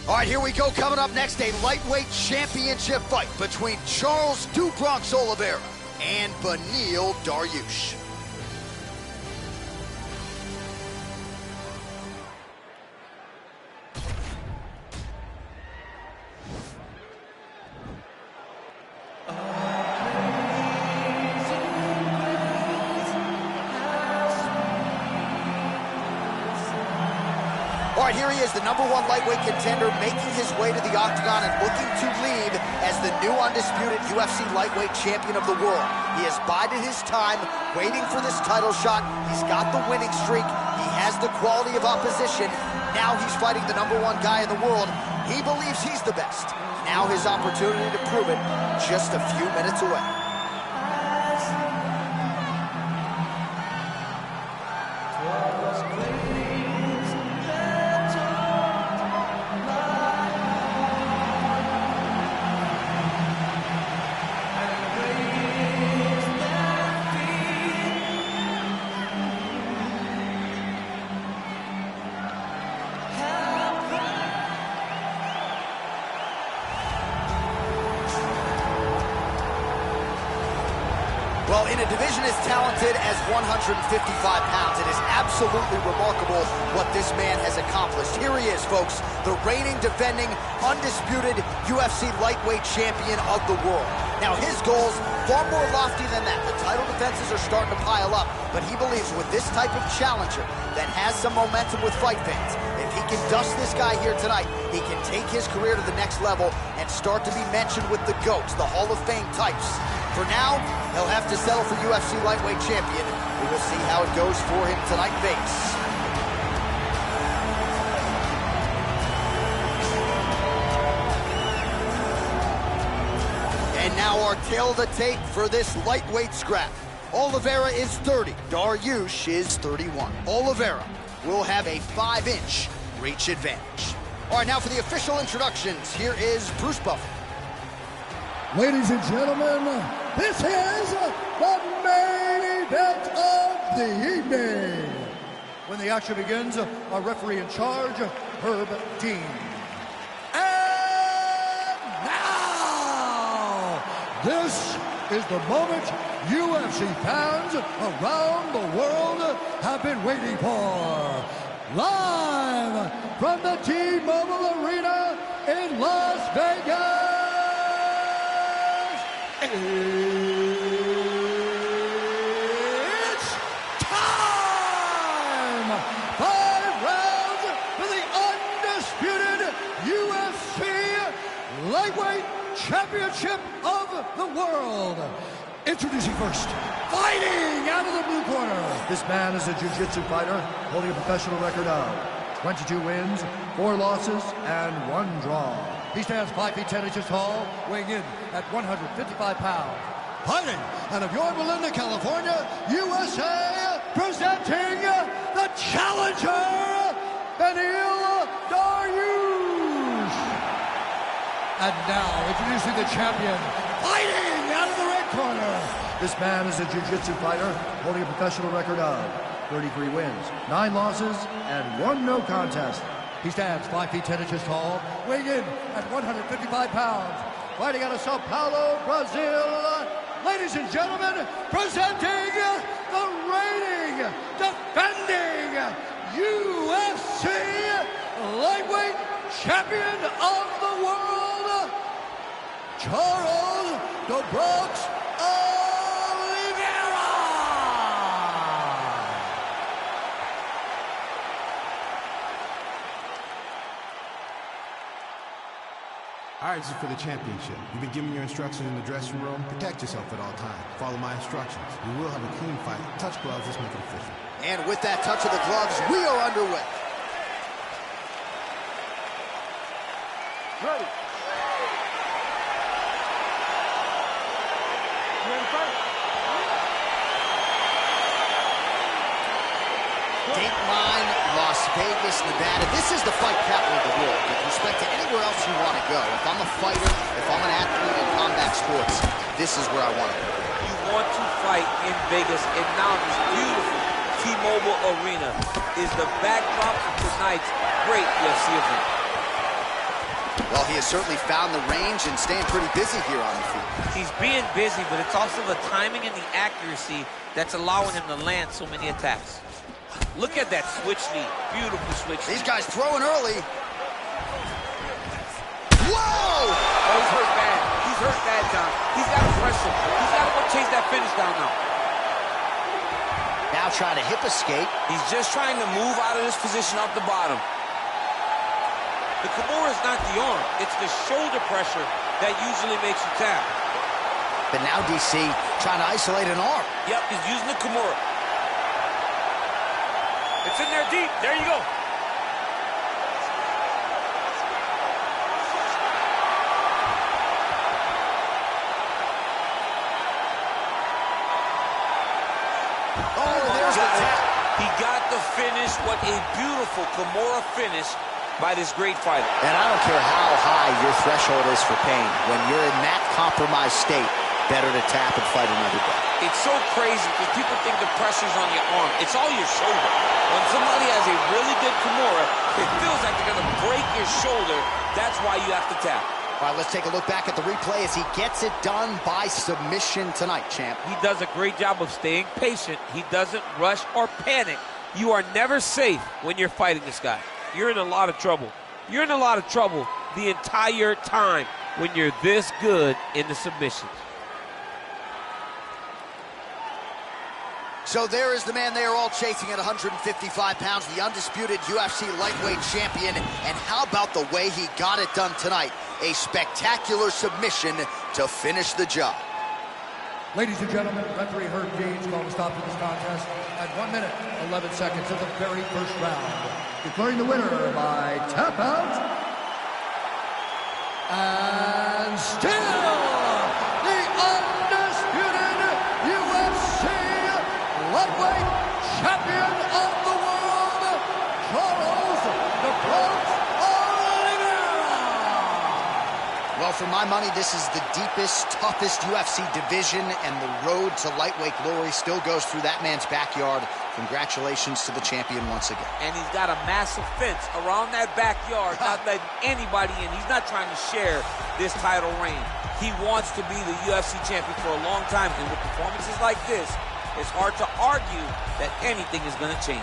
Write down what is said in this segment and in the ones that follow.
All right, here we go. Coming up next, a lightweight championship fight between Charles "Du Bronx" Oliveira and Beneil Dariush. All right, here he is, the #1 lightweight contender, making his way to the octagon and looking to lead as the new undisputed UFC lightweight champion of the world. He has bided his time, waiting for this title shot. He's got the winning streak. He has the quality of opposition. Now he's fighting the #1 guy in the world. He believes he's the best. Now his opportunity to prove it, just a few minutes away. Well, in a division as talented as 155 pounds, it is absolutely remarkable what this man has accomplished. Here he is, folks, the reigning, defending, undisputed UFC lightweight champion of the world. Now, his goals, far more lofty than that. The title defenses are starting to pile up, but he believes with this type of challenger that has some momentum with fight fans, if he can dust this guy here tonight, he can take his career to the next level and start to be mentioned with the GOATs, the Hall of Fame types. For now, he'll have to settle for UFC lightweight champion. We will see how it goes for him tonight in Vegas. And now our tale of the tape for this lightweight scrap. Oliveira is 30, Dariush is 31. Oliveira will have a 5-inch reach advantage. All right, now for the official introductions, here is Bruce Buffer. Ladies and gentlemen, this is the main event of the evening. When the action begins, our referee in charge, Herb Dean. And now, this is the moment UFC fans around the world have been waiting for. Live from the T-Mobile Arena in Las Vegas. It's time! 5 rounds for the undisputed UFC Lightweight Championship of the World. Introducing first, fighting out of the blue corner. This man is a jiu-jitsu fighter holding a professional record of 22 wins, 4 losses, and 1 draw. He stands 5 feet 10 inches tall, weighing in at 155 pounds. Fighting out of Yorba Linda, California, USA, presenting the challenger, Beneil Dariush. And now, introducing the champion, fighting out of the red corner. This man is a jiu-jitsu fighter holding a professional record of 33 wins, 9 losses, and 1 no contest. He stands 5 feet 10 inches tall, weighing in at 155 pounds. Fighting out of Sao Paulo, Brazil, ladies and gentlemen, presenting the reigning, defending UFC lightweight champion of the world, Charles "Du Bronx" Oliveira. All right, this is for the championship. You've been given your instructions in the dressing room. Protect yourself at all times. Follow my instructions. We will have a clean fight. Touch gloves. Let's make it official. And with that touch of the gloves, we are underway. Ready. You ready to fight? Dateline, Las Vegas, Nevada. This is the fight capital of the world. With respect to anywhere else you want to go, if I'm a fighter, if I'm an athlete in combat sports, this is where I want to go. You want to fight in Vegas, and now this beautiful T-Mobile Arena is the backdrop of tonight's great UFC event. Well, he has certainly found the range and staying pretty busy here on the feet. He's being busy, but it's also the timing and the accuracy that's allowing him to land so many attacks. Look at that switch knee. Beautiful switch knee. These guys throwing early. Whoa! Oh, he's hurt bad. He's hurt bad, John. He's got to press him. He's got to go chase that finish down now. Now trying to hip escape. He's just trying to move out of this position off the bottom. The Kimura is not the arm. It's the shoulder pressure that usually makes you tap. But now DC trying to isolate an arm. Yep, he's using the Kimura. It's in there deep. There you go. Oh, there's the tap. He got the finish. What a beautiful Kimura finish by this great fighter. And I don't care how high your threshold is for pain. When you're in that compromised state, better to tap and fight another day. It's so crazy because people think the pressure's on your arm. It's all your shoulder. When somebody has a really good Kimura, it feels like they're going to break your shoulder. That's why you have to tap. All right, let's take a look back at the replay as he gets it done by submission tonight, champ. He does a great job of staying patient. He doesn't rush or panic. You are never safe when you're fighting this guy. You're in a lot of trouble. You're in a lot of trouble the entire time when you're this good in the submissions. So there is the man they are all chasing at 155 pounds, the undisputed UFC lightweight champion. And how about the way he got it done tonight? A spectacular submission to finish the job. Ladies and gentlemen, referee Herb Deans called a stop to this contest at 1 minute, 11 seconds of the very first round, declaring the winner by tap out. And still, the undisputed UFC lightweight champion of the world, Charles the Bronx Oliveira. Well, for my money, this is the deepest, toughest UFC division, and the road to lightweight glory still goes through that man's backyard. Congratulations to the champion once again. And he's got a massive fence around that backyard, not letting anybody in. He's not trying to share this title reign. He wants to be the UFC champion for a long time, and with performances like this, it's hard to argue that anything is going to change.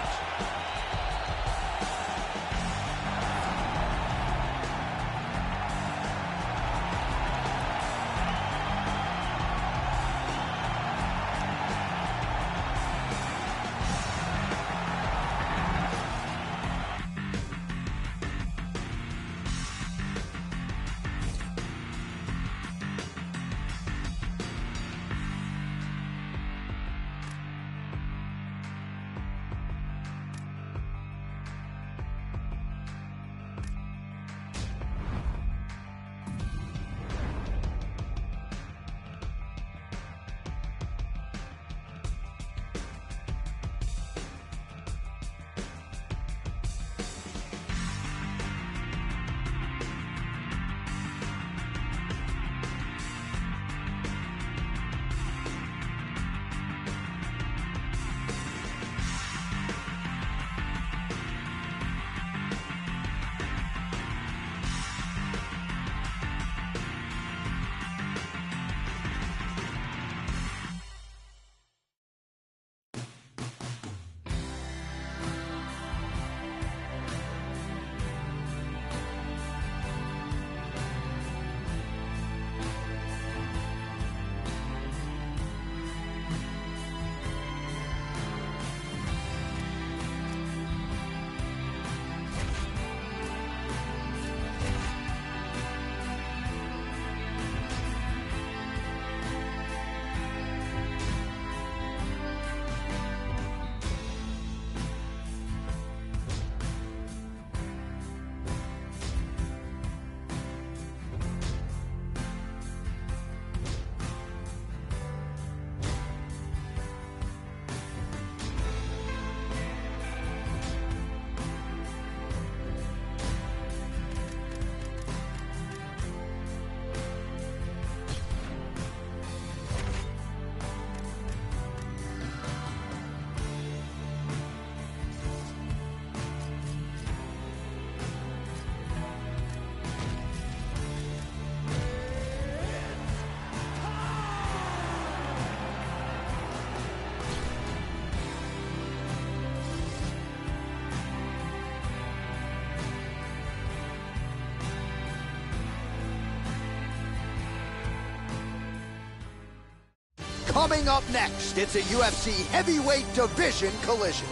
Coming up next, it's a UFC heavyweight division collision.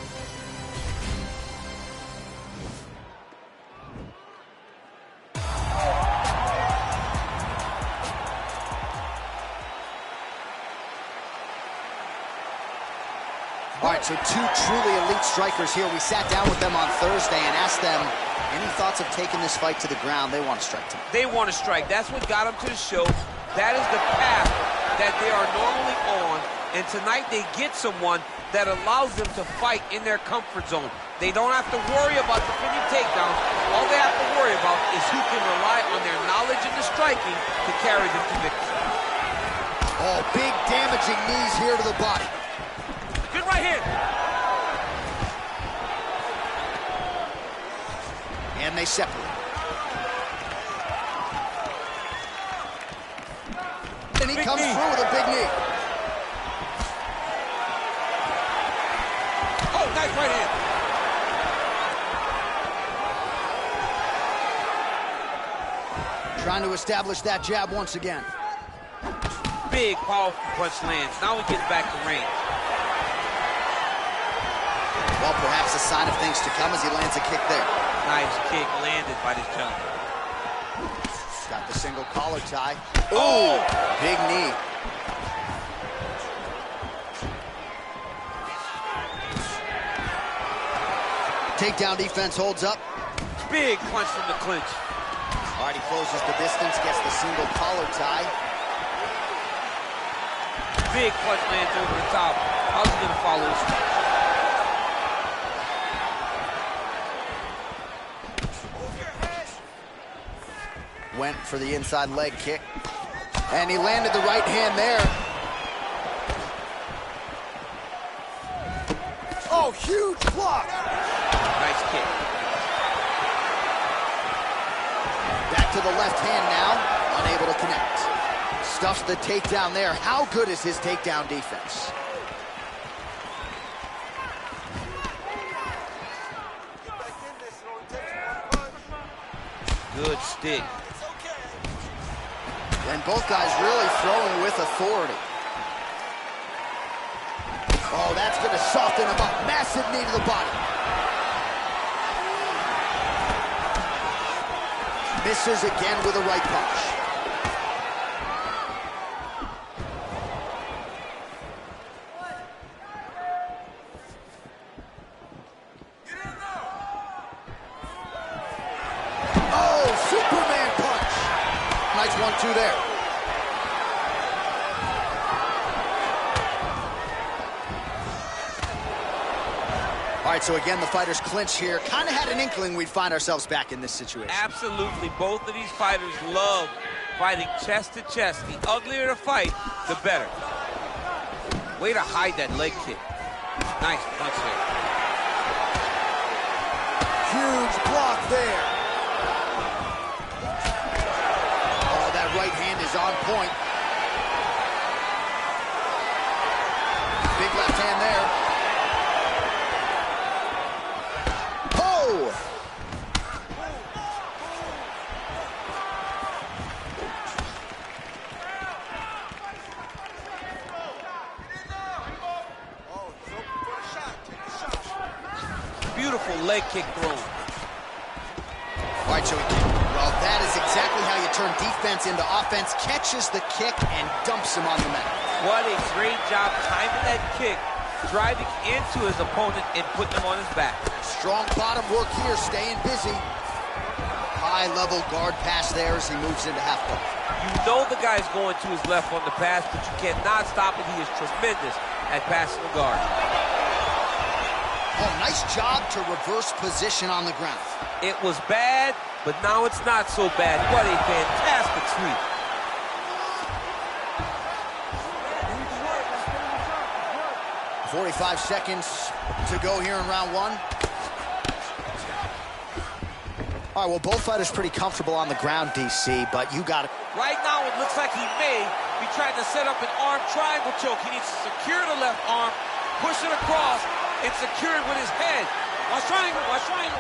All right, so two truly elite strikers here. We sat down with them on Thursday and asked them any thoughts of taking this fight to the ground. They want to strike tonight. They want to strike. That's what got them to the show. That is the path that they are normally on. And tonight they get someone that allows them to fight in their comfort zone. They don't have to worry about defending takedowns. All they have to worry about is who can rely on their knowledge in the striking to carry them to victory. Oh, big damaging knees here to the body. Good right hand. And they separate. And he Big comes knee. through with a big knee. Oh, nice right hand. Trying to establish that jab once again. Big, powerful punch lands. Now he gets back to range. Well, perhaps a sign of things to come as he lands a kick there. Nice kick landed by this gentleman. Got the single collar tie. Oh! Big knee. Takedown defense holds up. Big punch from the clinch. All right, he closes the distance, gets the single collar tie. Big punch lands over the top. How's he gonna follow this? Went for the inside leg kick. And he landed the right hand there. Oh, huge block. Nice kick. Back to the left hand now, unable to connect. Stuffs the takedown there. How good is his takedown defense? Good stick. And both guys really throwing with authority. Oh, that's going to soften him up. Massive knee to the body. Misses again with a right punch. Oh, Superman punch. Nice 1-2 there. All right, so again, the fighters clinch here. Kind of had an inkling we'd find ourselves back in this situation. Absolutely. Both of these fighters love fighting chest to chest. The uglier the fight, the better. Way to hide that leg kick. Nice punch there. Huge block there. Oh, that right hand is on point. Big left hand there. Oh! Beautiful leg kick thrown. All right, Joey. Well, that is exactly how you turn defense into offense. Catches the kick and dumps him on the mat. What a great job timing that kick, driving into his opponent and putting him on his back. Strong bottom work here, staying busy. High-level guard pass there as he moves into half guard. You know the guy's going to his left on the pass, but you cannot stop it. He is tremendous at passing the guard. Oh, nice job to reverse position on the ground. It was bad, but now it's not so bad. What a fantastic sweep. .45 seconds to go here in round one. All right, well, both fighters pretty comfortable on the ground, DC, but you got it. Right now, it looks like he may be trying to set up an arm triangle choke. He needs to secure the left arm, push it across, and secure it with his head. Watch triangle, watch triangle.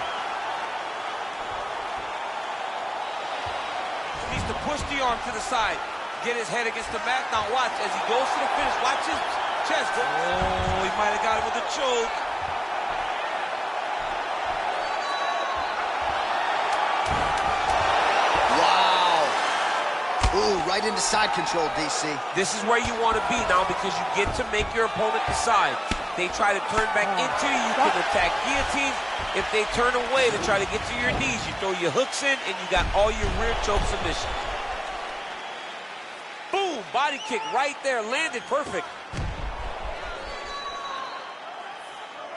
He needs to push the arm to the side. get his head against the mat. Now watch, as he goes to the finish, watch his chest. Oh, he might have got him with a choke. Ooh, right into side control, DC. This is where you want to be now because you get to make your opponent decide. They try to turn back into you, you can attack guillotines. If they turn away to try to get to your knees, you throw your hooks in and you got all your rear choke submissions. Boom, body kick right there, landed perfect.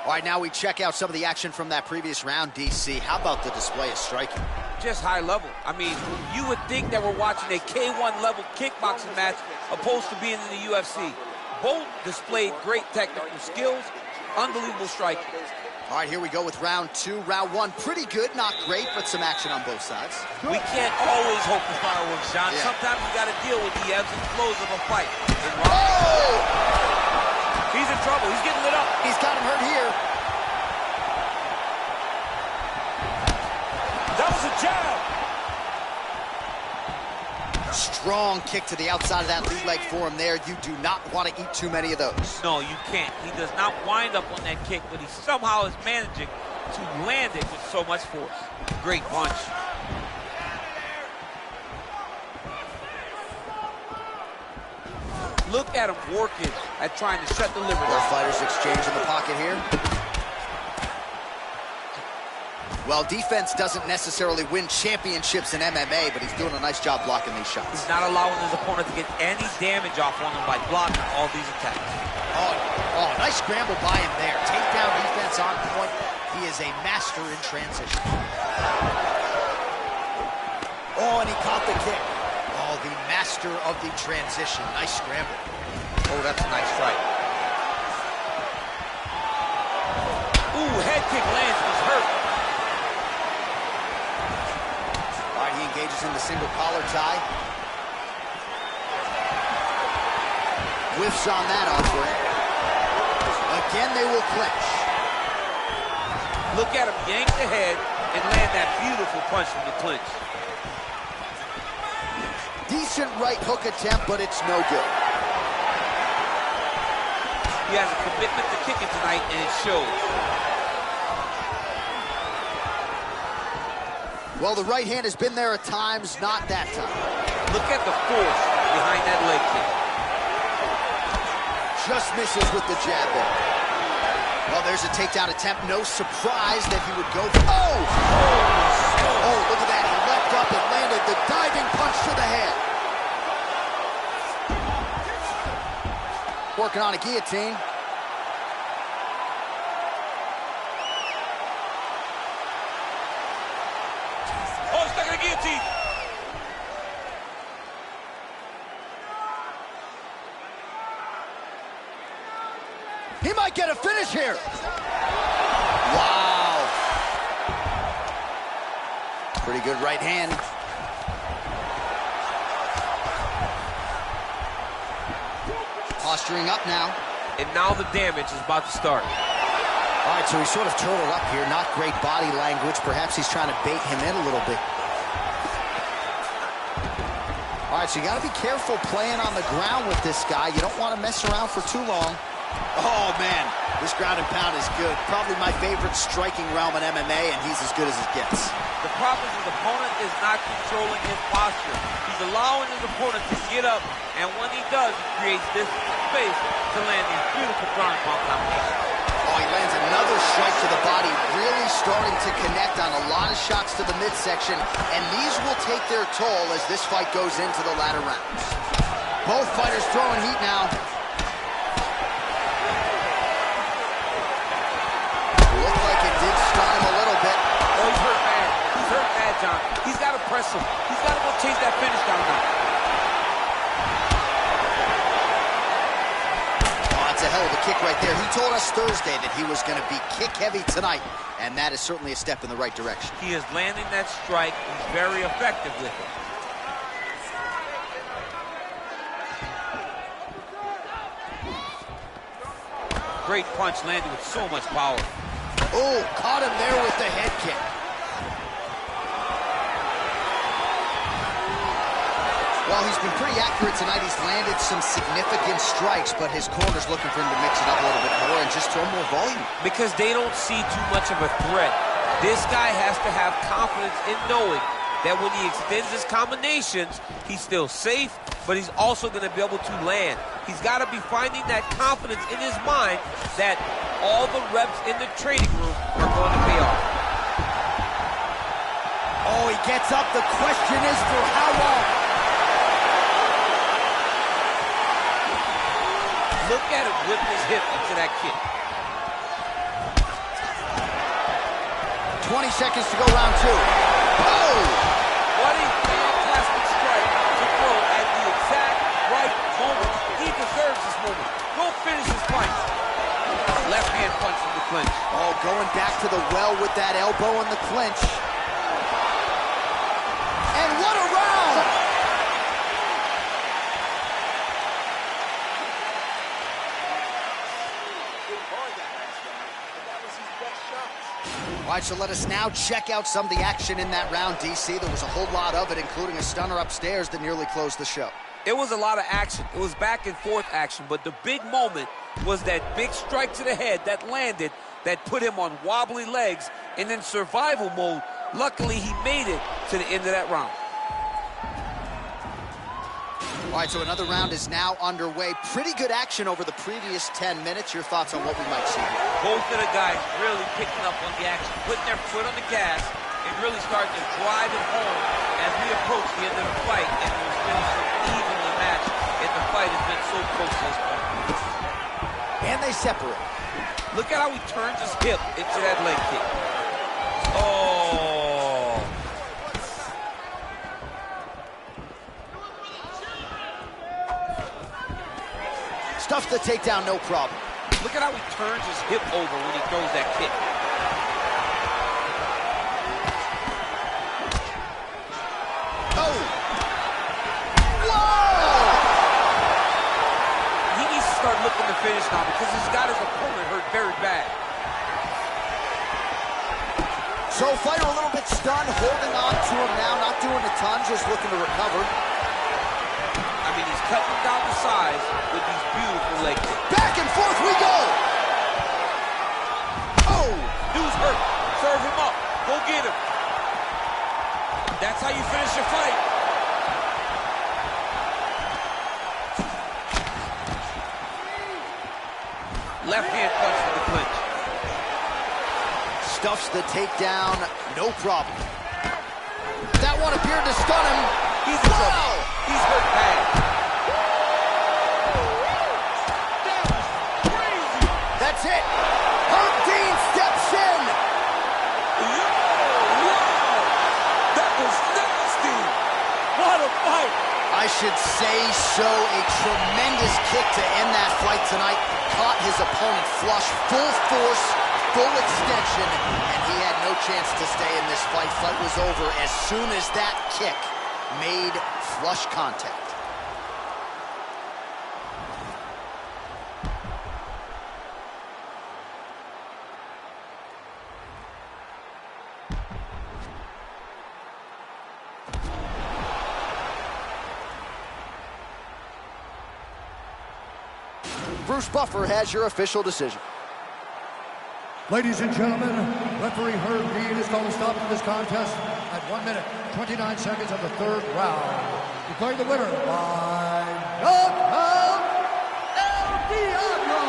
All right, now we check out some of the action from that previous round, DC. How about the display of striking? Just high level. I mean, you would think that we're watching a K1 level kickboxing match opposed to being in the UFC. Both displayed great technical skills, unbelievable striking. All right, here we go with round two. Round one, pretty good, not great, but some action on both sides. We can't always hope for fireworks, John. Yeah. Sometimes you got to deal with the ebbs and flows of a fight. Oh! He's in trouble. He's getting lit up. He's got him hurt here. That was a jab. Strong kick to the outside of that lead leg for him there. You do not want to eat too many of those. No, you can't. He does not wind up on that kick, but he somehow is managing to land it with so much force. Great punch. Look at him working at trying to shut the liver Both down. fighters exchange in the pocket here. Well, defense doesn't necessarily win championships in MMA, but he's doing a nice job blocking these shots. He's not allowing his opponent to get any damage off on him by blocking all these attacks. Oh, nice scramble by him there. Takedown defense on point. He is a master in transition. Oh, and he caught the kick. Oh, the master of the transition. Nice scramble. Oh, that's a nice strike. Ooh, head kick lands. He's hurt. All right, he engages in the single collar tie. Whiffs on that offering. Again, they will clinch. Look at him yank the head and land that beautiful punch from the clinch. Decent right hook attempt, but it's no good. He has a commitment to kicking tonight, and it shows. Well, the right hand has been there at times, not that time. Look at the force behind that leg kick. Just misses with the jab there. Well, there's a takedown attempt. No surprise that he would go. Oh! Oh, look at that. He leapt up and landed the diving punch to the head. Working on a guillotine. Oh, stuck in a guillotine. He might get a finish here. Wow. Pretty good right hand. Posturing up now. And now the damage is about to start. All right, so he's sort of turtled up here. Not great body language. Perhaps he's trying to bait him in a little bit. All right, so you got to be careful playing on the ground with this guy. You don't want to mess around for too long. Oh, man, this ground and pound is good. Probably my favorite striking realm in MMA, and he's as good as it gets. The problem is his opponent is not controlling his posture. He's allowing his opponent to get up, and when he does, he creates this space to land these beautiful ground and pound combinations. Oh, he lands another strike to the body, really starting to connect on a lot of shots to the midsection, and these will take their toll as this fight goes into the latter rounds. Both fighters throwing heat now. Looked like it did stun him a little bit. Oh, he's hurt bad. He's hurt bad, John. He's got to press him. He's got to go chase that finish down now. That's a hell of a kick right there. He told us Thursday that he was going to be kick-heavy tonight, and that is certainly a step in the right direction. He is landing that strike. He's very effective with it. Great punch landed with so much power. Oh, caught him there with the head kick. Well, he's been pretty accurate tonight. He's landed some significant strikes, but his corner's looking for him to mix it up a little bit more and just throw more volume. Because they don't see too much of a threat. This guy has to have confidence in knowing that when he extends his combinations, he's still safe, but he's also going to be able to land. He's got to be finding that confidence in his mind that all the reps in the training room are going to pay off. Oh, he gets up. The question is for how long? Look at him whip his hip into that kick. 20 seconds to go, round two. Oh! What a fantastic strike to throw at the exact right moment. He deserves this moment. Go finish his fight. Left hand punch from the clinch. Oh, going back to the well with that elbow in the clinch. And what a round! All right, so let us now check out some of the action in that round, DC. There was a whole lot of it, including a stunner upstairs that nearly closed the show. It was a lot of action. It was back and forth action, but the big moment was that big strike to the head that landed, that put him on wobbly legs, and in survival mode, luckily he made it to the end of that round. All right, so another round is now underway. Pretty good action over the previous 10 minutes. Your thoughts on what we might see here? Both of the guys really picking up on the action, putting their foot on the gas, and really starting to drive it home as we approach the end of the fight. And it was been so evenly matched, and the fight has been so close to this point. And they separate. Look at how he turns his hip into that leg kick. Oh. Stuffs the takedown, no problem. Look at how he turns his hip over when he throws that kick. Oh! Whoa! He needs to start looking to finish now because he's got his opponent hurt very bad. So fighter a little bit stunned, holding on to him now, not doing a ton, just looking to recover. I mean, he's cutting down the size with these beautiful leg kicks. Back and forth we go! Oh! Dude's hurt. Serve him up. Go get him. That's how you finish your fight. Left hand punch for the clinch. Stuffs the takedown, no problem. That one appeared to stun him. He's in trouble. He's hurt bad. That's it. Herb Dean steps in. Wow. That was nasty. What a fight. I should say so. A tremendous kick to end that fight tonight. Caught his opponent flush, full force, full extension, and he had no chance to stay in this fight. Fight was over as soon as that kick made flush contact. Bruce Buffer has your official decision. Ladies and gentlemen, referee Herb Dean is going to stop this contest at 1 minute, 29 seconds of the third round. Declaring the winner by knockout, El Diablo!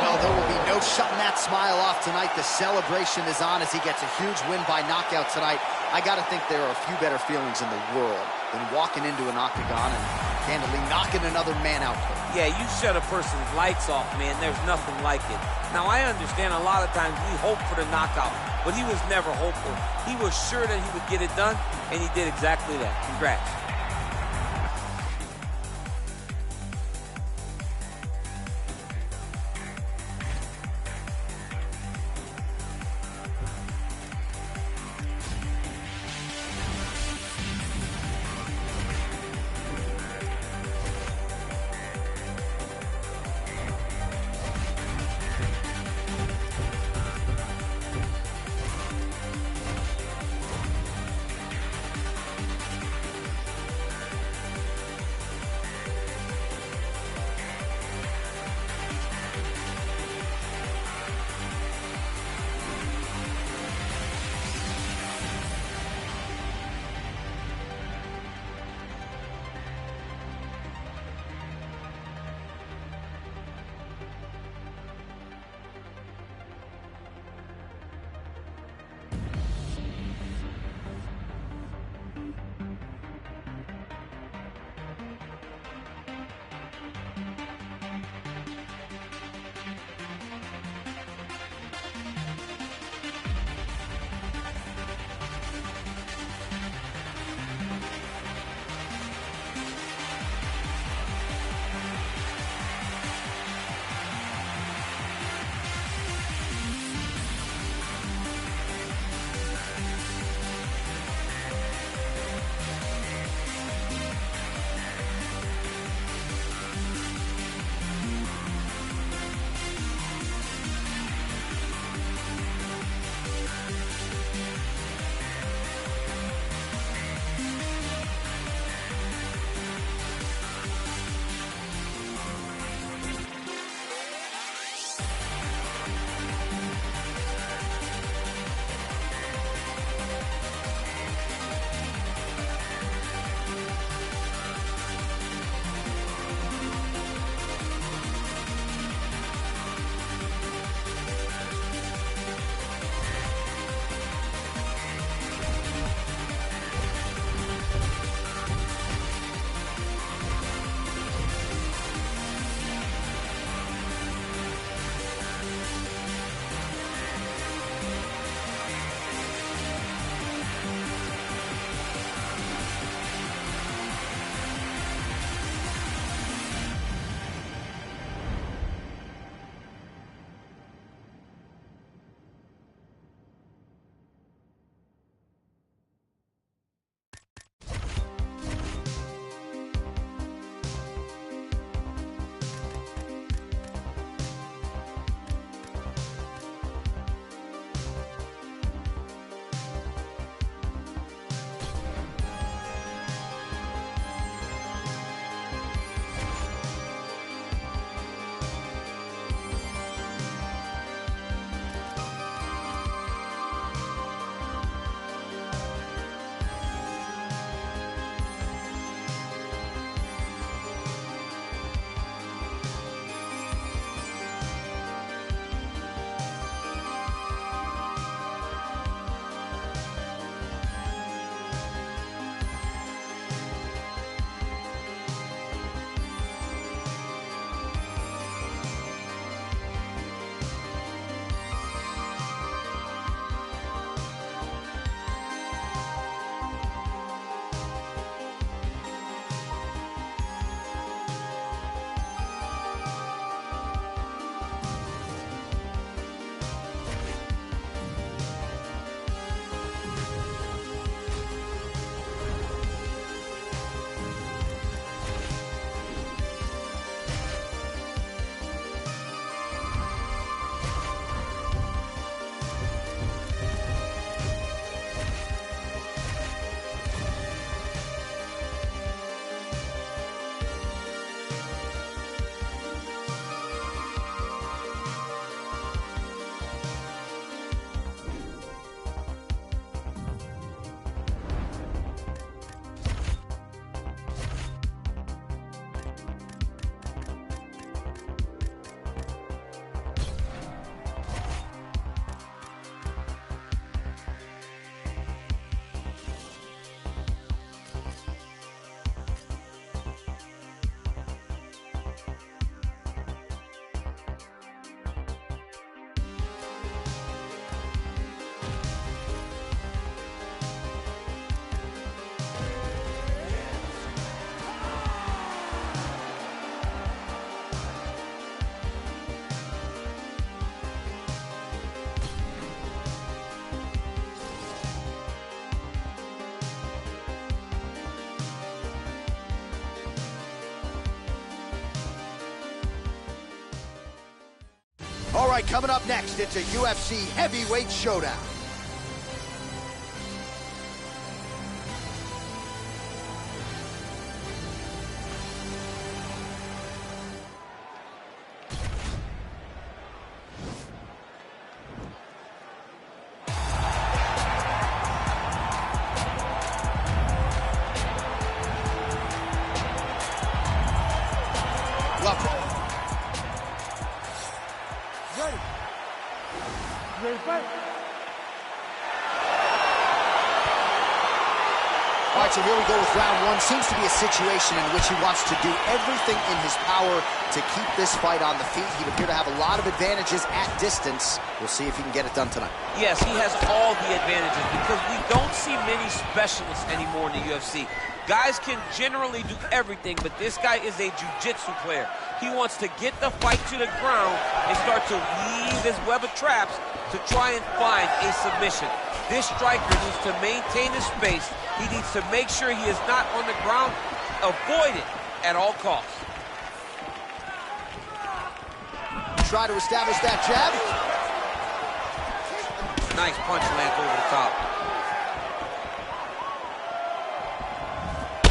Well, there will be no shutting that smile off tonight. The celebration is on as he gets a huge win by knockout tonight. I got to think there are a few better feelings in the world than walking into an octagon and handily knocking another man out. Yeah, you shut a person's lights off, man. There's nothing like it. Now, I understand a lot of times we hope for the knockout, but he was never hopeful. He was sure that he would get it done, and he did exactly that. Congrats. All right, coming up next, it's a UFC heavyweight showdown. Ready to fight? All right, so here we go with round one. Seems to be a situation in which he wants to do everything in his power to keep this fight on the feet. He'd appear to have a lot of advantages at distance. We'll see if he can get it done tonight. Yes, he has all the advantages because we don't see many specialists anymore in the UFC. Guys can generally do everything, but this guy is a jiu-jitsu player. He wants to get the fight to the ground and start to weave his web of traps to try and find a submission. This striker needs to maintain his space. He needs to make sure he is not on the ground. Avoid it at all costs. Try to establish that jab. Nice punch lands over the top.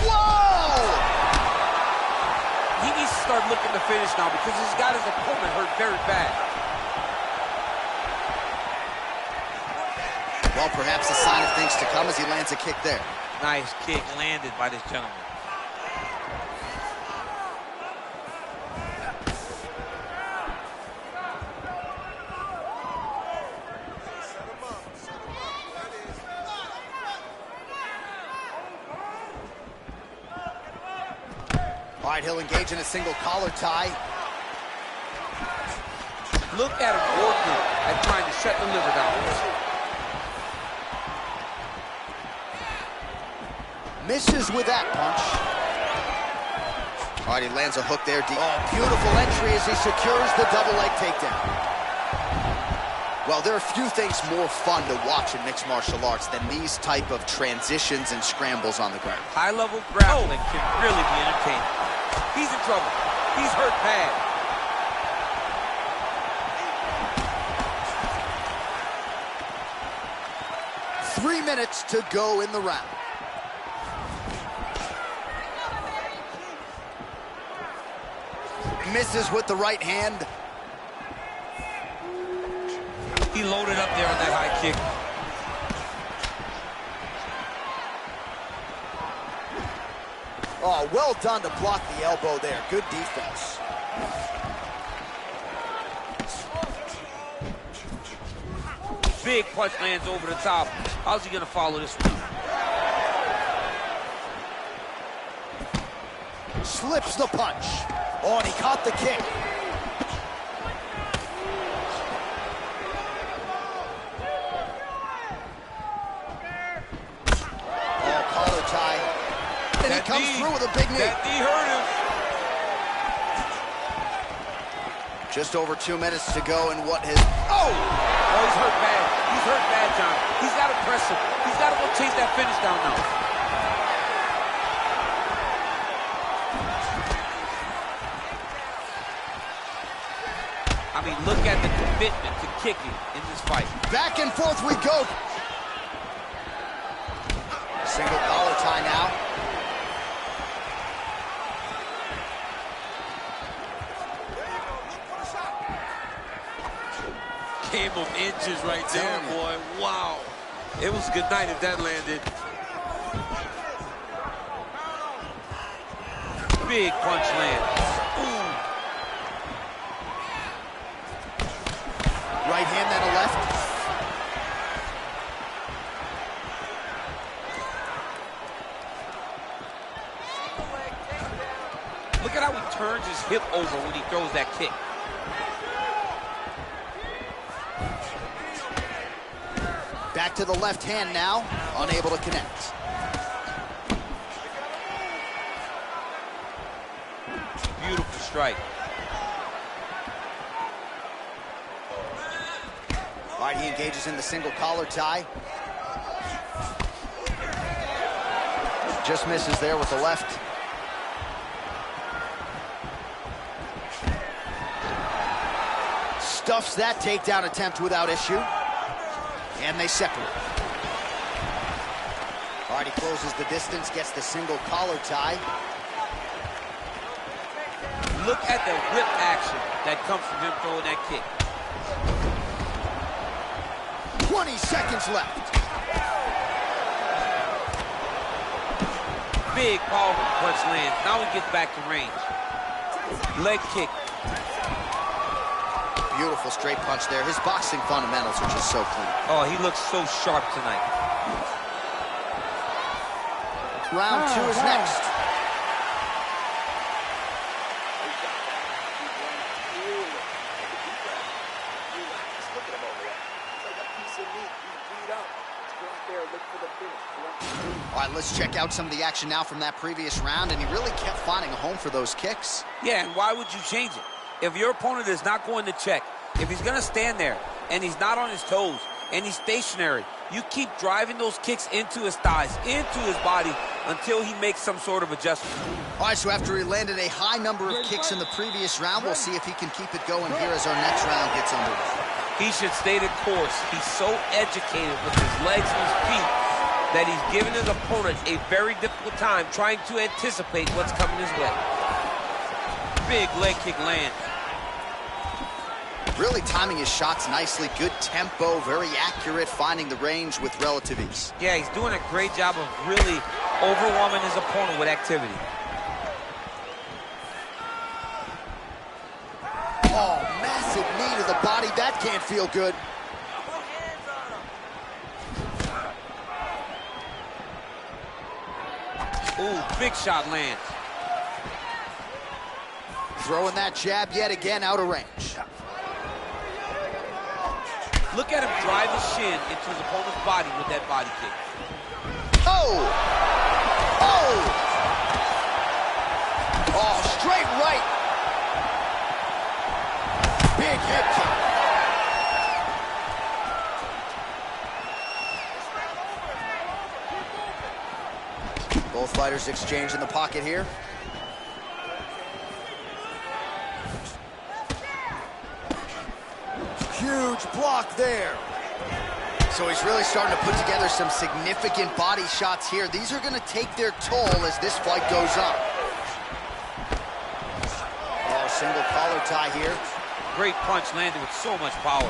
Whoa! He needs to start looking to finish now because he's got his opponent hurt very bad. Well, perhaps a sign of things to come as he lands a kick there. Nice kick landed by this gentleman. All right, he'll engage in a single collar tie. Look at him working at trying to shut the liver down. Misses with that punch. All right, he lands a hook there deep. Oh, beautiful entry as he secures the double leg takedown. Well, there are few things more fun to watch in mixed martial arts than these type of transitions and scrambles on the ground. High-level grappling can really be entertaining. He's in trouble. He's hurt bad. 3 minutes to go in the round. Misses with the right hand. He loaded up there on that high kick. Oh, well done to block the elbow there. Good defense. Big punch lands over the top. How's he gonna follow this one? Slips the punch. Oh, and he caught the kick. Oh, collar tie. And he comes through with a big knee. That knee hurt him. Just over 2 minutes to go in what has... Oh! Oh, he's hurt bad. He's hurt bad, John. He's got to press him. He's got to go chase that finish down now. I mean, look at the commitment to kicking in this fight. Back and forth we go. Single collar tie now. Game of inches right there, boy. Wow. It was a good night if that landed. Big punch lands. Ooh. Right hand, then a left. Look at how he turns his hip over when he throws that kick. Back to the left hand now, unable to connect. Beautiful strike. All right, he engages in the single collar tie. Just misses there with the left. stuffs that takedown attempt without issue. And they separate. All right, he closes the distance, gets the single collar tie. Look at the whip action that comes from him throwing that kick. 20 seconds left. Big, powerful punch lands. Now he gets back to range. Leg kick. Beautiful straight punch there. His boxing fundamentals are just so clean. Oh, he looks so sharp tonight. Round 2 is next. All right, let's check out some of the action now from that previous round, and he really kept finding a home for those kicks. Yeah, and why would you change it? If your opponent is not going to check, if he's going to stand there and he's not on his toes and he's stationary, you keep driving those kicks into his thighs, into his body, until he makes some sort of adjustment. All right, so after he landed a high number of kicks in the previous round, we'll see if he can keep it going here as our next round gets underway. He should stay the course. He's so educated with his legs and his feet that he's given his opponent a very difficult time trying to anticipate what's coming his way. Big leg kick land. Really timing his shots nicely. Good tempo, very accurate, finding the range with relative ease. Yeah, he's doing a great job of really overwhelming his opponent with activity. Oh, massive knee to the body. That can't feel good. Ooh, big shot lands. Throwing that jab yet again out of range. Look at him drive his shin into his opponent's body with that body kick. Oh! Oh! Oh, straight right. Big hip kick. Both fighters exchange in the pocket here. Huge block there. So he's really starting to put together some significant body shots here. These are going to take their toll as this fight goes on. Oh, single collar tie here. Great punch landed with so much power.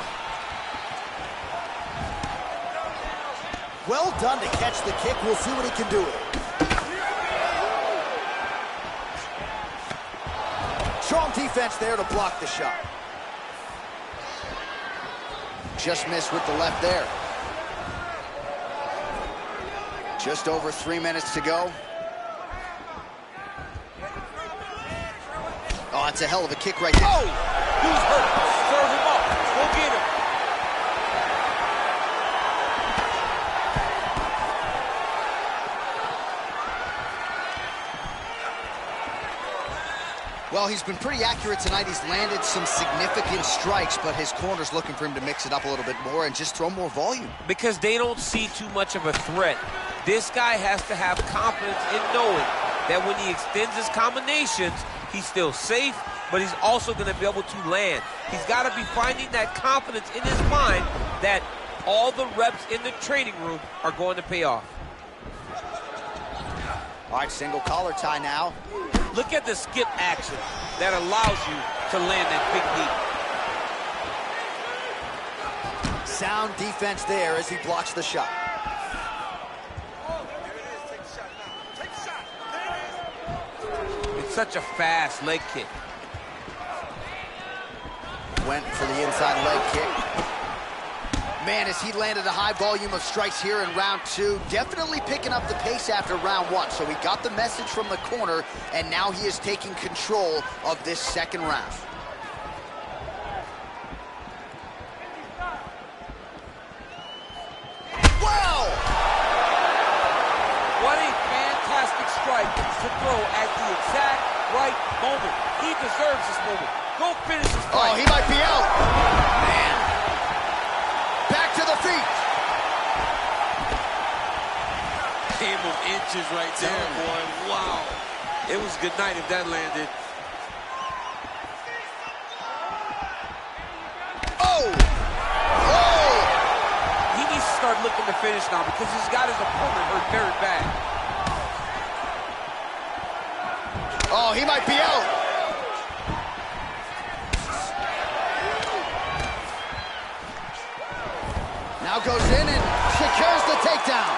Well done to catch the kick. We'll see what he can do with it. Strong defense there to block the shot. Just missed with the left there. Just over 3 minutes to go. Oh, that's a hell of a kick right there. Oh! Who's hurt? Serve him up. Go get him. Well, he's been pretty accurate tonight. He's landed some significant strikes, but his corner's looking for him to mix it up a little bit more and just throw more volume. Because they don't see too much of a threat. This guy has to have confidence in knowing that when he extends his combinations, he's still safe, but he's also going to be able to land. He's got to be finding that confidence in his mind that all the reps in the training room are going to pay off. All right, single collar tie now. Look at the skip action that allows you to land that big knee. Sound defense there as he blocks the shot. It's such a fast leg kick. Went for the inside leg kick. Man, as he landed a high volume of strikes here in round 2, definitely picking up the pace after round 1. So he got the message from the corner, and now he is taking control of this second round. Wow! What a fantastic strike to throw at the exact right moment. He deserves this moment. Go finish this fight. Oh, he might be out. Man. Back to the feet. Game of inches right there, boy. Wow. It was good night if that landed. start looking to finish now because he's got his opponent hurt very bad. Oh, he might be out. Now goes in and secures the takedown.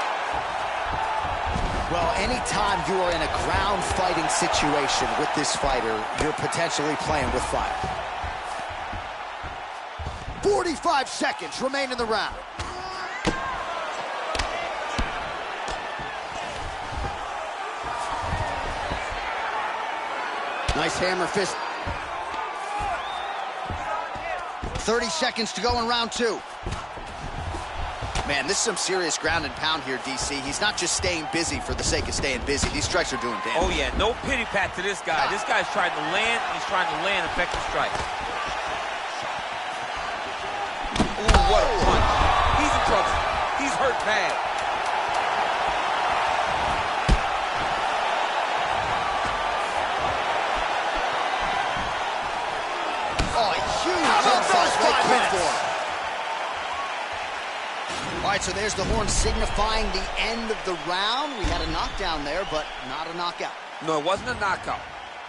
Well, anytime you are in a ground fighting situation with this fighter, you're potentially playing with fire. 45 seconds remain in the round. Nice hammer fist. 30 seconds to go in round 2. Man, this is some serious ground and pound here, DC. He's not just staying busy for the sake of staying busy. These strikes are doing damage. Oh, yeah, no pity pat to this guy. This guy's trying to land. He's trying to land effective strikes. Ooh, what a punch. He's in trouble. He's hurt bad. Oh, a huge those 5 minutes. All right, so there's the horn signifying the end of the round. We had a knockdown there, but not a knockout. No, it wasn't a knockout,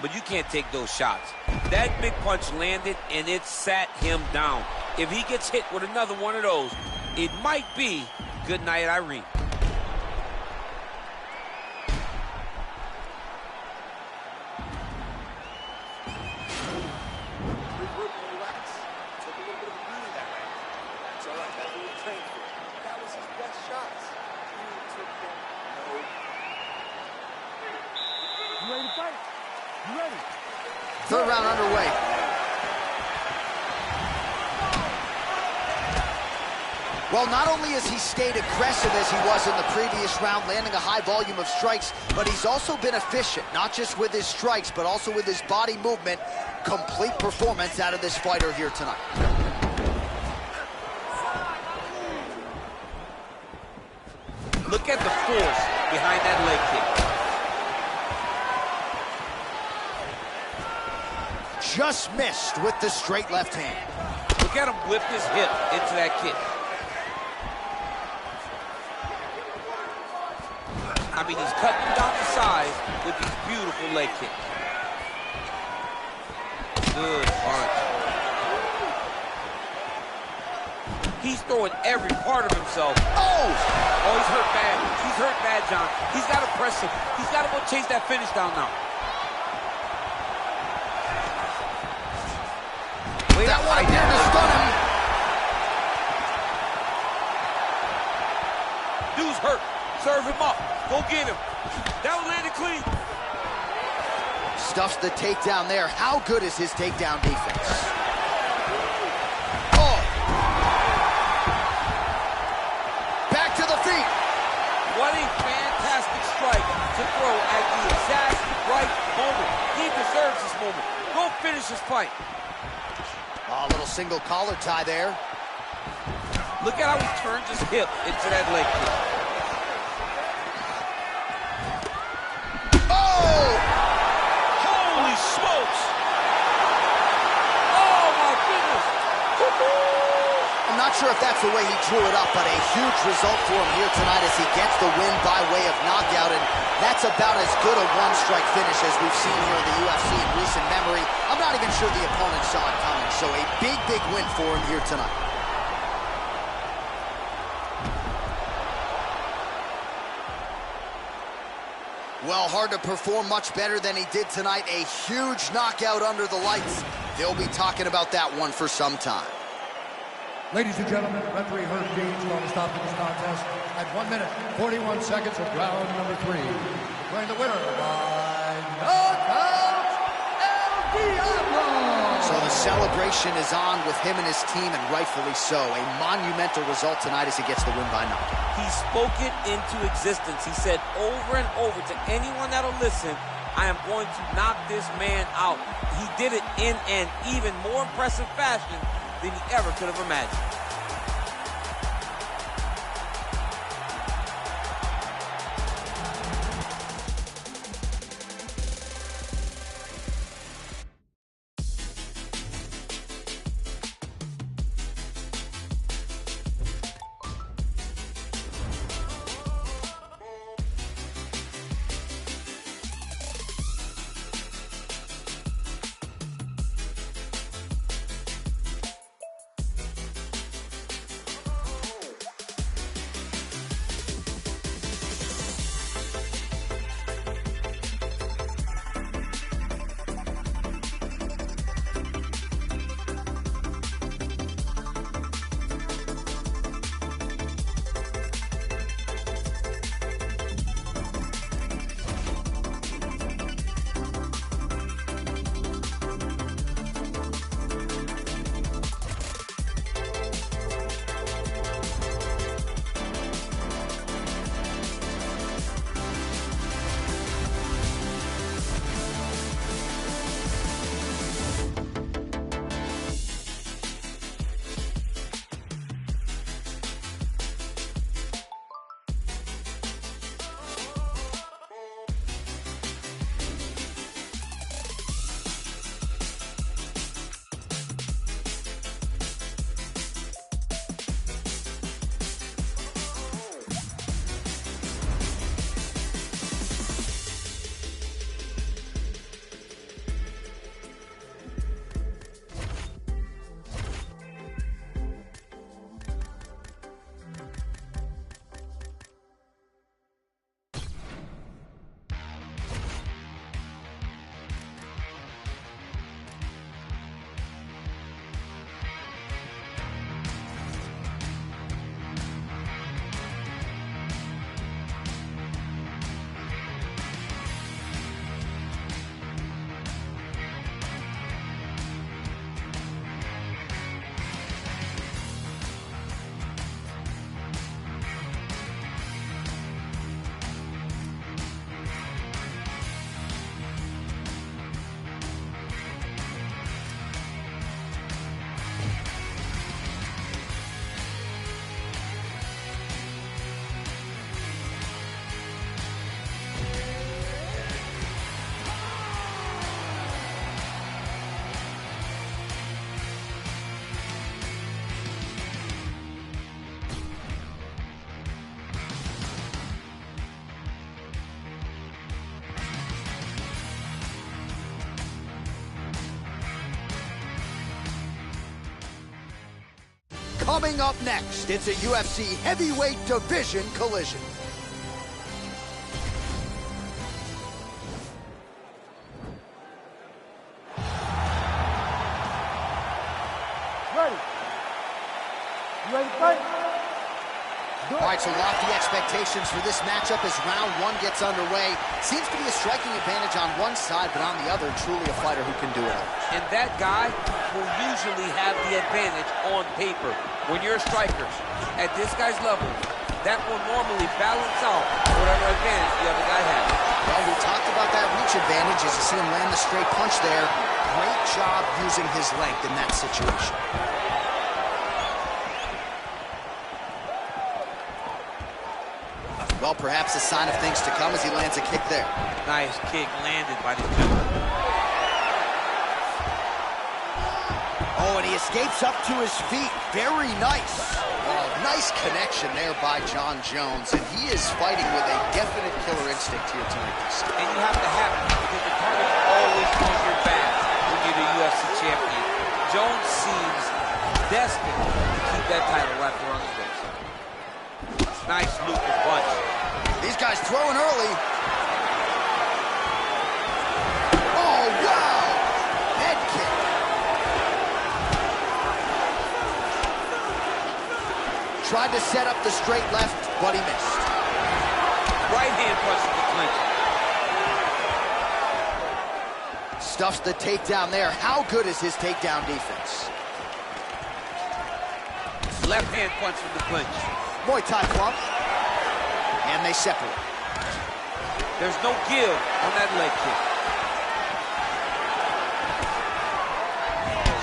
but you can't take those shots. That big punch landed, and it sat him down. If he gets hit with another one of those, it might be good night, Irene. Third round underway. Well, not only has he stayed aggressive as he was in the previous round, landing a high volume of strikes, but he's also been efficient, not just with his strikes, but also with his body movement. Complete performance out of this fighter here tonight. Look at the force behind that leg kick. Just missed with the straight left hand. Look at him whip his hip into that kick. I mean, he's cutting him down to size with these beautiful leg kicks. Good punch. He's throwing every part of himself. Oh! Oh, he's hurt bad. He's hurt bad, John. He's got to press him. He's got to go chase that finish down now. That one here to stun him. Dude's hurt. Serve him up. Go get him. That one landed clean. Stuffs the takedown there. How good is his takedown defense? Oh! Back to the feet. What a fantastic strike to throw at the exact right moment. He deserves this moment. Go finish this fight. Oh, a little single collar tie there. Look at how he turns his hip into that leg kick. Oh! Holy smokes! Oh, my goodness! I'm not sure if that's the way he drew it up, but a huge result for him here tonight as he gets the win by way of knockout, and that's about as good a one-strike finish as we've seen here in the UFC in recent memory. I'm not even sure the opponent saw it coming, so a big, big win for him here tonight. Well, hard to perform much better than he did tonight. A huge knockout under the lights. They'll be talking about that one for some time. Ladies and gentlemen, referee Herb Dean's going to stop this contest at 1 minute, 41 seconds of round number 3. Declaring the winner by knockout, El Diablo! So the celebration is on with him and his team, and rightfully so. A monumental result tonight as he gets the win by knockout. He spoke it into existence. He said over and over to anyone that'll listen, I am going to knock this man out. He did it in an even more impressive fashion than he ever could have imagined. Coming up next, it's a UFC heavyweight division collision. Ready? You ready to fight? All right, so lofty expectations for this matchup as round one gets underway. Seems to be a striking advantage on one side, but on the other, truly a fighter who can do it all. And that guy will usually have the advantage on paper. When you're a striker at this guy's level, that will normally balance out whatever advantage the other guy has. Well, we talked about that reach advantage as you see him land the straight punch there. Great job using his length in that situation. Well, perhaps a sign of things to come as he lands a kick there. Nice kick landed by the gentleman. Oh, and he escapes up to his feet. Very nice. Oh, nice connection there by Jon Jones, and he is fighting with a definite killer instinct here tonight. And you have to have it because the target's always on your back when you're the UFC champion. Jones seems destined to keep that title wrapped around his waist. Nice looping punch. These guys throwing early. Oh, wow! Head kick. Tried to set up the straight left, but he missed. Right hand punch to the clinch. Stuffs the takedown there. How good is his takedown defense? Left hand punch from the clinch. Muay Thai clump. And they separate. There's no give on that leg kick.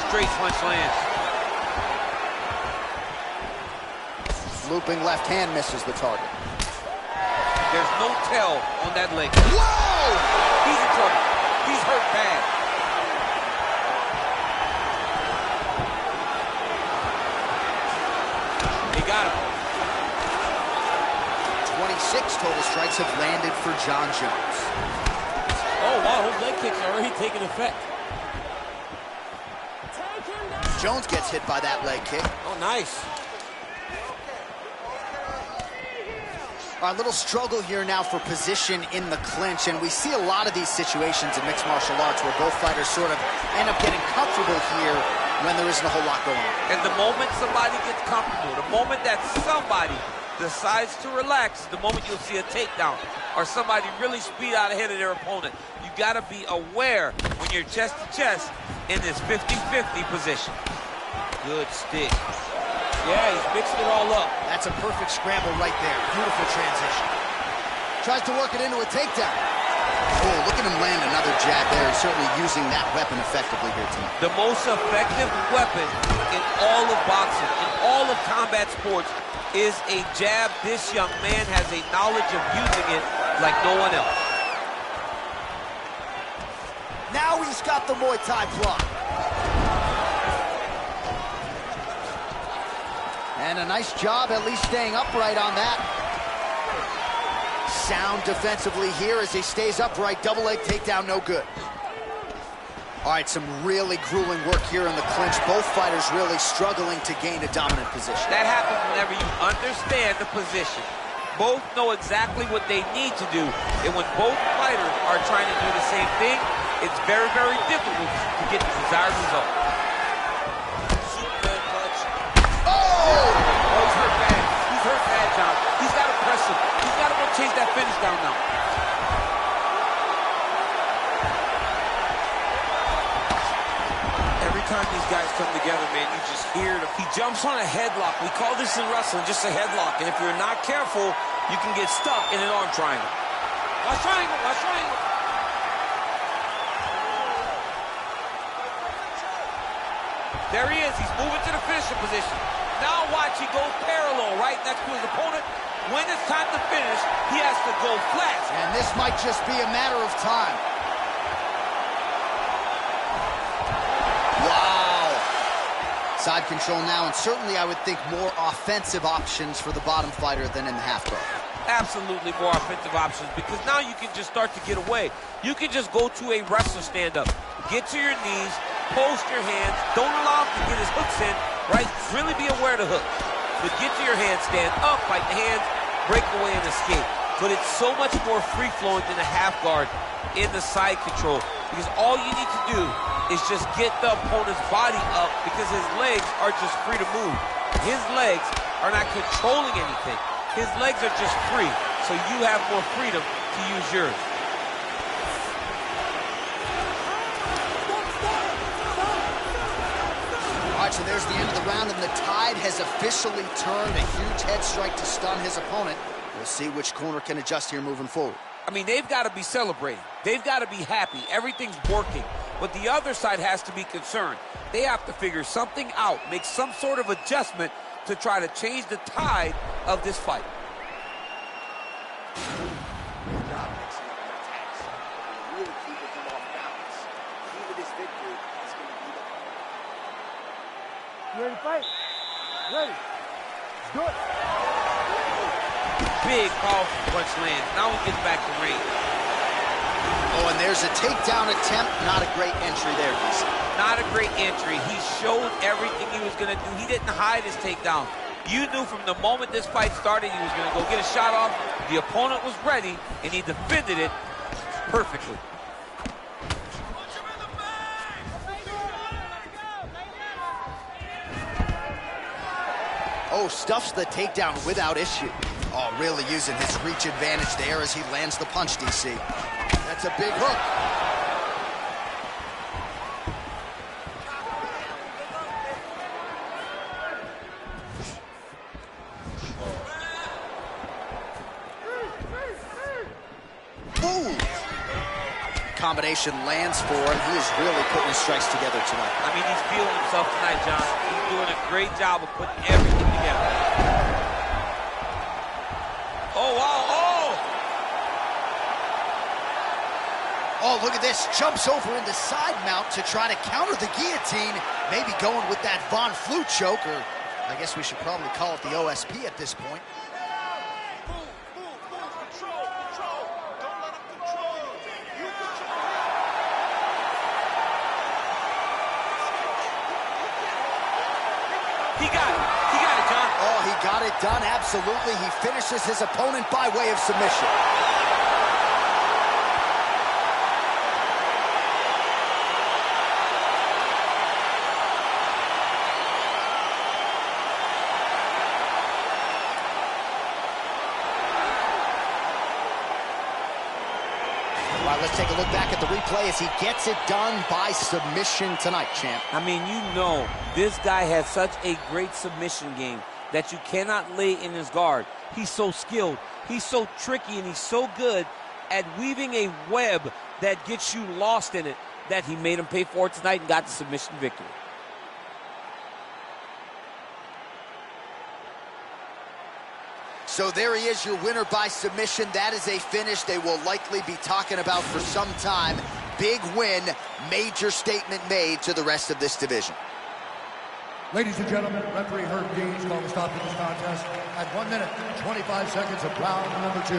Straight punch lands. Looping left hand misses the target. There's no tell on that leg kick. Whoa! He's in trouble. He's hurt bad. He got him. 26 total strikes have landed for Jon Jones. Oh, wow, those leg kicks are already taking effect. Jones gets hit by that leg kick. Oh, nice. Our little struggle here now for position in the clinch, and we see a lot of these situations in mixed martial arts where both fighters sort of end up getting comfortable here when there isn't a whole lot going on. And the moment somebody gets comfortable, the moment that somebody decides to relax, the moment you'll see a takedown or somebody really speed out ahead of their opponent. You got to be aware when you're chest to chest in this 50-50 position. Good stick. Yeah, he's mixing it all up. That's a perfect scramble right there. Beautiful transition. Tries to work it into a takedown. Oh, look at him land another jab there. He's certainly using that weapon effectively here tonight. The most effective weapon in all of boxing, in all of combat sports, is a jab. This young man has a knowledge of using it like no one else. Now he's got the Muay Thai block. And a nice job at least staying upright on that. Sound defensively here as he stays upright. Double leg takedown, no good. All right, some really grueling work here in the clinch. Both fighters really struggling to gain a dominant position. That happens whenever you understand the position. Both know exactly what they need to do. And when both fighters are trying to do the same thing, it's very, very difficult to get the desired result. Superman punch. Oh, he's hurt bad. He's hurt bad, John. He's got to press him. He's got to go chase that finish down now. Every time these guys come together, man, you just hear them. He jumps on a headlock. We call this in wrestling just a headlock. And if you're not careful, you can get stuck in an arm triangle. Watch triangle, watch triangle. There he is. He's moving to the finisher position. Now watch, he goes parallel right next to his opponent. When it's time to finish, he has to go flat. And this might just be a matter of time. Wow. Side control now, and certainly I would think more offensive options for the bottom fighter than in the half guard. Absolutely more offensive options, because now you can just start to get away. You can just go to a wrestler stand-up. Get to your knees, post your hands, don't allow him to get his hooks in, right? Really be aware of the hook. But get to your handstand, up, fight the hands, break away and escape. But it's so much more free-flowing than a half guard in the side control, because all you need to do is just get the opponent's body up, because his legs are just free to move. His legs are not controlling anything. His legs are just free, so you have more freedom to use yours. All right, so there's the end of the round, and the tide has officially turned. A huge head strike to stun his opponent. We'll see which corner can adjust here moving forward. I mean, they've got to be celebrating. They've got to be happy. Everything's working. But the other side has to be concerned. They have to figure something out, make some sort of adjustment to try to change the tide of this fight. You ready to fight? Ready. Let's do it. Big, powerful punch lands. Now he gets back to range. Oh, and there's a takedown attempt. Not a great entry there, DC. Not a great entry. He showed everything he was going to do. He didn't hide his takedown. You knew from the moment this fight started he was going to go get a shot off. The opponent was ready, and he defended it perfectly. Oh, stuffs the takedown without issue. Oh, really using his reach advantage there as he lands the punch, DC. That's a big hook. Ooh. Combination lands for him. He is really putting his strikes together tonight. I mean, he's feeling himself tonight, John. He's doing a great job of putting everything together. Oh, wow, oh! Oh, look at this. Jumps over into side mount to try to counter the guillotine. Maybe going with that Von Flue choke, or I guess we should probably call it the OSP at this point. He got it, John. Oh, he got it done, absolutely. He finishes his opponent by way of submission. All right, let's take a look back at the replay as he gets it done by submission tonight, champ. I mean, you know, this guy has such a great submission game that you cannot lay in his guard. He's so skilled, he's so tricky, and he's so good at weaving a web that gets you lost in it that he made him pay for it tonight and got the submission victory. So there he is, your winner by submission. That is a finish they will likely be talking about for some time. Big win, major statement made to the rest of this division. Ladies and gentlemen, referee Herb Deans called the stop to this contest at 1 minute, 25 seconds of round number 2.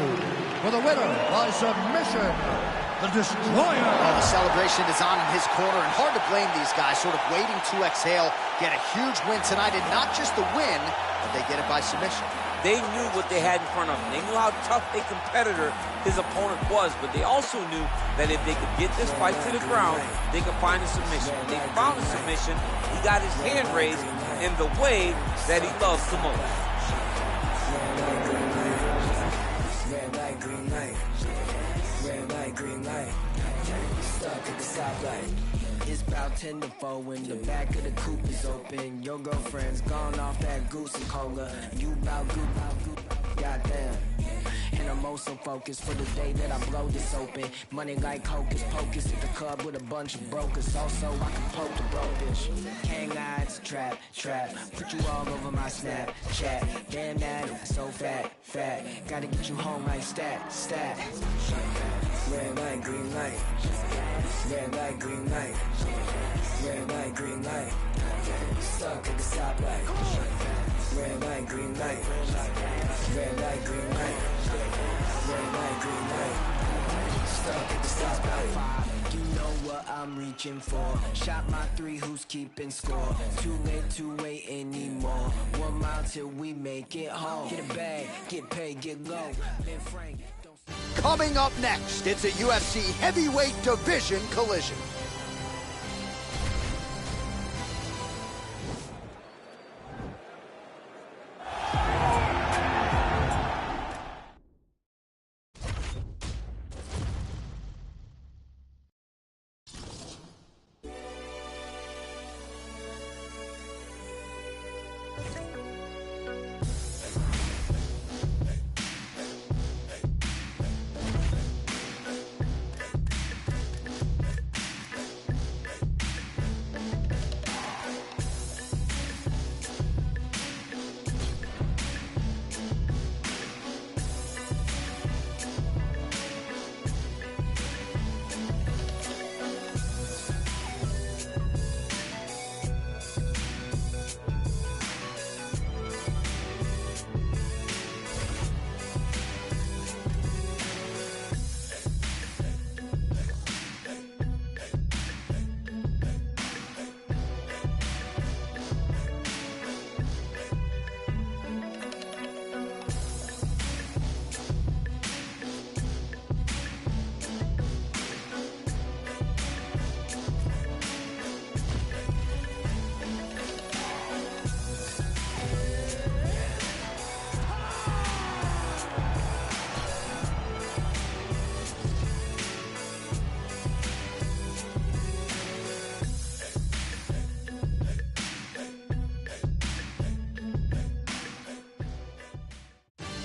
For the winner by submission, the Destroyer. Oh, the celebration is on in his corner, and hard to blame these guys, sort of waiting to exhale, get a huge win tonight, and not just the win, but they get it by submission. They knew what they had in front of them. They knew how tough a competitor his opponent was, but they also knew that if they could get this fight to the ground, they could find a submission. When they found a submission, he got his hand raised in the way that he loves the most. Red light, green light. Red light, green light. Stuck at the stoplight. It's about 10 to 4 when the back of the coupe is open. Your girlfriend's gone off that goose and cola. You bout goop, goddamn. And I'm also focused for the day that I blow this open. Money like hocus pocus at the club with a bunch of brokers. Also, I can poke the brokish. Hang eyes, trap. Put you all over my Snapchat. Damn that, so fat. Gotta get you home like stat. Red light, green light. Red light, green light. Red light, green light. Stuck at the stoplight. Red light, green light. Red light, green light. Red light, green light. stuck at the stoplight. You know what I'm reaching for. Shot my 3, who's keeping score? Too late to wait anymore. 1 mile till we make it home. Get a bag, get paid, get low. Ben Frank, don't... Coming up next, it's a UFC heavyweight division collision.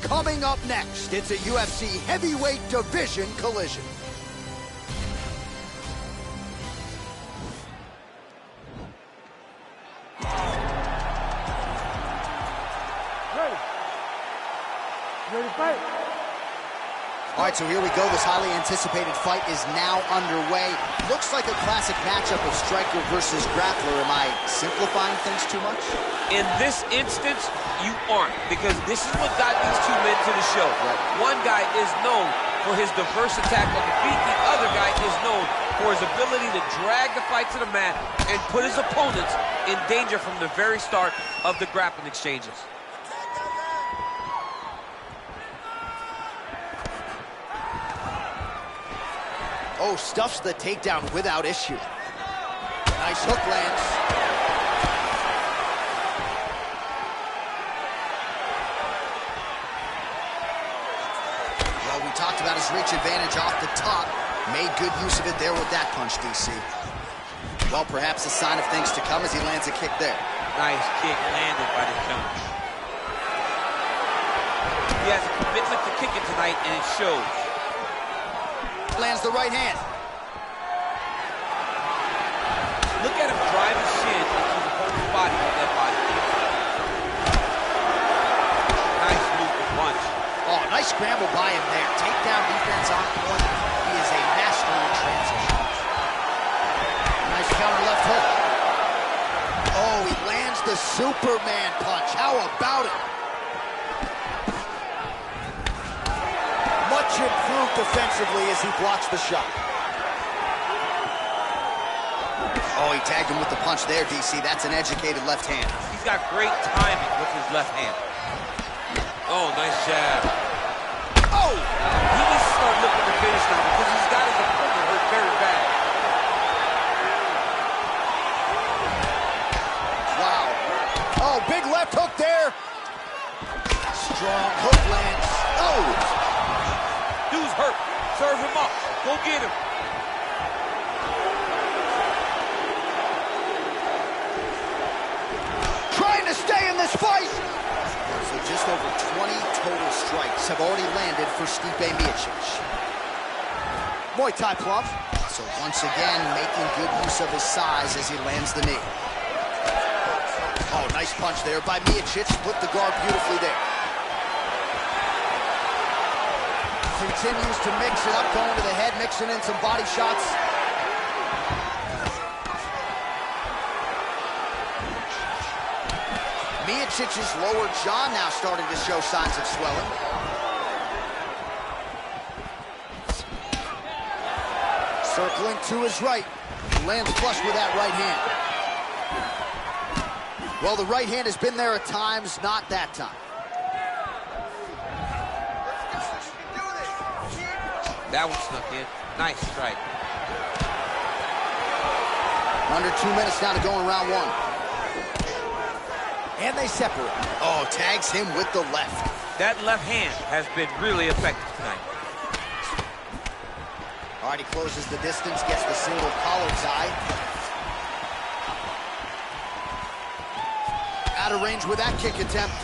Coming up next, it's a UFC heavyweight division collision. Ready. Ready to fight? All right, so here we go. This highly anticipated fight is now underway. Looks like a classic matchup of striker versus grappler. Am I simplifying things too much? In this instance, you aren't, because this is what got these two men to the show. Right. One guy is known for his diverse attack on the feet. The other guy is known for his ability to drag the fight to the mat and put his opponents in danger from the very start of the grappling exchanges. Oh, stuffs the takedown without issue. Nice hook lands. Well, we talked about his reach advantage off the top. Made good use of it there with that punch, DC. Well, perhaps a sign of things to come as he lands a kick there. Nice kick landed by the coach. He has a commitment to kicking tonight, and it shows. Lands the right hand. Look at him drive his shin into his opponent's body with that body. Nice move with punch. Oh, nice scramble by him there. Takedown defense on point. He is a master in transition. Nice counter left hook. Oh, he lands the Superman punch. How about it? Much improved defensively as he blocks the shot. Oh, he tagged him with the punch there, DC. That's an educated left hand. He's got great timing with his left hand. Oh, nice jab. Oh! He needs to start looking to finish now because he's got his opponent hurt very bad. Wow. Oh, big left hook there. Strong hook lands. Oh! Dude's hurt. Serve him up. Go get him. Trying to stay in this fight. So just over 20 total strikes have already landed for Stipe Miocic. Muay Thai plump. So once again, making good use of his size as he lands the knee. Oh, nice punch there by Miocic. Split the guard beautifully there. Continues to mix it up, going to the head, mixing in some body shots. Miocic's lower jaw now starting to show signs of swelling. Circling to his right. Lands flush with that right hand. Well, the right hand has been there at times, not that time. That one snuck in. Nice strike. Under 2 minutes now to go in round one. And they separate. Oh, tags him with the left. That left hand has been really effective tonight. All right, he closes the distance, gets the single collar tie. Out of range with that kick attempt.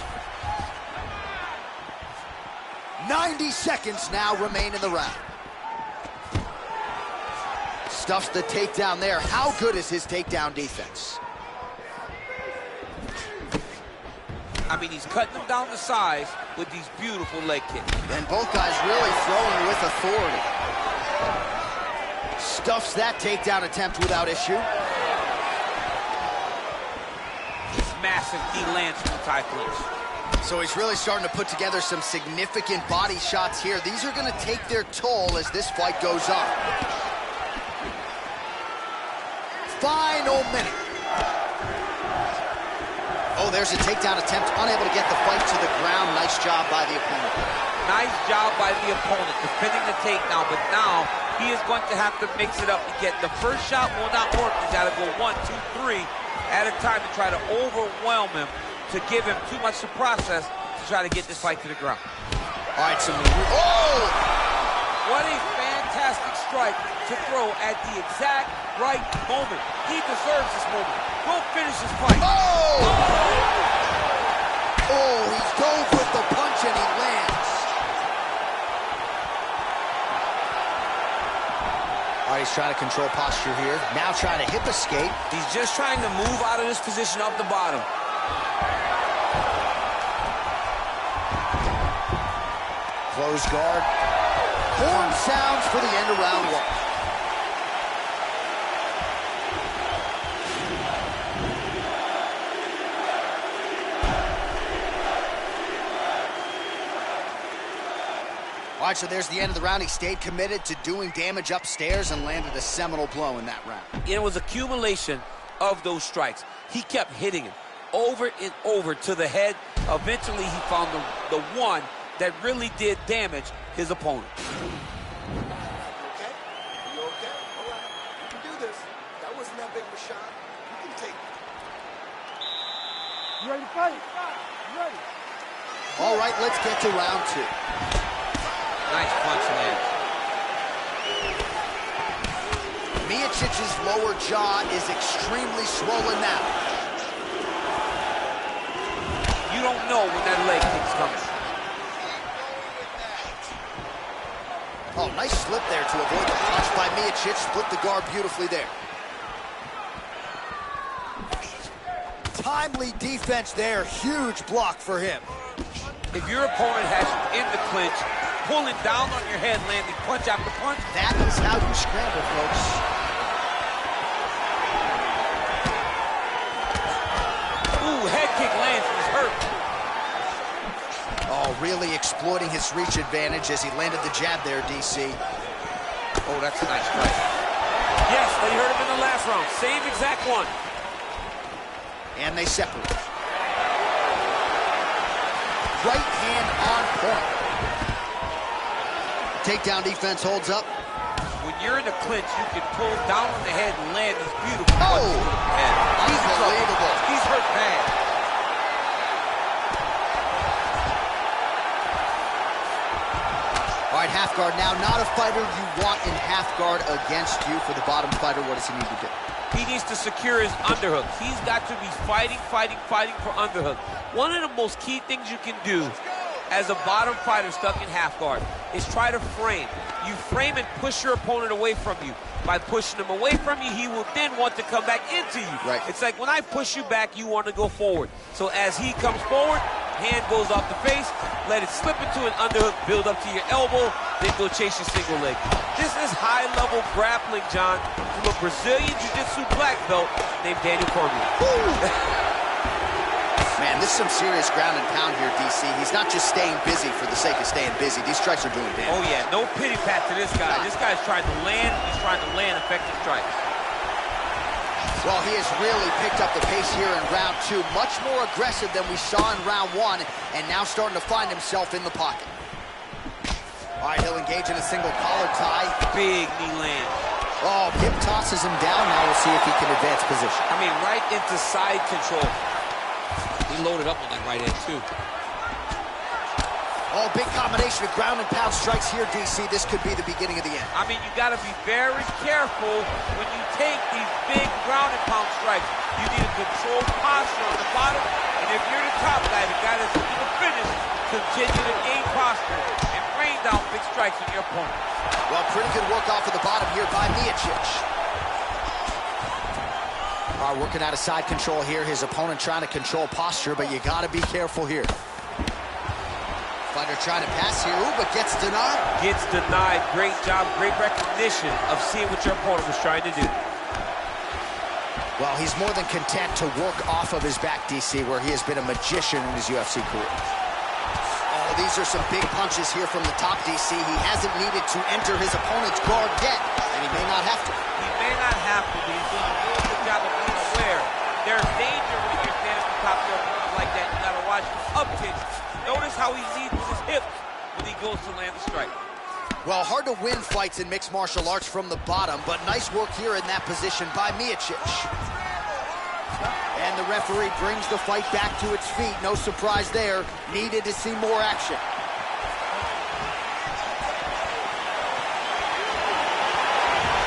90 seconds now remain in the round. Stuffs the takedown there. How good is his takedown defense? I mean, he's cutting them down to size with these beautiful leg kicks. And both guys really throwing with authority. Stuffs that takedown attempt without issue. Massive knee lands from the tie clinch. So he's really starting to put together some significant body shots here. These are going to take their toll as this fight goes on. Final minute. Oh, there's a takedown attempt, unable to get the fight to the ground. Nice job by the opponent. Nice job by the opponent defending the takedown, but now he is going to have to mix it up again. The first shot will not work. He's got to go 1, 2, 3 at a time to try to overwhelm him, to give him too much to process to try to get this fight to the ground. All right, so oh! What a fantastic strike to throw at the exact right moment. He deserves this moment. Go finish this fight. Oh! Oh, he's dove with the punch and he lands. All right, he's trying to control posture here. Now trying to hip escape. He's just trying to move out of this position up the bottom. Close guard. Horn sounds for the end of round one. All right, so there's the end of the round. He stayed committed to doing damage upstairs and landed a seminal blow in that round. It was accumulation of those strikes. He kept hitting him over and over to the head. Eventually, he found the one that really did damage his opponent. Okay? You okay? All right. You can do this. That wasn't that big of a shot. You can take it. You ready to fight? You ready? All right, let's get to round two. Nice punch land. Miocic's lower jaw is extremely swollen now. You don't know when that leg kick's coming. Oh, nice slip there to avoid the punch by Miocic. Split the guard beautifully there. Timely defense there. Huge block for him. If your opponent has you in the clinch, pulling down on your head, landing punch after punch, that is how you scramble, folks. ooh, head kick lands, he's hurt. Oh, really exploiting his reach advantage as he landed the jab there, DC. Oh, that's a nice strike. Yes, they hurt him in the last round. Same exact one. And they separate. Right hand on point. Takedown defense holds up. When you're in the clinch, you can pull down on the head and land these beautiful Oh! punches to the head. He's in trouble. Unbelievable. He's hurt bad. All right, half guard now. Not a fighter you want in half guard against you. For the bottom fighter, what does he need to do? He needs to secure his underhook. He's got to be fighting for underhook. One of the most key things you can do as a bottom fighter stuck in half guard is try to frame. You frame and push your opponent away from you. By pushing him away from you, he will then want to come back into you. Right. It's like when I push you back, you want to go forward. So as he comes forward, hand goes off the face, let it slip into an underhook, build up to your elbow, then go chase your single leg. This is high-level grappling, John, from a Brazilian Jiu-Jitsu black belt named Daniel Cormier. Man, And this is some serious ground and pound here, DC. He's not just staying busy for the sake of staying busy. These strikes are doing damage. Oh, yeah. No pity pat to this guy. This guy's trying to land. He's trying to land effective strikes. Well, he has really picked up the pace here in round 2. Much more aggressive than we saw in round 1, and now starting to find himself in the pocket. All right, he'll engage in a single collar tie. Big knee land. Oh, hip tosses him down. Now we'll see if he can advance position. I mean, right into side control. He loaded up on that right hand, too. Oh, big combination of ground and pound strikes here, DC. This could be the beginning of the end. I mean, you got to be very careful when you take these big ground and pound strikes. You need a controlled posture on the bottom. And if you're the top guy, the guy that's looking to finish, continue to gain posture and rain down big strikes on your opponent. Well, pretty good work off of the bottom here by Miocic. All right, working out of side control here. His opponent trying to control posture, but you got to be careful here. Fighter trying to pass here, ooh, but gets denied. Gets denied. Great job, great recognition of seeing what your opponent was trying to do. Well, he's more than content to work off of his back, DC, where he has been a magician in his UFC career. Oh, these are some big punches here from the top, DC. He hasn't needed to enter his opponent's guard yet, and he may not have to. He may not have to, but he's doing a really good job of being aware. There's danger when you're standing on top of your opponent like that. You gotta watch up kicks. Notice how he leads with his hips when he goes to land the strike. Well, hard to win fights in mixed martial arts from the bottom, but nice work here in that position by Miocic. And the referee brings the fight back to its feet. No surprise there. Needed to see more action.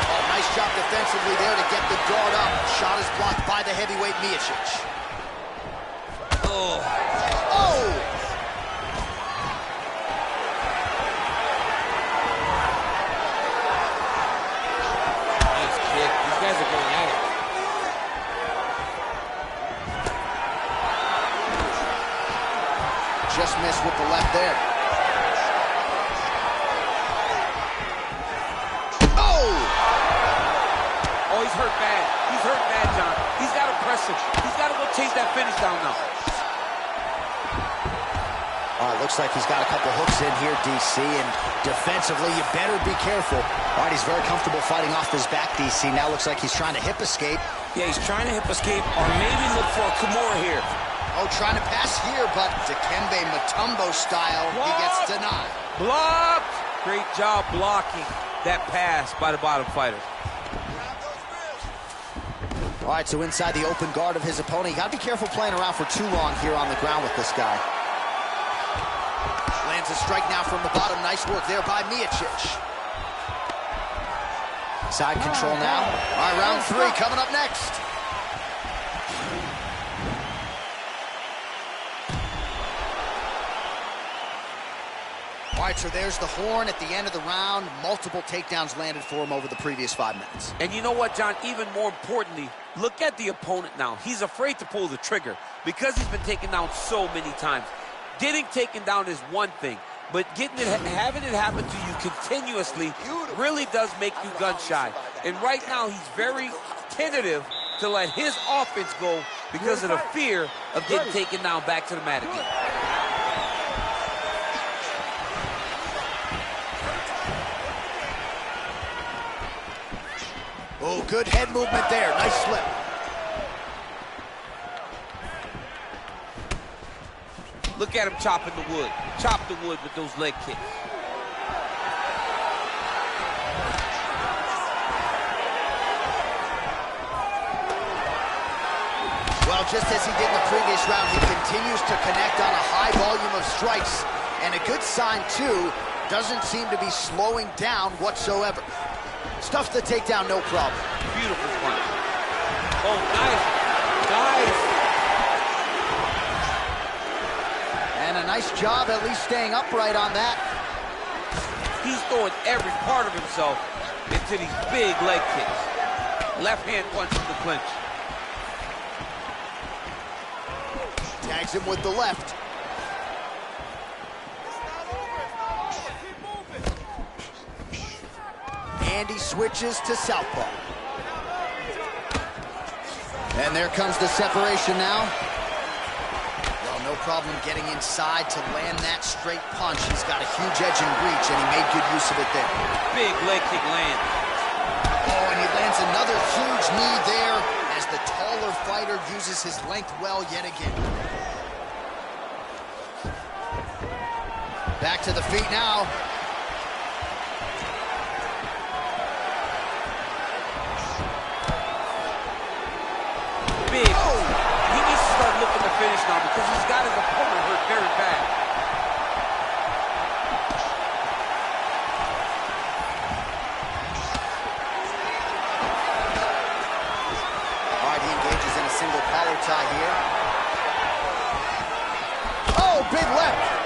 Oh, nice job defensively there to get the guard up. Shot is blocked by the heavyweight Miocic. Oh. Oh! Just missed with the left there. Oh! Oh, he's hurt bad. He's hurt bad, John. He's got to press him. He's got to go chase that finish down now. All right, looks like he's got a couple hooks in here, DC, and defensively, you better be careful. All right, he's very comfortable fighting off his back, DC. Now looks like he's trying to hip escape. Yeah, he's trying to hip escape or maybe look for a Kimura here. Oh, trying to pass here, but Dikembe Mutombo style, he gets denied. Blocked! Great job blocking that pass by the bottom fighter. All right, so inside the open guard of his opponent. You got to be careful playing around for too long here on the ground with this guy. Lands a strike now from the bottom. Nice work there by Miocic. Side control now. All right, round 3 coming up next. All right, so there's the horn at the end of the round. Multiple takedowns landed for him over the previous 5 minutes. And you know what, John? Even more importantly, look at the opponent now. He's afraid to pull the trigger because he's been taken down so many times. Getting taken down is one thing, but having it happen to you continuously really does make you gun-shy. And right now, he's very tentative to let his offense go because of the fear of getting taken down back to the mat again. Oh, good head movement there. Nice slip. Look at him chopping the wood. Chop the wood with those leg kicks. Well, just as he did in the previous round, he continues to connect on a high volume of strikes. And a good sign, too, doesn't seem to be slowing down whatsoever. Stuffs the takedown, no problem. Beautiful punch. Oh, nice. Nice. And a nice job at least staying upright on that. He's throwing every part of himself into these big leg kicks. Left hand punch in the clinch. Tags him with the left. And he switches to southpaw. And there comes the separation now. no problem getting inside to land that straight punch. He's got a huge edge and reach, and he made good use of it there. Big leg kick land. Oh, and he lands another huge knee there as the taller fighter uses his length well yet again. Back to the feet now. Big. Oh. He needs to start looking to finish now because he's got his opponent hurt very bad. All right, he engages in a single collar tie here. Oh, big left.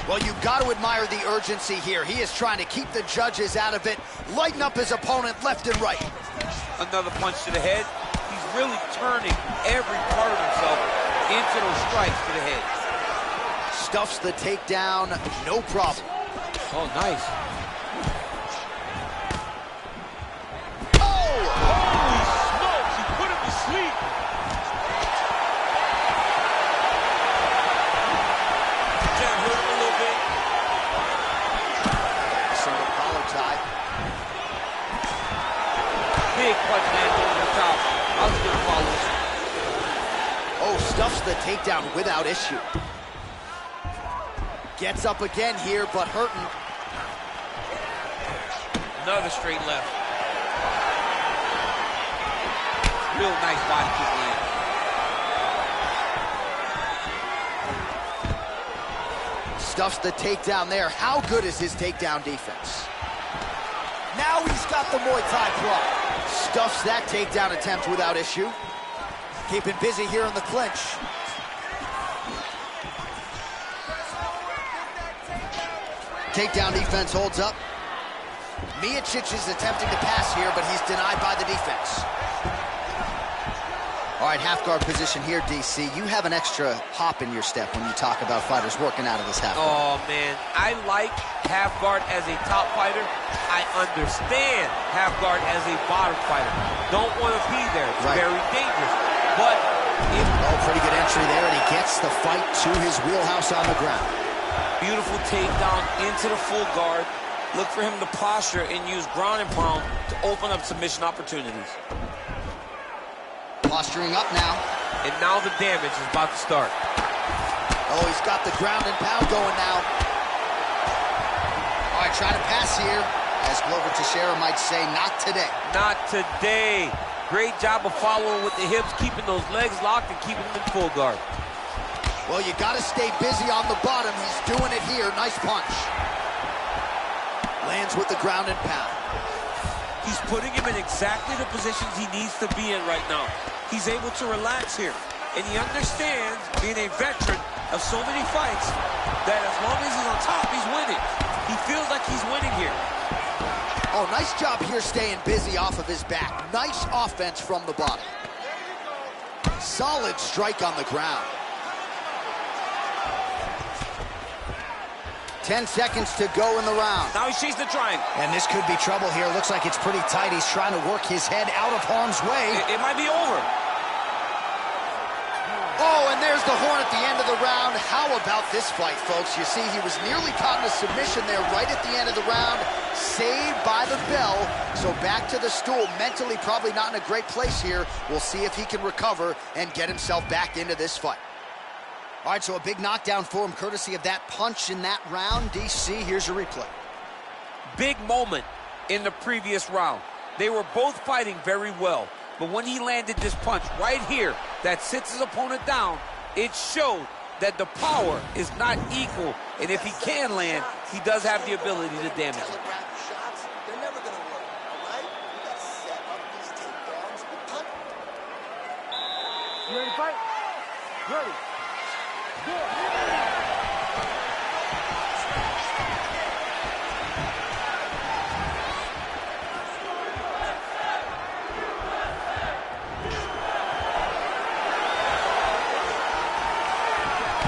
Well, you've got to admire the urgency here. He is trying to keep the judges out of it, lighten up his opponent left and right. Another punch to the head. He's really turning every part of himself into those strikes to the head. Stuffs the takedown, no problem. Oh, nice. Oh! Holy smokes, he put him to sleep. Jab hurt him a little bit. Single collar tie. Big punch lands over the top. I was gonna follow this. Oh, stuffs the takedown without issue. Gets up again here, but hurting. Another straight left. Real nice body kick land. Stuffs the takedown there. How good is his takedown defense? Now he's got the Muay Thai club. Stuffs that takedown attempt without issue. Keeping busy here in the clinch. Takedown defense holds up. Miocic is attempting to pass here, but he's denied by the defense. All right, half guard position here, DC. You have an extra hop in your step when you talk about fighters working out of this half guard. Oh, man. I like half guard as a top fighter. I understand half guard as a bottom fighter. Don't want to be there. It's very dangerous. But if... Oh, pretty good entry there, and he gets the fight to his wheelhouse on the ground. Beautiful Takedown into the full guard. Look for him to posture and use ground and pound to open up submission opportunities. Posturing up now. And now the damage is about to start. Oh, he's got the ground and pound going now. All right, trying to pass here. As Glover Teixeira might say, not today. Not today. Great job of following with the hips, keeping those legs locked and keeping them in full guard. Well, you got to stay busy on the bottom. He's doing it here. Nice punch. Lands with the ground and pound. He's putting him in exactly the positions he needs to be in right now. He's able to relax here. And he understands, being a veteran of so many fights, that as long as he's on top, he's winning. He feels like he's winning here. Oh, nice job here staying busy off of his back. Nice offense from the bottom. Solid strike on the ground. 10 seconds to go in the round. Now he sees the triangle. And this could be trouble here. Looks like it's pretty tight. He's trying to work his head out of harm's way. It might be over. Oh, and there's the horn at the end of the round. How about this fight, folks? You see, he was nearly caught in a submission there right at the end of the round. Saved by the bell. So back to the stool. Mentally probably not in a great place here. We'll see if he can recover and get himself back into this fight. All right, so a big knockdown for him, courtesy of that punch in that round. DC, here's your replay. Big moment in the previous round. They were both fighting very well, but when he landed this punch right here that sits his opponent down, it showed that the power is not equal, and if he can land, he does have the ability to damage it. You ready to fight? Ready.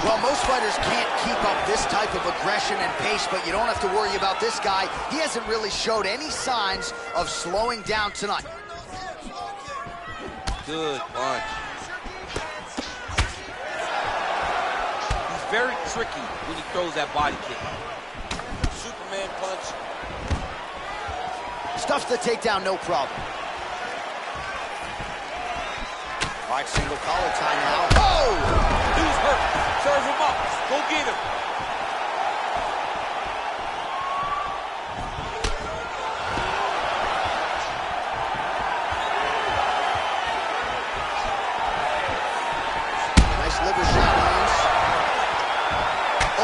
Well, most fighters can't keep up this type of aggression and pace, but you don't have to worry about this guy. He hasn't really showed any signs of slowing down tonight. Good punch. very tricky when he throws that body kick. Superman punch. Stuffs the takedown, no problem. All right, single collar tie now. Oh! Dude's hurt. Serve him up. Go get him. Nice liver shot lands.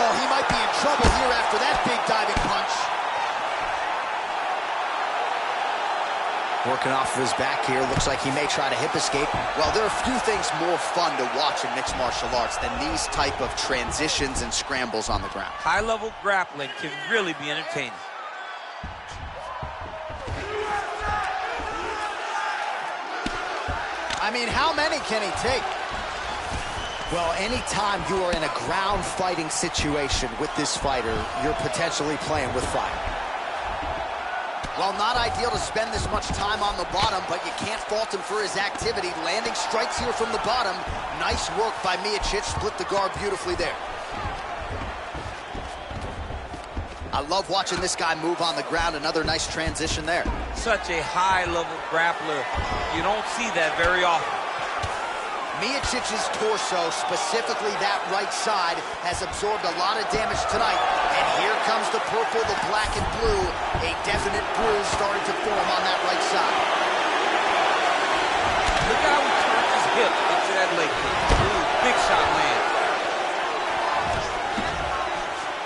Oh, he might be in trouble here after that big diving punch. Working off of his back here. Looks like he may try to hip escape. Well, there are a few things more fun to watch in mixed martial arts than these type of transitions and scrambles on the ground. High-level grappling can really be entertaining. I mean, how many can he take? Well, anytime you are in a ground fighting situation with this fighter, you're potentially playing with fire. Well, not ideal to spend this much time on the bottom, but you can't fault him for his activity. Landing strikes here from the bottom. Nice work by Miocic. Split the guard beautifully there. I love watching this guy move on the ground. Another nice transition there. Such a high-level grappler. You don't see that very often. Miocic's torso, specifically that right side, has absorbed a lot of damage tonight. And here comes the purple, the black, and blue. A definite bruise starting to form on that right side. Look how he turned his hip into that leg kick. Ooh, big shot land.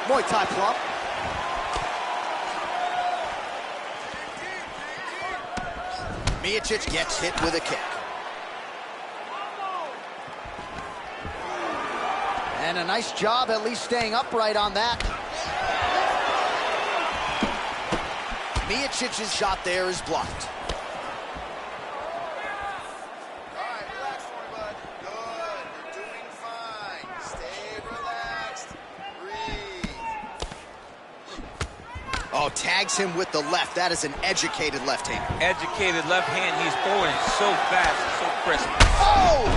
Muay Thai plump. Miocic gets hit with a kick. And a nice job at least staying upright on that. Miocic's shot there is blocked. All right, relax for me, bud. Good. You're doing fine. Stay relaxed. Breathe. Oh, tags him with the left. That is an educated left hand. Educated left hand. He's throwing it so fast, so crisp. Oh!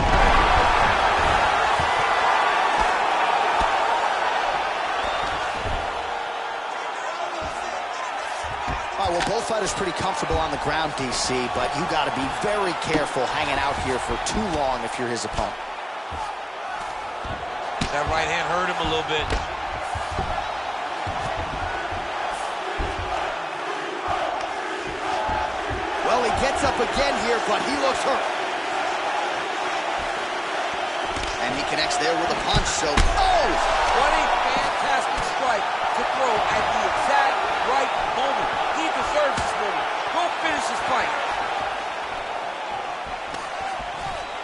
All right, well, both fighters pretty comfortable on the ground, DC, but you got to be very careful hanging out here for too long if you're his opponent. That right hand hurt him a little bit. Well, he gets up again here, but he looks hurt. And he connects there with a punch, so... Oh! What a fantastic strike to throw at the exact right moment. He deserves this moment. Go finish his fight.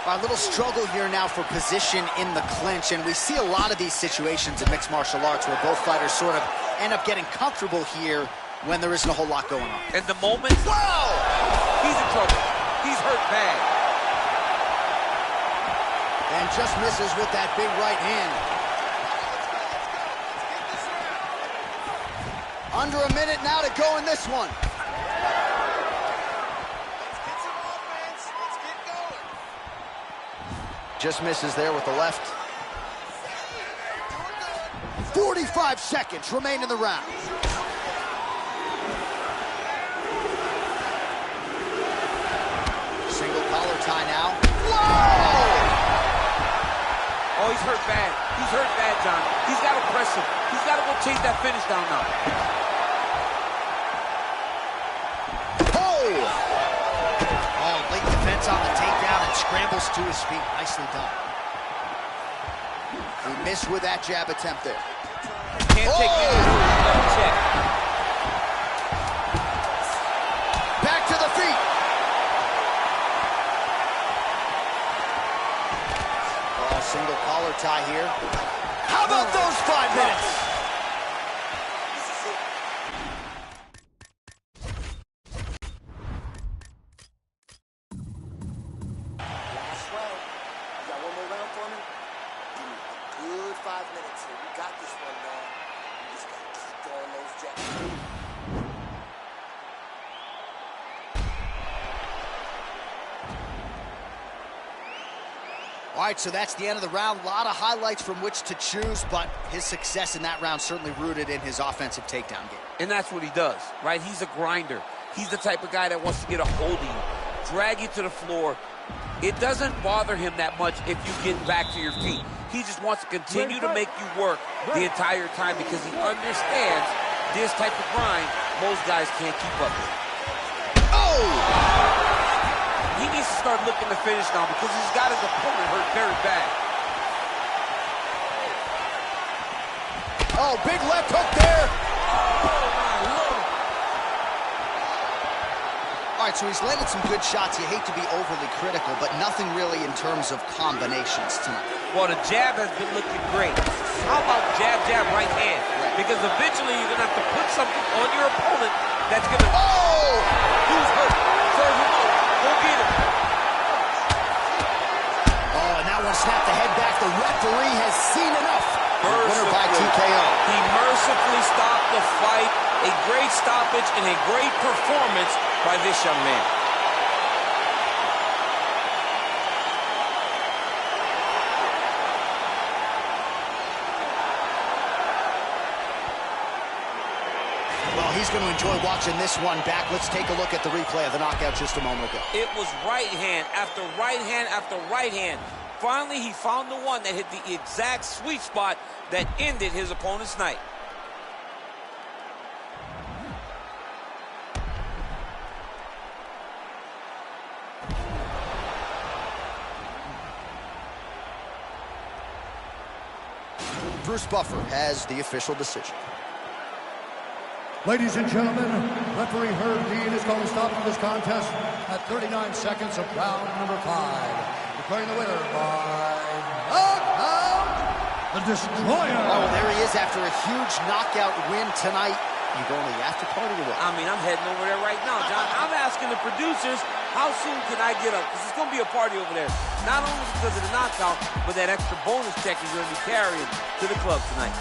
A little struggle here now for position in the clinch, and we see a lot of these situations in mixed martial arts where both fighters sort of end up getting comfortable here when there isn't a whole lot going on. And the moment... Whoa! He's in trouble. He's hurt bad. And just misses with that big right hand. Under a minute now to go in this one. Let's get some offense. Let's get going. Just misses there with the left. 45 seconds remain in the round. Single collar tie now. Whoa! Oh, he's hurt bad. He's hurt bad, John. He's got to press him. He's got to go chase that finish down now. Oh! Oh, late defense on the takedown and scrambles to his feet. Nicely done. He missed with that jab attempt there. Can't take it. Check. Back to the feet. Oh, single collar tie here. How about those 5 minutes? Last round. You got one more round for me? Give me a good 5 minutes here. We got this one, man. We just gotta keep throwing those jabs. All All right, so that's the end of the round. A lot of highlights from which to choose, but his success in that round certainly rooted in his offensive takedown game. And that's what he does, right? He's a grinder. He's the type of guy that wants to get a hold of you, drag you to the floor. It doesn't bother him that much if you get back to your feet. He just wants to continue to make you work the entire time because he understands this type of grind most guys can't keep up with. Oh! He needs to start looking to finish now because he's got his opponent hurt very bad. Oh, big left hook there. All right, so he's landed some good shots. You hate to be overly critical, but nothing really in terms of combinations tonight. Well, the jab has been looking great. How about jab, jab, right hand? Right. Because eventually you're going to have to put something on your opponent that's going to... Oh! Who's hurt? Serve him up. Go get him. Oh, and that one snapped the head back. The referee has seen enough. Winner by TKO. He mercifully stopped the fight. A great stoppage and a great performance by this young man. Well, he's going to enjoy watching this one back. Let's take a look at the replay of the knockout just a moment ago. It was right hand after right hand after right hand. Finally, he found the one that hit the exact sweet spot that ended his opponent's night. Bruce Buffer has the official decision. Ladies and gentlemen, referee Herb Dean is calling a stop to this contest at 39 seconds of round number 5. Declaring the winner by knockout, the Destroyer. Oh, there he is after a huge knockout win tonight. You going to the after party or what? I mean, I'm heading over there right now, John. I'm asking the producers, how soon can I get up? Because it's going to be a party over there. Not only because of the knockout, but that extra bonus check he's going to be carrying to the club tonight.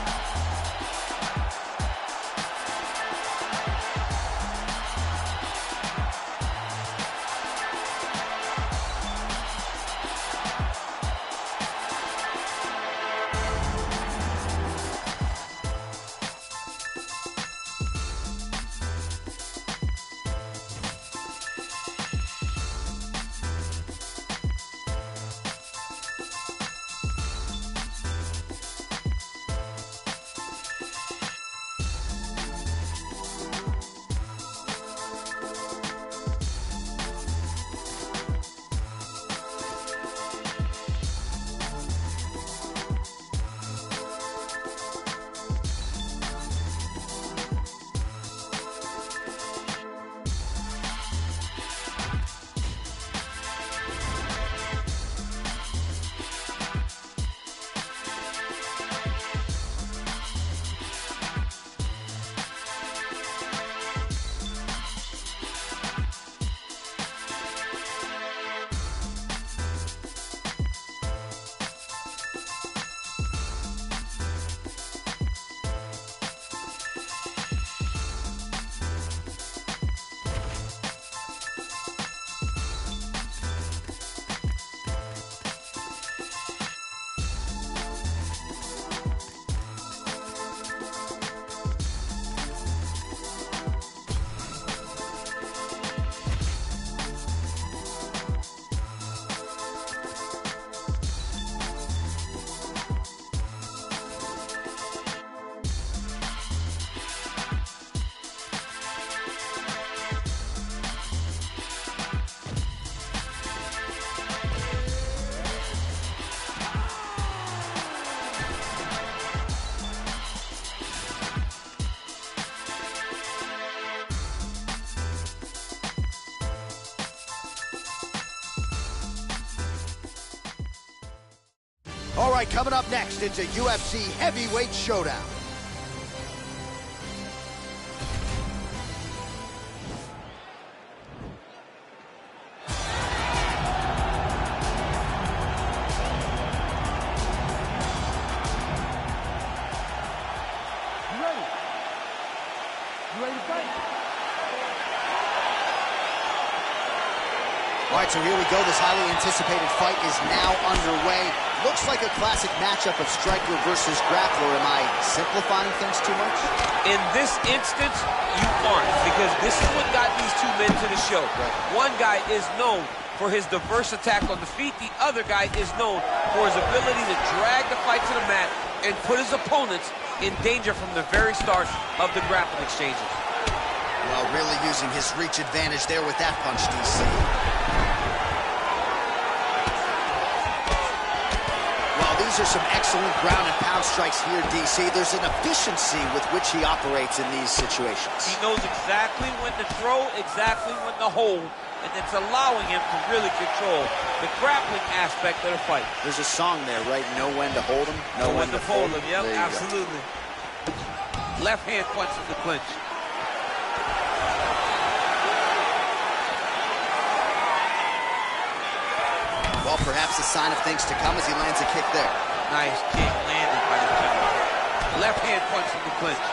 All right, coming up next, it's a UFC heavyweight showdown. You ready? You ready to fight? All right, so here we go. This highly anticipated fight is now underway. Looks like a classic matchup of striker versus grappler. Am I simplifying things too much? In this instance, you aren't, because this is what got these two men to the show. Right. One guy is known for his diverse attack on the feet. The other guy is known for his ability to drag the fight to the mat and put his opponents in danger from the very start of the grappling exchanges. Well, really using his reach advantage there with that punch, DC. Well, these are some excellent ground and pound strikes here, DC. There's an efficiency with which he operates in these situations. He knows exactly when to throw, exactly when to hold, and it's allowing him to really control the grappling aspect of the fight. There's a song there, right? Know when to hold him, know when to fold him. Yep, absolutely. Left hand punch in the clinch. Well, perhaps a sign of things to come as he lands a kick there. Nice kick landed by the gentleman. Left hand punch in the clinch.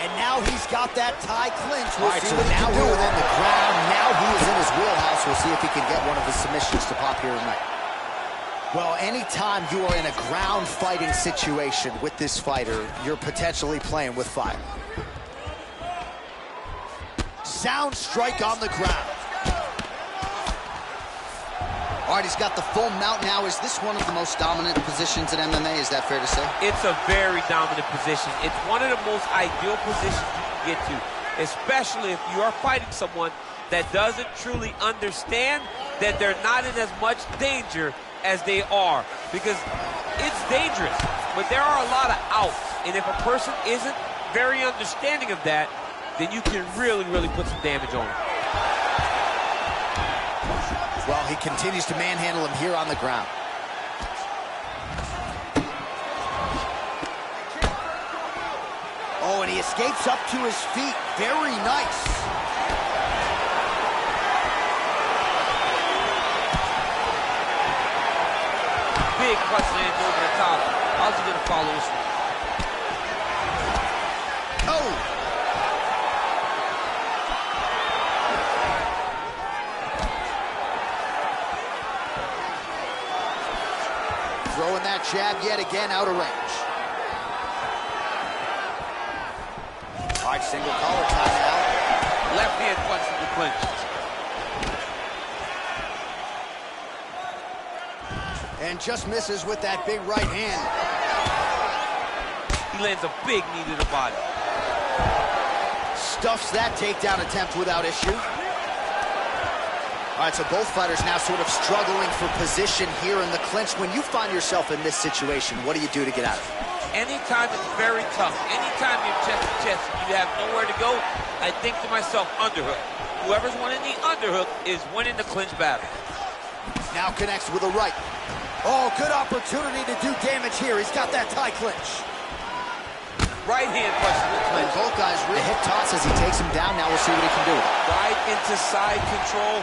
And now he's got that tie clinch. We'll see what he can do within the ground. Now he is in his wheelhouse. We'll see if he can get one of his submissions to pop here tonight. Well, anytime you are in a ground fighting situation with this fighter, you're potentially playing with fire. Sound strike on the ground. All right, he's got the full mount now. Is this one of the most dominant positions in MMA? Is that fair to say? It's a very dominant position. It's one of the most ideal positions you can get to, especially if you are fighting someone that doesn't truly understand that they're not in as much danger as they are, because it's dangerous, but there are a lot of outs, and if a person isn't very understanding of that, then you can really, really put some damage on them. Well, he continues to manhandle him here on the ground. Oh, and he escapes up to his feet. Very nice. Big punch lands over the top. How's he gonna follow this one? Oh! Throwing that jab yet again out of range. All right, single collar tie now. Left hand punch in the clinch. And just misses with that big right hand. He lands a big knee to the body. Stuffs that takedown attempt without issue. All right, so both fighters now sort of struggling for position here in the clinch. When you find yourself in this situation, what do you do to get out of it? Anytime it's very tough, anytime you're chest to chest and you have nowhere to go, I think to myself, underhook. Whoever's winning the underhook is winning the clinch battle. Now connects with a right. Oh, good opportunity to do damage here. He's got that tie clinch. Right hand punch in the clinch. Both guys really hip toss as he takes him down. Now we'll see what he can do. Right into side control.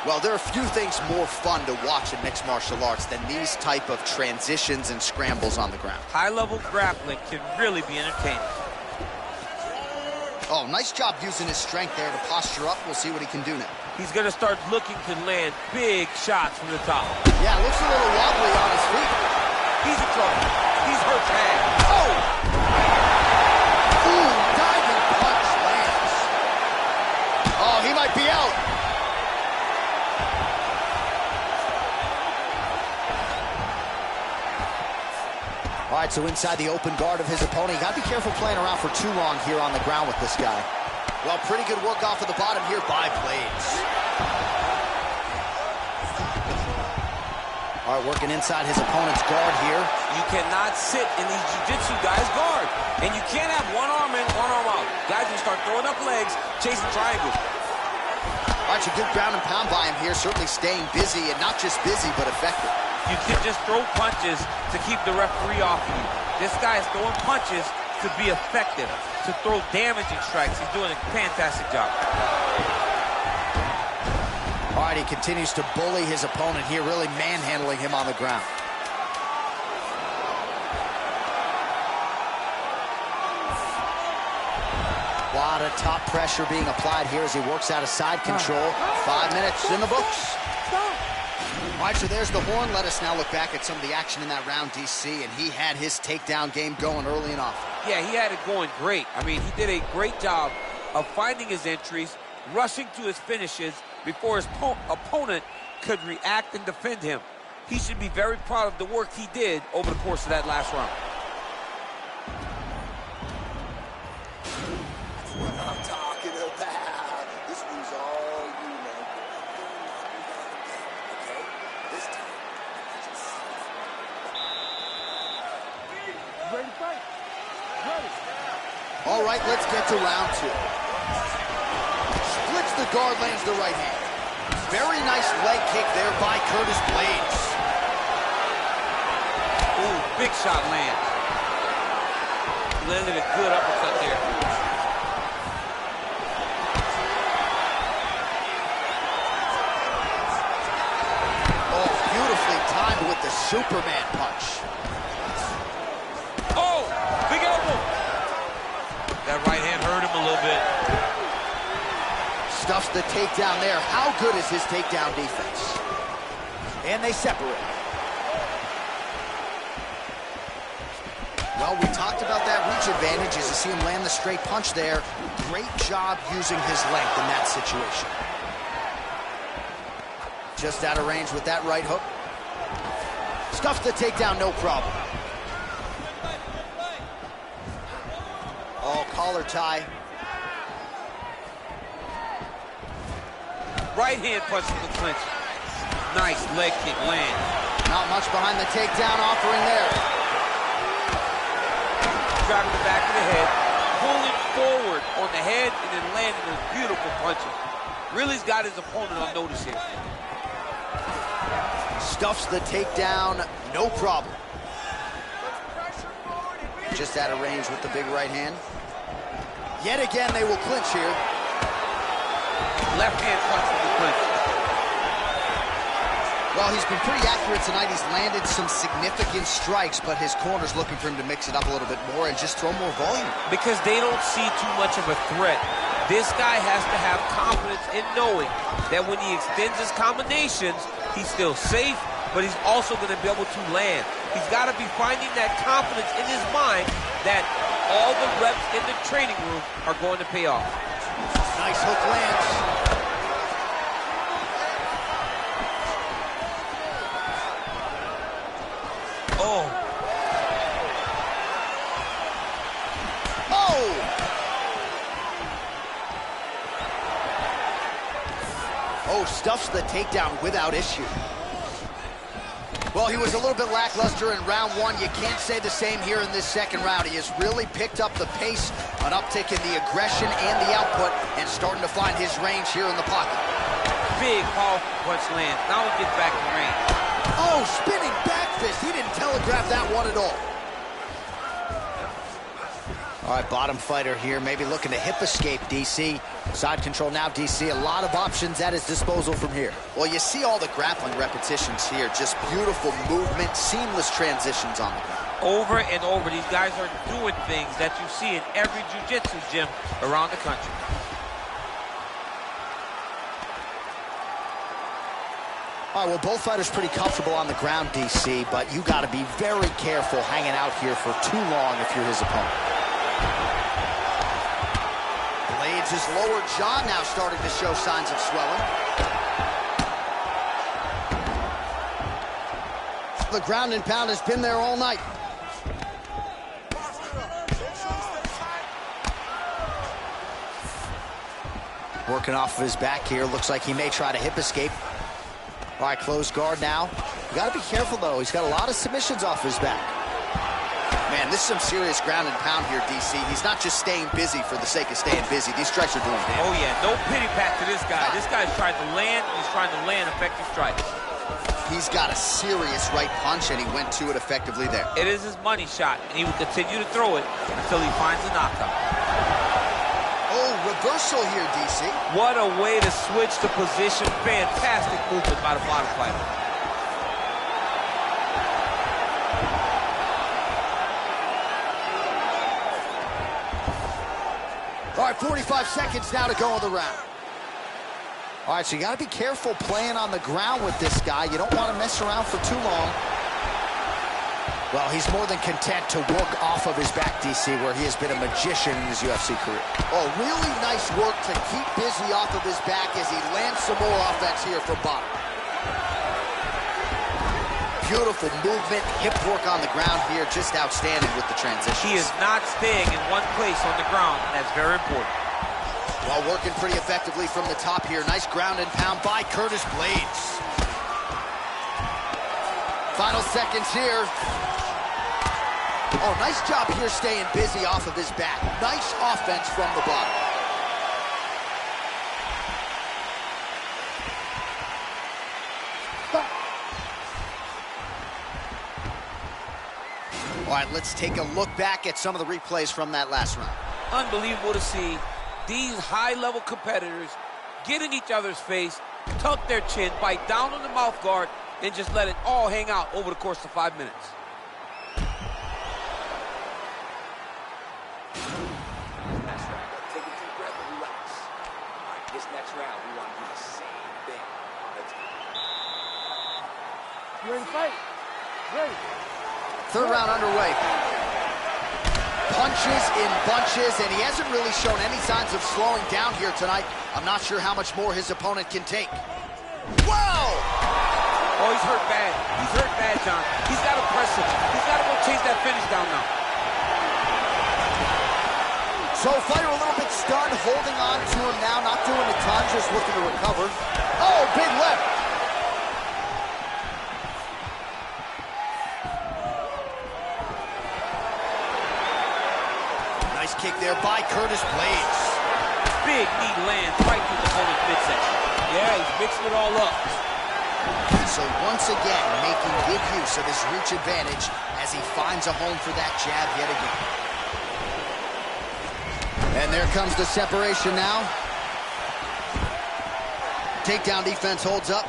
Well, there are few things more fun to watch in mixed martial arts than these type of transitions and scrambles on the ground. High-level grappling can really be entertaining. Oh, nice job using his strength there to posture up. We'll see what he can do now. He's going to start looking to land big shots from the top. Yeah, looks a little wobbly on his feet. He's in trouble. He's hurt bad. Oh! Ooh, diving punch lands. Oh, he might be out. All right, so inside the open guard of his opponent. You got to be careful playing around for too long here on the ground with this guy. Well, pretty good work off of the bottom here by Blades. All right, working inside his opponent's guard here. You cannot sit in these jiu-jitsu guys' guard. And you can't have one arm in, one arm out. Guys will start throwing up legs, chasing triangles. All right, a good ground and pound by him here. Certainly staying busy, and not just busy, but effective. You can just throw punches to keep the referee off of you. This guy is throwing punches to be effective, to throw damaging strikes. He's doing a fantastic job. All right, he continues to bully his opponent here, really manhandling him on the ground. A lot of top pressure being applied here as he works out of side control. 5 minutes in the books. All right, so there's the horn. Let us now look back at some of the action in that round, DC, and he had his takedown game going early and often. Yeah, he had it going great. I mean, he did a great job of finding his entries, rushing to his finishes before his opponent could react and defend him. He should be very proud of the work he did over the course of that last round. That's what I'm talking about. This one's all you, man. Okay? This time, just... Ready to fight? Ready. All right, let's get to round 2. Splits the guard, lands the right hand. Very nice leg kick there by Curtis Blades. Ooh, big shot lands. Landed a good uppercut there. Oh, beautifully timed with the Superman punch. Oh, big elbow. That right hand hurt him a little bit. Stuffs the takedown there. How good is his takedown defense? And they separate. Well, we talked about that reach advantage as you see him land the straight punch there. Great job using his length in that situation. Just out of range with that right hook. Stuffs the takedown, no problem. Oh, collar tie. Right hand punch from the clinch. Nice leg kick land. Not much behind the takedown offering there. Driving the back of the head, pulling forward on the head, and then landing those beautiful punches. Really's got his opponent on notice here. Stuffs the takedown, no problem. Just out of range with the big right hand. Yet again, they will clinch here. Left hand punch from the clinch. Well, he's been pretty accurate tonight. He's landed some significant strikes, but his corner's looking for him to mix it up a little bit more and just throw more volume. Because they don't see too much of a threat. This guy has to have confidence in knowing that when he extends his combinations, he's still safe, but he's also going to be able to land. He's got to be finding that confidence in his mind that all the reps in the training room are going to pay off. Nice hook lands. Oh. Oh! Oh, stuffs the takedown without issue. Well, he was a little bit lackluster in round 1. You can't say the same here in this second round. He has really picked up the pace, an uptick in the aggression and the output, and starting to find his range here in the pocket. Big, powerful punch land. Now he gets back in range. Oh, spinning back fist. He didn't telegraph that one at all. All right, bottom fighter here, maybe looking to hip escape, DC. Side control now, DC. A lot of options at his disposal from here. Well, you see all the grappling repetitions here. Just beautiful movement, seamless transitions on the ground. Over and over, these guys are doing things that you see in every jiu-jitsu gym around the country. All right, well, both fighters pretty comfortable on the ground, DC, but you got to be very careful hanging out here for too long if you're his opponent. Blades' his lower jaw now starting to show signs of swelling. The ground and pound has been there all night. Working off of his back here. Looks like he may try to hip escape. All right, closed guard now. You got to be careful, though. He's got a lot of submissions off his back. Man, this is some serious ground and pound here, DC. He's not just staying busy for the sake of staying busy. These strikes are doing damage. Oh, yeah, no pity pat to this guy. This guy's trying to land, and he's trying to land effective strikes. He's got a serious right punch, and he went to it effectively there. It is his money shot, and he will continue to throw it until he finds a knockout. Oh, reversal here, DC. What a way to switch the position. Fantastic movement by the bottom fighter. All right, 45 seconds now to go in the round. All right, so you got to be careful playing on the ground with this guy. You don't want to mess around for too long. Well, he's more than content to work off of his back, DC, where he has been a magician in his UFC career. Oh, really nice work to keep busy off of his back as he lands some more offense here from bottom. Beautiful movement, hip work on the ground here, just outstanding with the transition. He is not staying in one place on the ground, and that's very important. While working pretty effectively from the top here. Nice ground and pound by Curtis Blades. Final seconds here. Oh, nice job here staying busy off of his back. Nice offense from the bottom. All right, let's take a look back at some of the replays from that last round. Unbelievable to see these high-level competitors get in each other's face, tuck their chin, bite down on the mouth guard, and just let it all hang out over the course of 5 minutes. Take a deep breath and relax. All right, this next round, we want to do the same thing. Let's go. You ready to fight? Ready. Third round underway. Punches in bunches, and he hasn't really shown any signs of slowing down here tonight. I'm not sure how much more his opponent can take. Whoa! Oh, he's hurt bad. He's hurt bad, John. He's got to press him. He's got to go chase that finish down now. So fighter a little bit stunned, holding on to him now, not doing a ton, just looking to recover. Oh, big left. Nice kick there by Curtis Blades. Big knee lands right through the opponent's midsection. Yeah, he's mixing it all up. So once again, making good use of his reach advantage as he finds a home for that jab yet again. And there comes the separation now. Takedown defense holds up.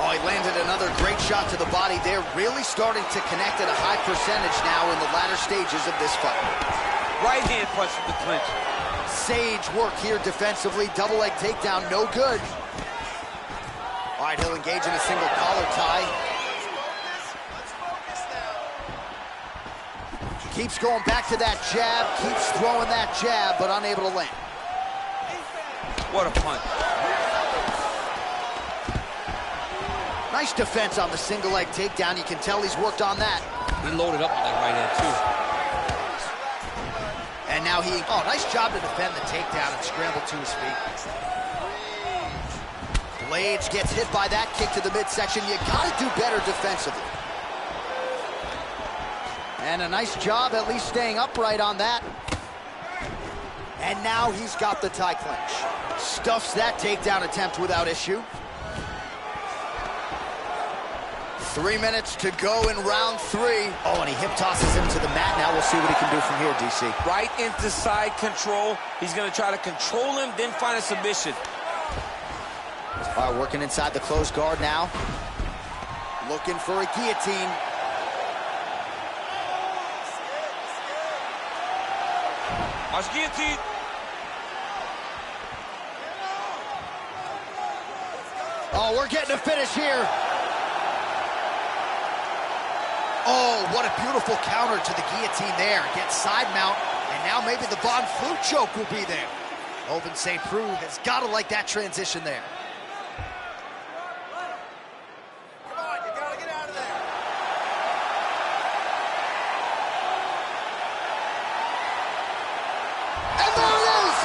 Oh, he landed another great shot to the body there. Really starting to connect at a high percentage now in the latter stages of this fight. Right hand punch from the clinch. Sage work here defensively. Double leg takedown, no good. All right, he'll engage in a single collar tie. Keeps going back to that jab, keeps throwing that jab, but unable to land. What a punch. Nice defense on the single leg takedown. You can tell he's worked on that. He loaded up on that right hand, too. And now oh, nice job to defend the takedown and scramble to his feet. Blades gets hit by that kick to the midsection. You gotta do better defensively. And a nice job at least staying upright on that. And now he's got the tie clinch. Stuffs that takedown attempt without issue. 3 minutes to go in round 3. Oh, and he hip tosses him to the mat. Now we'll see what he can do from here, DC. Right into side control. He's going to try to control him, then find a submission. All right, working inside the closed guard now. Looking for a guillotine. Watch guillotine. Oh, we're getting a finish here. Oh, what a beautiful counter to the guillotine there. Gets side mount, and now maybe the Von Flute choke will be there. Oven St. Preux has got to like that transition there. Come on, you gotta get out of there. And there it is!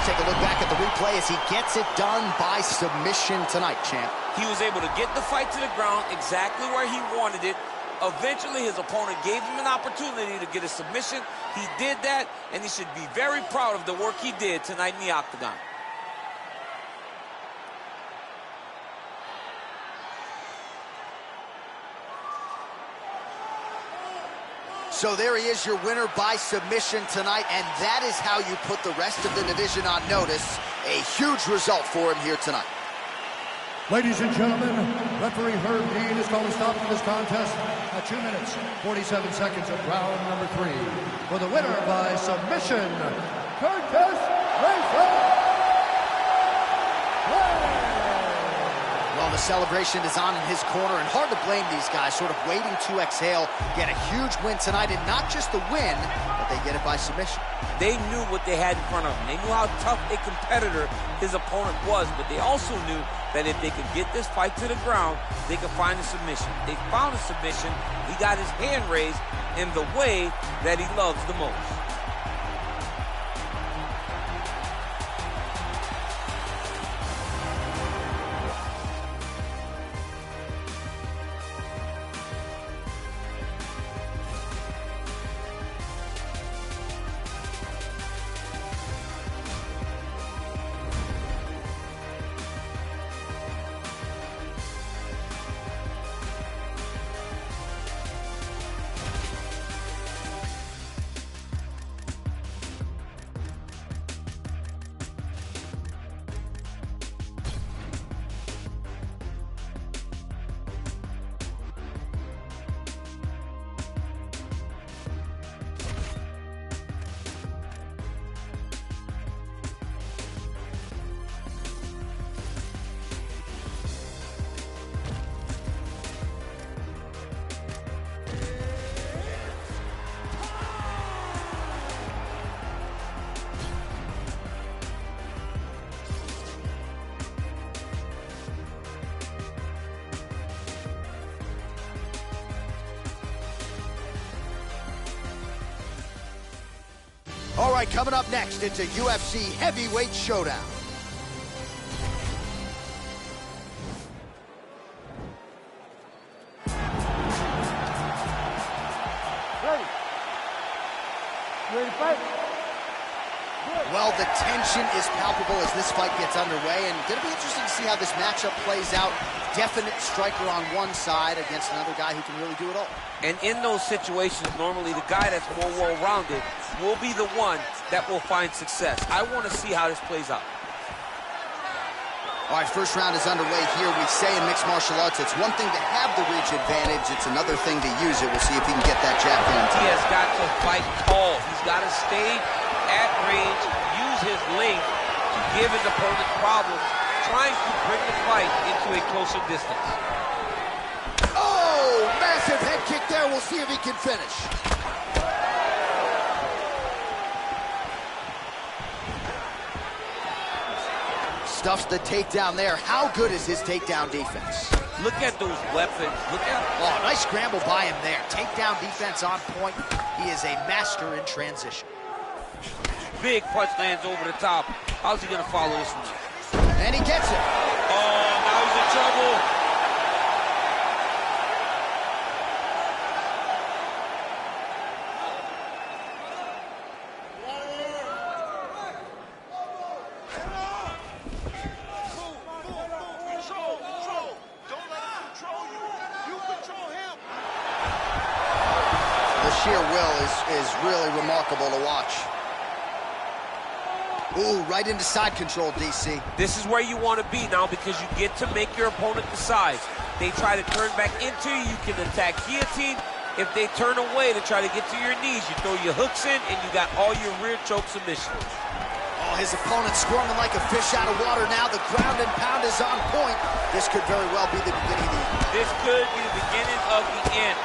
Take a look back at the replay as he gets it done by submission tonight, champ. He was able to get the fight to the ground exactly where he wanted it. Eventually, his opponent gave him an opportunity to get a submission. He did that, and he should be very proud of the work he did tonight in the octagon. So there he is, your winner by submission tonight, and that is how you put the rest of the division on notice. A huge result for him here tonight. Ladies and gentlemen, referee Herb Dean has called a stop to this contest at 2 minutes, 47 seconds of round number 3. For the winner by submission, Curtis Racer. Well, the celebration is on in his corner, and hard to blame these guys, sort of waiting to exhale, get a huge win tonight, and not just the win, but they get it by submission. They knew what they had in front of them. They knew how tough a competitor his opponent was, but they also knew that if they could get this fight to the ground, they could find a submission. They found a submission. He got his hand raised in the way that he loves the most. All right, coming up next, it's a UFC heavyweight showdown. Ready? You ready to fight? Well, the tension is palpable as this fight gets underway, and it'll be interesting to see how this matchup plays out. Definite striker on one side against another guy who can really do it all. And in those situations, normally the guy that's more well-rounded will be the one that will find success. I want to see how this plays out. All right, first round is underway here. We say in mixed martial arts, it's one thing to have the reach advantage. It's another thing to use it. We'll see if he can get that jab in. He has got to fight tall. He's got to stay at range, use his length to give his opponent problems, trying to bring the fight into a closer distance. Oh, massive head kick there. We'll see if he can finish. Stuffs the takedown there. How good is his takedown defense? Look at those weapons. Look at... Oh, nice scramble by him there. Takedown defense on point. He is a master in transition. Big punch lands over the top. How's he going to follow this one? And he gets it. Oh, now he's in trouble. The sheer will is really remarkable to watch. Ooh, right into side control, DC. This is where you want to be now because you get to make your opponent decide. They try to turn back into you, you can attack guillotine. If they turn away to try to get to your knees, you throw your hooks in and you got all your rear choke submissions. Oh, his opponent squirming like a fish out of water now. The ground and pound is on point. This could very well be the beginning of the end. This could be the beginning of the end.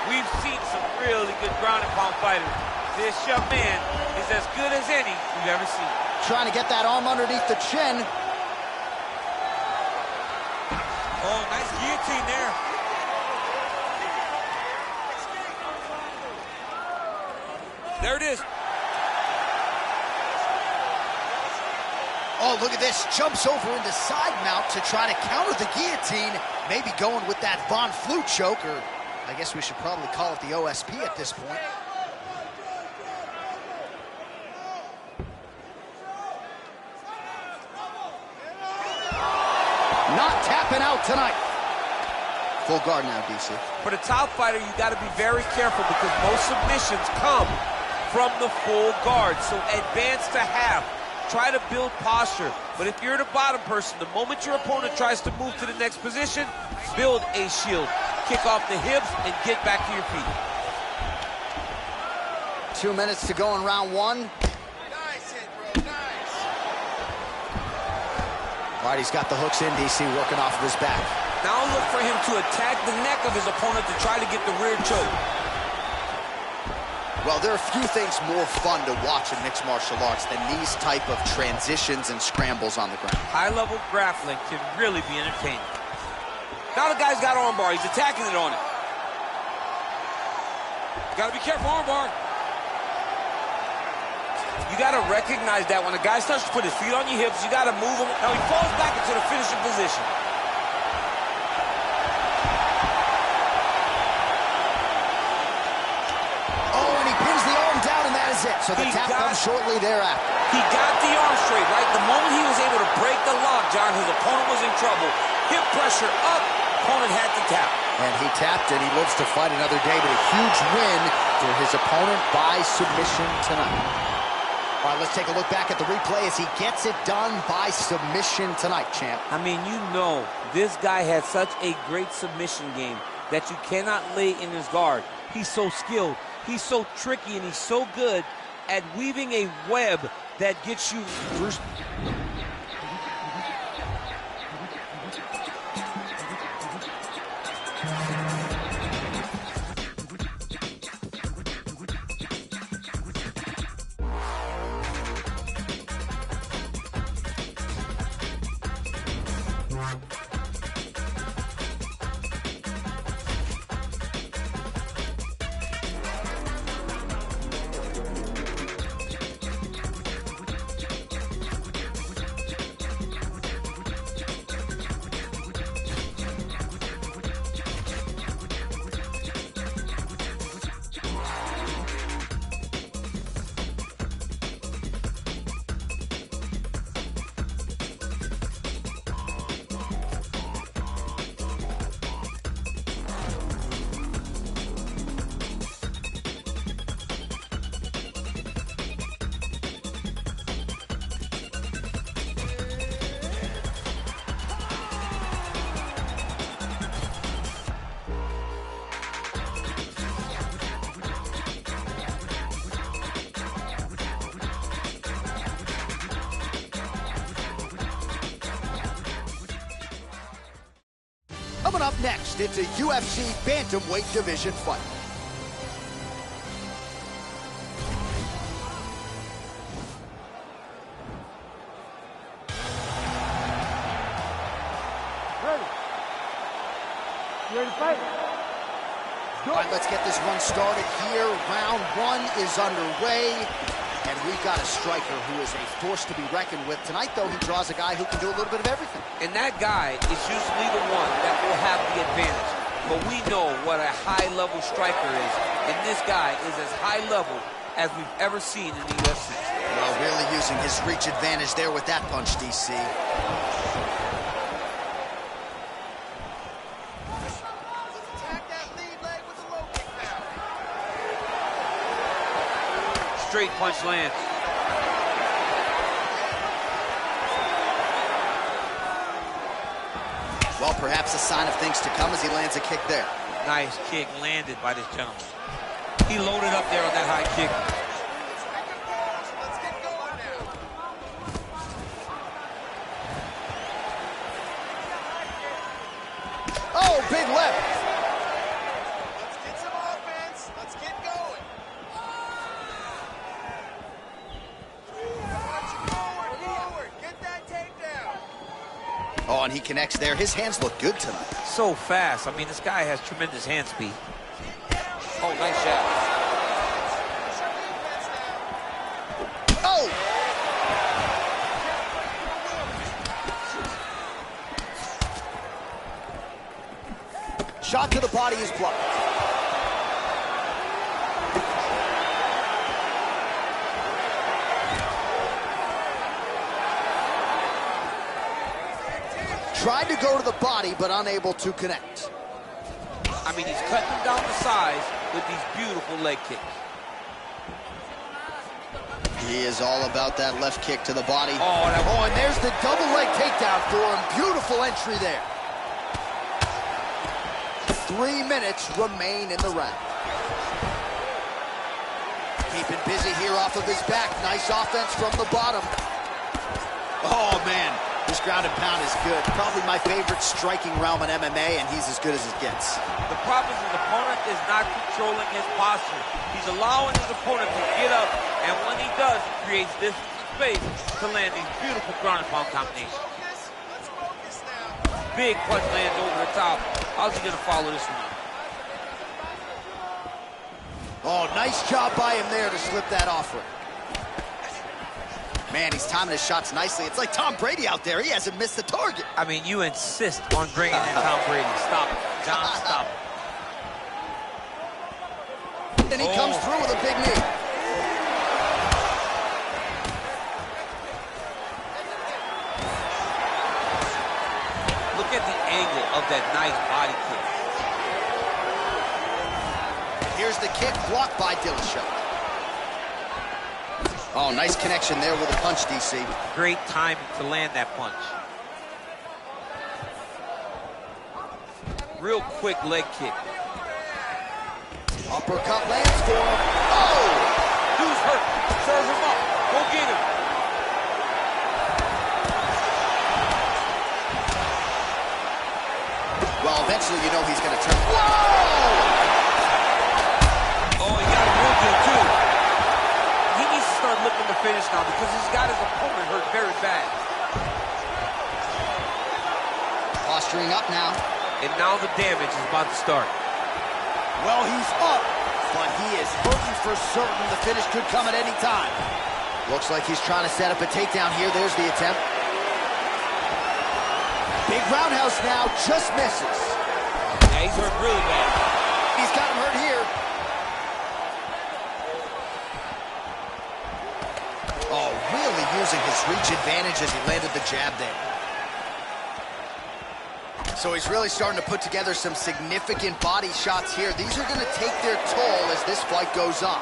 We've seen some really good ground and pound fighters. This young man is as good as any we've ever seen. Trying to get that arm underneath the chin. Oh, nice guillotine there. There it is. Oh, look at this. Jumps over into side mount to try to counter the guillotine. Maybe going with that Von Flue choke, or I guess we should probably call it the OSP at this point. Not tapping out tonight. Full guard now, DC. For the top fighter, you got to be very careful because most submissions come from the full guard. So advance to half. Try to build posture. But if you're the bottom person, the moment your opponent tries to move to the next position, build a shield. Kick off the hips and get back to your feet. 2 minutes to go in round one. Nice hit, bro, nice. All right, he's got the hooks in, DC, working off of his back. Now look for him to attack the neck of his opponent to try to get the rear choke. Well, there are few things more fun to watch in mixed martial arts than these type of transitions and scrambles on the ground. High-level grappling can really be entertaining. Now the guy's got armbar. He's attacking it on it. You got to be careful, armbar. You got to recognize that when a guy starts to put his feet on your hips, you got to move him. Now he falls back into the finishing position. Oh, and he pins the arm down, and that is it. So the tap comes shortly thereafter. He got the arm straight, right? The moment he was able to break the lock, John, his opponent was in trouble. Hip pressure up, opponent had to tap. And he tapped, and he lives to fight another day, but a huge win for his opponent by submission tonight. All right, let's take a look back at the replay as he gets it done by submission tonight, champ. I mean, you know, this guy has such a great submission game that you cannot lay in his guard. He's so skilled, he's so tricky, and he's so good at weaving a web that gets you through. Coming up next, it's a UFC bantamweight division fight. Ready? You ready to fight? All right, let's get this one started here. Round one is underway. And we've got a striker who is a force to be reckoned with. Tonight, though, he draws a guy who can do a little bit of everything. And that guy is usually the one that will have the advantage. But we know what a high-level striker is. And this guy is as high-level as we've ever seen in the UFC. Well, really using his reach advantage there with that punch, DC. Straight punch lands. Well, perhaps a sign of things to come as he lands a kick there. Nice kick landed by this gentleman. He loaded up there on that high kick. Oh, big left. Let's get some offense. Let's get going. Forward. Get that takedown. Oh, and he connects there. His hands look good tonight. So fast. I mean, this guy has tremendous hand speed. Oh, nice shot. Oh! Shot to the body is blocked. Tried to go to the body, but unable to connect. I mean, he's cutting them down to size with these beautiful leg kicks. He is all about that left kick to the body. Oh, and there's the double leg takedown for him. Beautiful entry there. 3 minutes remain in the round. Keeping busy here off of his back. Nice offense from the bottom. Oh, man. This ground and pound is good. Probably my favorite striking realm in MMA, and he's as good as it gets. The problem is his opponent is not controlling his posture. He's allowing his opponent to get up, and when he does, he creates distance and space to land these beautiful ground and pound combinations. Big punch lands over the top. How's he gonna follow this one? Oh, nice job by him there to slip that offering. Man, he's timing his shots nicely. It's like Tom Brady out there. He hasn't missed the target. I mean, you insist on bringing in Tom Brady. Stop it, John, stop it. And he comes through with a big knee. Look at the angle of that nice body kick. Here's the kick blocked by Dillashaw. Oh, nice connection there with a punch, DC. Great timing to land that punch. Real quick leg kick. Uppercut lands for him. Oh! Dude's hurt. Serve him up. Go get him. Well, eventually you know he's going to turn. Whoa! Oh, he got a real good, too. He needs to start looking to finish now because he's got his opponent hurt very bad. Posturing up now. And now the damage is about to start. Well, he's up, but he is hurting for certain. The finish could come at any time. Looks like he's trying to set up a takedown here. There's the attempt. Big roundhouse now, just misses. Yeah, he's hurt really bad. He's got him hurt here. Oh, really using his reach advantage as he landed the jab there. So he's really starting to put together some significant body shots here. These are going to take their toll as this fight goes on.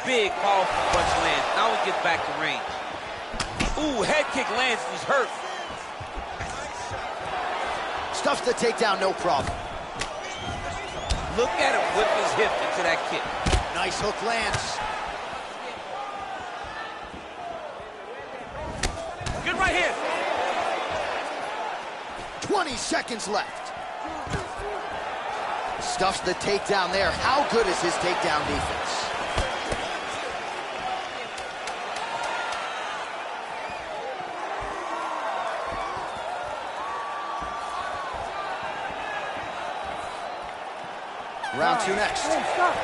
Big, powerful punch lands. Now he gets back to range. Ooh, head kick lands. He's hurt. Stuffs the takedown, no problem. Look at him whip his hip into that kick. Nice hook lands. Good right hand. 20 seconds left. Stuffs the takedown there. How good is his takedown defense? Round two next. Hey, stop.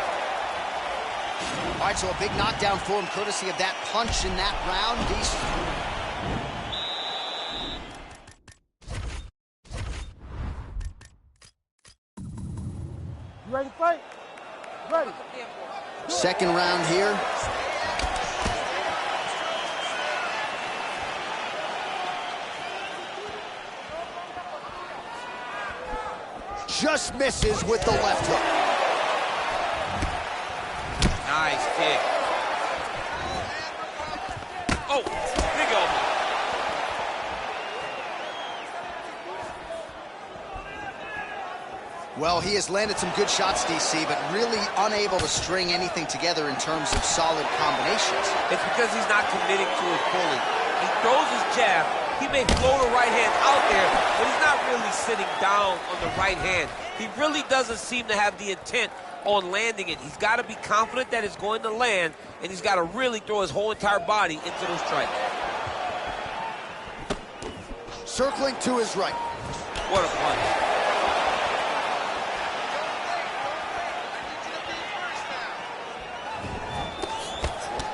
All right, so a big knockdown for him, courtesy of that punch in that round. You ready to fight? Ready. Second round here. Just misses with the left hook. Nice kick. Oh, big elbow. Well, he has landed some good shots, DC, but really unable to string anything together in terms of solid combinations. It's because he's not committing to it fully. He throws his jab. He may float a right hand out there, but he's not really sitting down on the right hand. He really doesn't seem to have the intent on landing it. He's got to be confident that it's going to land, and he's got to really throw his whole entire body into those strikes. Circling to his right. What a punch.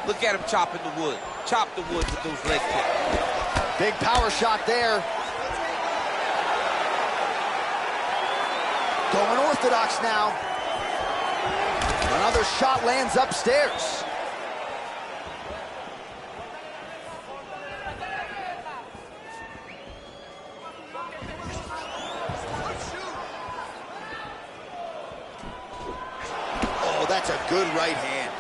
Look at him chopping the wood. Chop the wood with those leg kicks. Big power shot there. Going orthodox now. Another shot lands upstairs. Good right hand.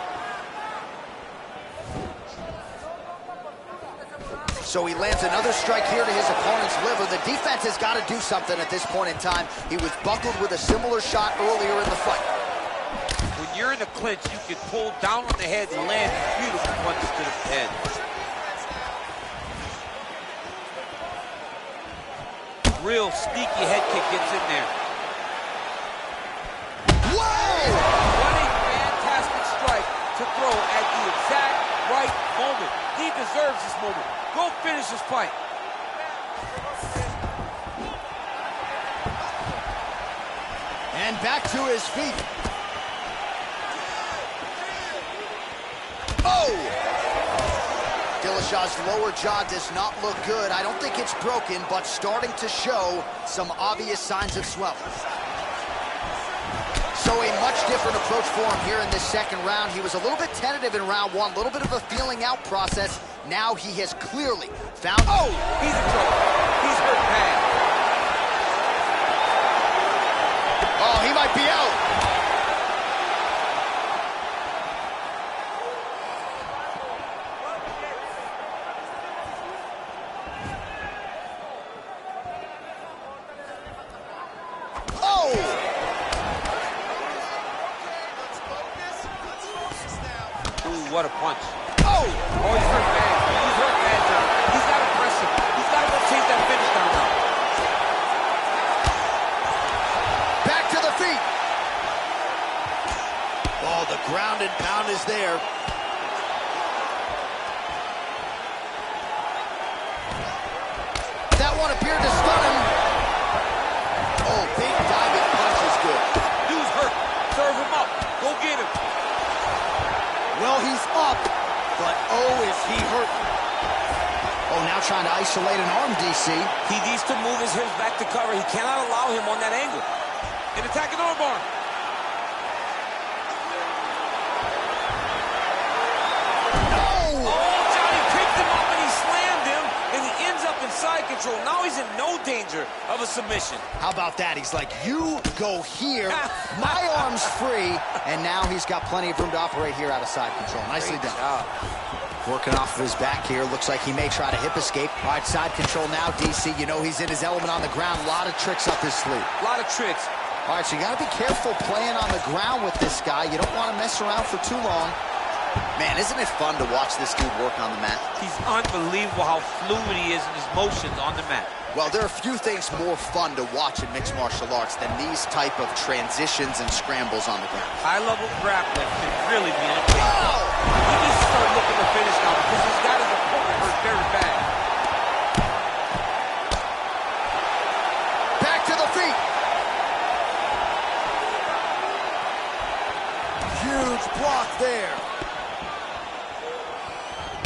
So he lands another strike here to his opponent's liver. The defense has got to do something at this point in time. He was buckled with a similar shot earlier in the fight. When you're in a clinch, you can pull down on the head and land beautiful punches to the head. Real sneaky head kick gets in there. Whoa! What a fantastic strike to throw at the exact right moment. He deserves this moment. Go finish this fight. And back to his feet. Oh! Dillashaw's lower jaw does not look good. I don't think it's broken, but starting to show some obvious signs of swelling. So a much different approach for him here in this second round. He was a little bit tentative in round one, a little bit of a feeling out process. Now he has clearly found... Oh! He's in trouble. He's hurt bad. Oh, he might be out. What a punch. Oh! Oh, he's hurt bad. He's hurt bad, John. He's got to press him. He's got to go chase that finish down now. Back to the feet. Oh, the ground and pound is there. That one appeared to stun him. Oh, big diving punch is good. Dude's hurt. Serve him up. Go get him. Well, he's up, but oh, is he hurt. Oh, now trying to isolate an arm, DC. He needs to move his hips back to cover. He cannot allow him on that angle. An attacking arm bar. No! Oh, Johnny picked him up and he slammed him, and he ends up in side control. Now he's in no danger of a submission. How about that? He's like, you go here, my arm's free, and now he's got plenty of room to operate here out of side control. Nicely done. Job. Working off of his back here. Looks like he may try to hip escape. All right, side control now, DC. You know he's in his element on the ground. A lot of tricks up his sleeve. A lot of tricks. All right, so you got to be careful playing on the ground with this guy. You don't want to mess around for too long. Man, isn't it fun to watch this dude work on the mat? He's unbelievable how fluid he is in his motions on the mat. Well, there are few things more fun to watch in mixed martial arts than these type of transitions and scrambles on the ground. High-level grappling can really be entertaining. He needs to start looking to finish now because he's got his opponent hurt very bad. Back to the feet. Huge block there.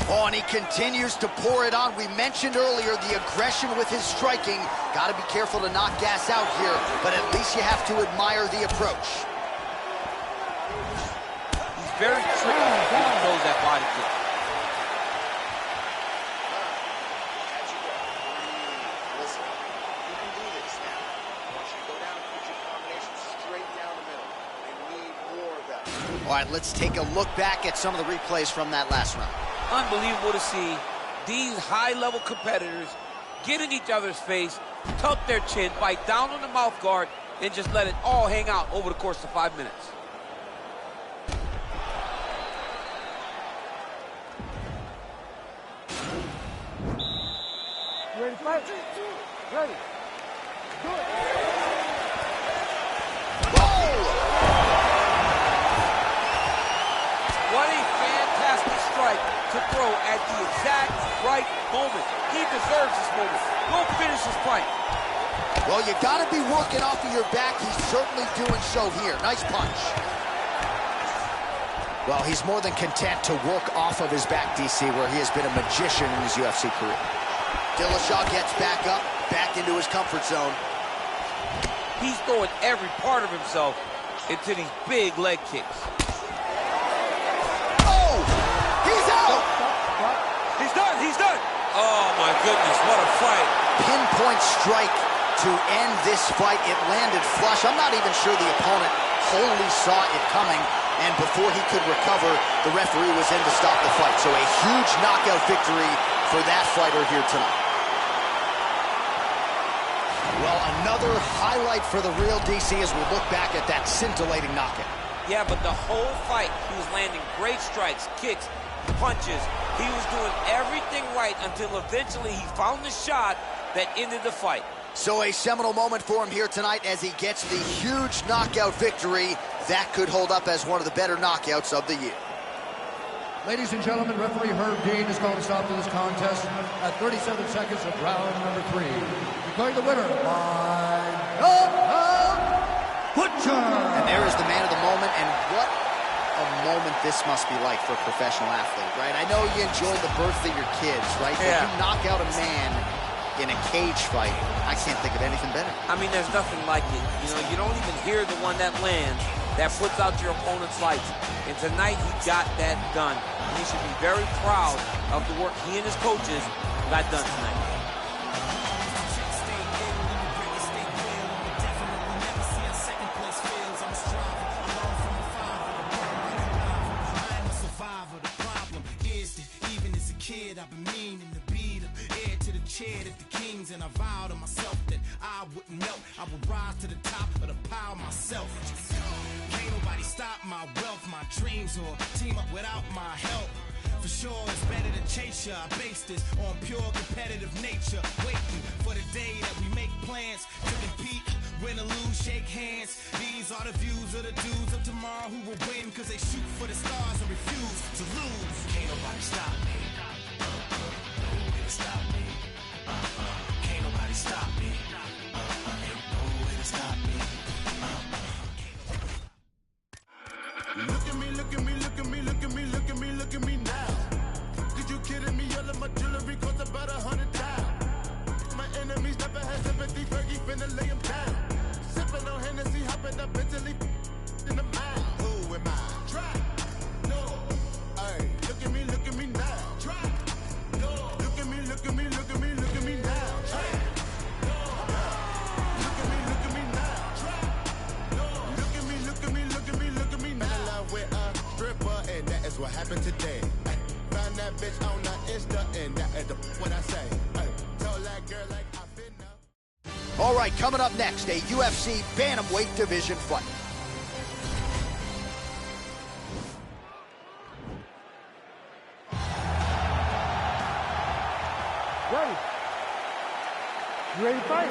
Oh, and he continues to pour it on. We mentioned earlier the aggression with his striking. Got to be careful to not gas out here, but at least you have to admire the approach. He's very tricky when he throws that body kick. Listen, you can do this now. I want you to go down and put your combination straight down the middle. They need more of that. All right, let's take a look back at some of the replays from that last round. Unbelievable to see these high-level competitors get in each other's face, tuck their chin, bite down on the mouth guard, and just let it all hang out over the course of 5 minutes. You ready to fight? Ready. Do it. What a fantastic strike to throw at the exact right moment. He deserves this moment. Go finish this fight. Well, you got to be working off of your back. He's certainly doing so here. Nice punch. Well, he's more than content to work off of his back, DC, where he has been a magician in his UFC career. Dillashaw gets back up, back into his comfort zone. He's throwing every part of himself into these big leg kicks. Oh! He's out! He's done! He's done! Oh, my goodness, what a fight. Pinpoint strike to end this fight. It landed flush. I'm not even sure the opponent wholly saw it coming, and before he could recover, the referee was in to stop the fight. So a huge knockout victory for that fighter here tonight. Well, another highlight for the real DC as we look back at that scintillating knockout. Yeah, but the whole fight, he was landing great strikes, kicks, punches. He was doing everything right until eventually he found the shot that ended the fight. So a seminal moment for him here tonight as he gets the huge knockout victory. That could hold up as one of the better knockouts of the year. Ladies and gentlemen, referee Herb Dean has called a stop to this contest at 37 seconds of round number 3. Declaring the winner by knockout, Butcher! And there is the man of the moment, and what a moment this must be like for a professional athlete, right? I know you enjoyed the birth of your kids, right? Yeah. But you knock out a man in a cage fight, I can't think of anything better. I mean, there's nothing like it. You know, you don't even hear the one that lands, that puts out your opponent's lights. And tonight, he got that done. And he should be very proud of the work he and his coaches got done tonight. I've been meaning to be the heir to the chair that the kings, and I vowed to myself that I wouldn't melt. I would rise to the top of the pile myself. Can't nobody stop my wealth, my dreams, or team up without my help. For sure, it's better to chase ya. I base this on pure competitive nature. Waiting for the day that we make plans to compete, win or lose, shake hands. These are the views of the dudes of tomorrow who will win, cause they shoot for the stars and refuse to lose. Can't nobody stop me. Stop me. Can't nobody stop me. Ain't no way to stop me. Look at me, look at me, look at me, look at me, look at me, look at me now. Cause you kidding me? All of my jewelry cost about $100,000. My enemies never had sympathy. Fergie finna lay them down. Sipping on Hennessy, hopping up mentally in the mind. Who am I? Try. No. Hey, look at me now. Try. Look at me, look at me, look at me, look at me now. Look at me, look at me now. Look at me, look at me, look at me, look at me now. In love with a stripper, and that is what happened today. Found that bitch on the Insta, and that is what I say. Told that girl like I've been up. All right, coming up next, a UFC bantamweight division fight. Ready. You ready to fight?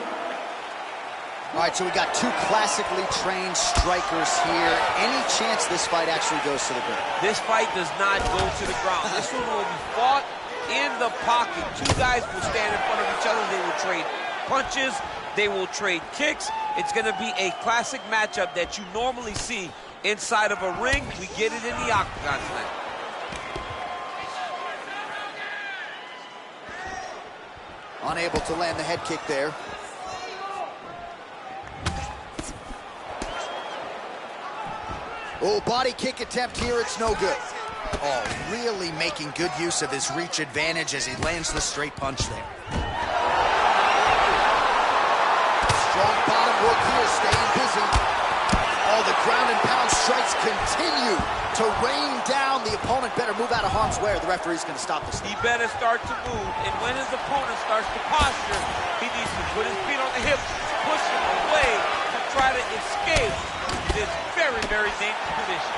All right, so we got two classically trained strikers here. Any chance this fight actually goes to the ground? This fight does not go to the ground. This one will be fought in the pocket. Two guys will stand in front of each other. They will trade punches. They will trade kicks. It's going to be a classic matchup that you normally see inside of a ring. We get it in the octagon tonight. Unable to land the head kick there. Oh, body kick attempt here, it's no good. Oh, really making good use of his reach advantage as he lands the straight punch there. Strong bottom work here, staying busy. Oh, the ground and pound strikes continue to rain down. The opponent better move out of harm's way or the referee's going to stop this. He better start to move, and when his opponent starts to posture, he needs to put his feet on the hips, push him away to try to escape this very, very dangerous position.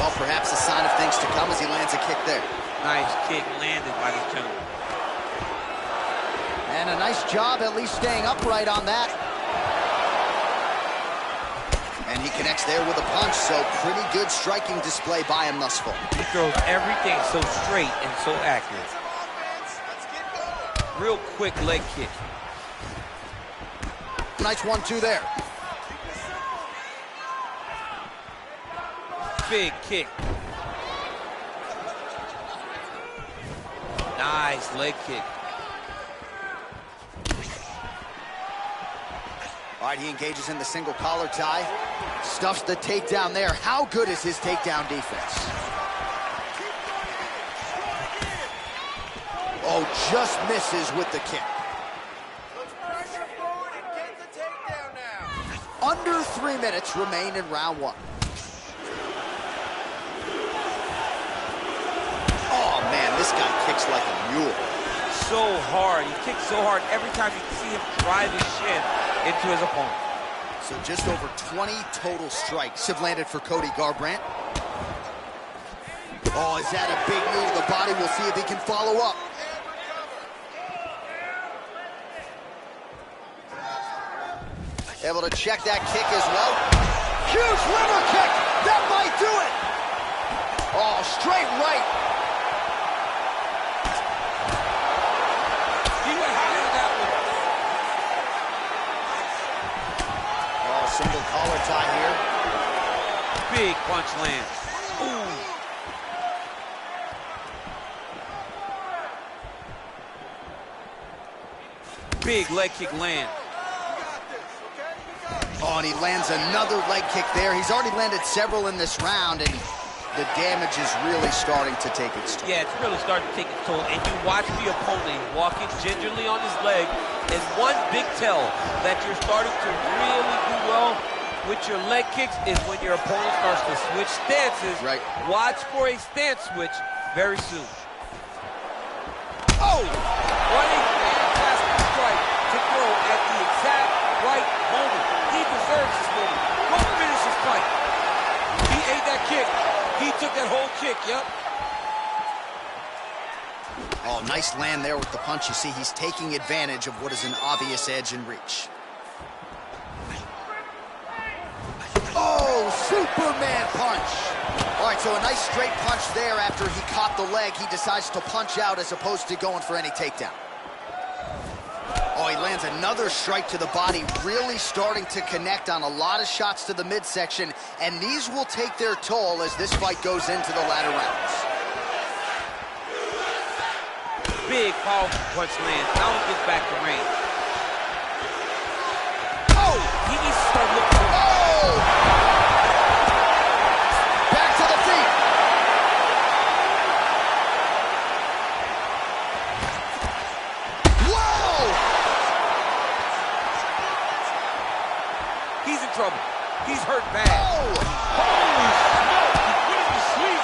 Well, perhaps a sign of things to come as he lands a kick there. Nice kick landed by the gentleman. And a nice job at least staying upright on that. And he connects there with a punch, so pretty good striking display by him thus far. He throws everything so straight and so accurate. Real quick leg kick. Nice 1-2 there. Big kick. Nice leg kick. All right, he engages in the single collar tie. Stuffs the takedown there. How good is his takedown defense? Oh, just misses with the kick. Let's pressure forward and get the takedown now. Under 3 minutes remain in round 1. Oh, man, this guy kicks like a mule. So hard. He kicks so hard every time you see him drive his shin into his opponent. So just over 20 total strikes have landed for Cody Garbrandt. Oh, is that a big knee to the body? We'll see if he can follow up. Able to check that kick as well. Huge liver kick! That might do it! Oh, straight right. He went high on that one. Oh, single collar tie here. Big punch lands. Ooh. Big leg kick land. Oh, and he lands another leg kick there. He's already landed several in this round, and the damage is really starting to take its toll. Yeah, it's really starting to take its toll. And you watch the opponent walking gingerly on his leg, and one big tell that you're starting to really do well with your leg kicks is when your opponent starts to switch stances. Right. Watch for a stance switch very soon. Oh! What a fantastic strike to throw at the exact right moment. He deserves this moment. Go finish his fight. He ate that kick. He took that whole kick, yep. Oh, nice land there with the punch. You see, he's taking advantage of what is an obvious edge and reach. Oh, Superman punch. All right, so a nice straight punch there after he caught the leg. He decides to punch out as opposed to going for any takedown. Oh, he lands another strike to the body, really starting to connect on a lot of shots to the midsection, and these will take their toll as this fight goes into the latter rounds. Big, powerful punch lands. Now he gets back to range. Oh! He needs to start looking. Oh! Back to the feet. Whoa! He's in trouble. He's hurt bad. Oh! Holy smoke! He put him to sleep.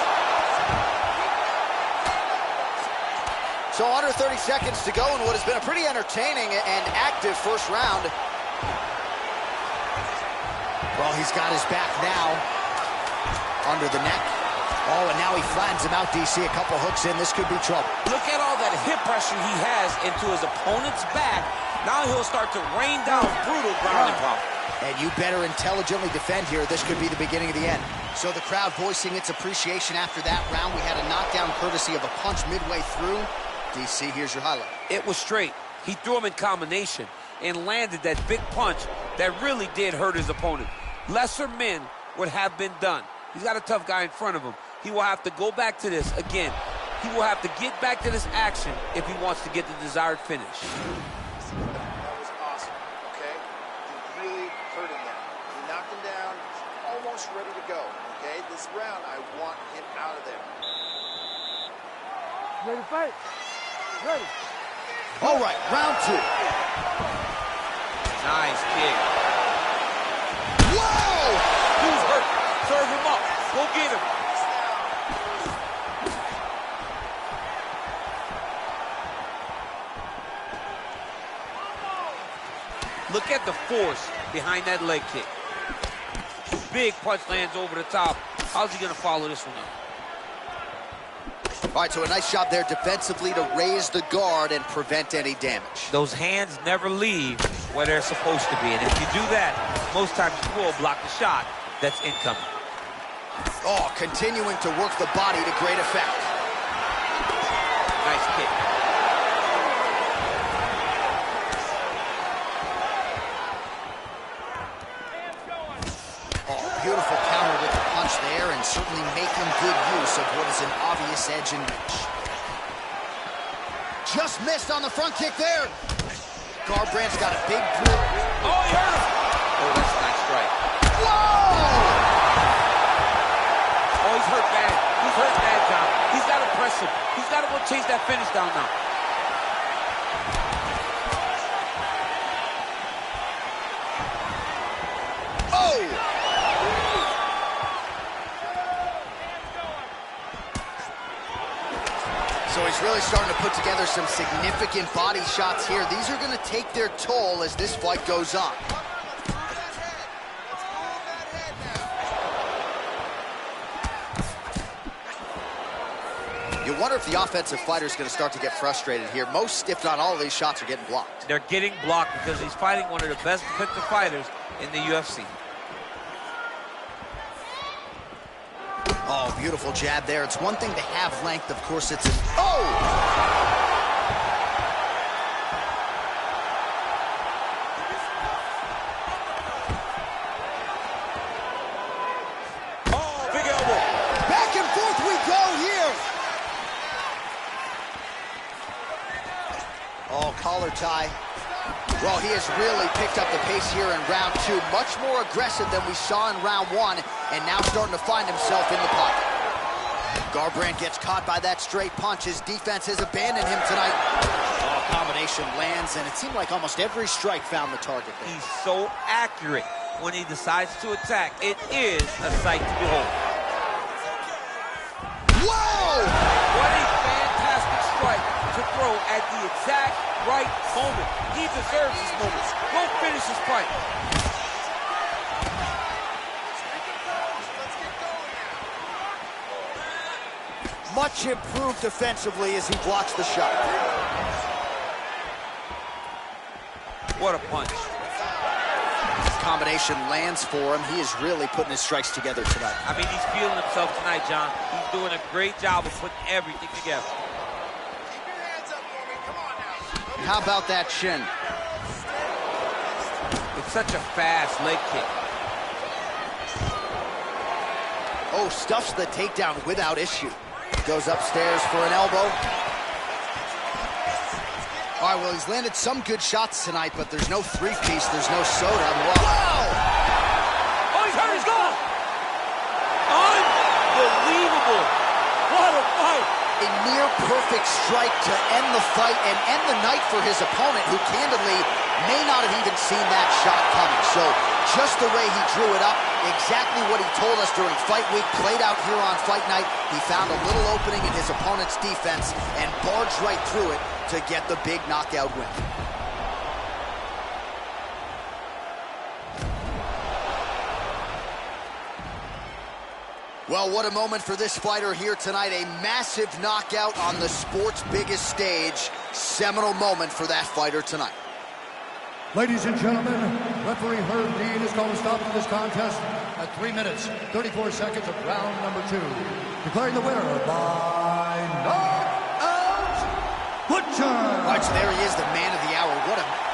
So under 30 seconds to go in what has been a pretty entertaining and active first round. Well, he's got his back now under the neck. Oh, and now he flattens him out, DC. A couple hooks in. This could be trouble. Look at all that hip pressure he has into his opponent's back. Now he'll start to rain down brutal ground and pound. And you better intelligently defend here. This could be the beginning of the end. So the crowd voicing its appreciation after that round. We had a knockdown courtesy of a punch midway through. DC, here's your highlight. It was straight. He threw him in combination and landed that big punch that really did hurt his opponent. Lesser men would have been done. He's got a tough guy in front of him. He will have to go back to this again. He will have to get back to this action if he wants to get the desired finish. That was awesome, okay? You're really hurting him. You knocked him down, almost ready to go, okay? This round, I want him out of there. Ready to fight? Ready. All right, round 2. Nice kick. Whoa! Who's hurt? Serve him up. Go get him. Look at the force behind that leg kick. Big punch lands over the top. How's he going to follow this one up? All right, so a nice job there defensively to raise the guard and prevent any damage. Those hands never leave where they're supposed to be. And if you do that, most times you will block the shot that's incoming. Oh, continuing to work the body to great effect. Nice kick. Oh, beautiful counter with the punch there, and certainly making good use of what is an obvious edge and reach. Just missed on the front kick there. Garbrandt's got a big grip. Oh, he hurt him. Oh, that's a nice strike. Whoa! Oh, he's hurt bad. He's hurt bad, John. He's got to press him. He's got to go chase that finish down now. Oh! So he's really starting to put together some significant body shots here. These are going to take their toll as this fight goes on. You wonder if the offensive fighter is going to start to get frustrated here. Most, if not all, of these shots are getting blocked. They're getting blocked because he's fighting one of the best defensive fighters in the UFC. Oh, beautiful jab there. It's one thing to have length. Of course, it's an... Oh! Oh, big elbow. Back and forth we go here. Oh, collar tie. Well, he has really picked up the pace here in round 2. Much more aggressive than we saw in round 1, and now starting to find himself in the pocket. Garbrandt gets caught by that straight punch. His defense has abandoned him tonight. Oh, combination lands, and it seemed like almost every strike found the target there. He's so accurate when he decides to attack. It is a sight to behold. Whoa! What a fantastic strike to throw at the exact right moment. He deserves this moment. Go finish his fight. Much improved defensively as he blocks the shot. What a punch. This combination lands for him. He is really putting his strikes together tonight. I mean, he's feeling himself tonight, John. He's doing a great job of putting everything together. How about that shin? It's such a fast leg kick. Oh, stuffs the takedown without issue. Goes upstairs for an elbow. All right, well, he's landed some good shots tonight, but there's no three-piece, there's no soda. Whoa! Oh, he's hurt, he's gone! Unbelievable! What a fight! A near-perfect strike to end the fight and end the night for his opponent, who candidly may not have even seen that shot coming. So just the way he drew it up, exactly what he told us during fight week, played out here on fight night. He found a little opening in his opponent's defense and barged right through it to get the big knockout win. Well, what a moment for this fighter here tonight. A massive knockout on the sport's biggest stage. Seminal moment for that fighter tonight. Ladies and gentlemen, referee Herb Dean has called a stop to this contest at 3 minutes, 34 seconds of round number 2. Declaring the winner by knockout, Butcher! All right, so there he is, the man of the hour. What a...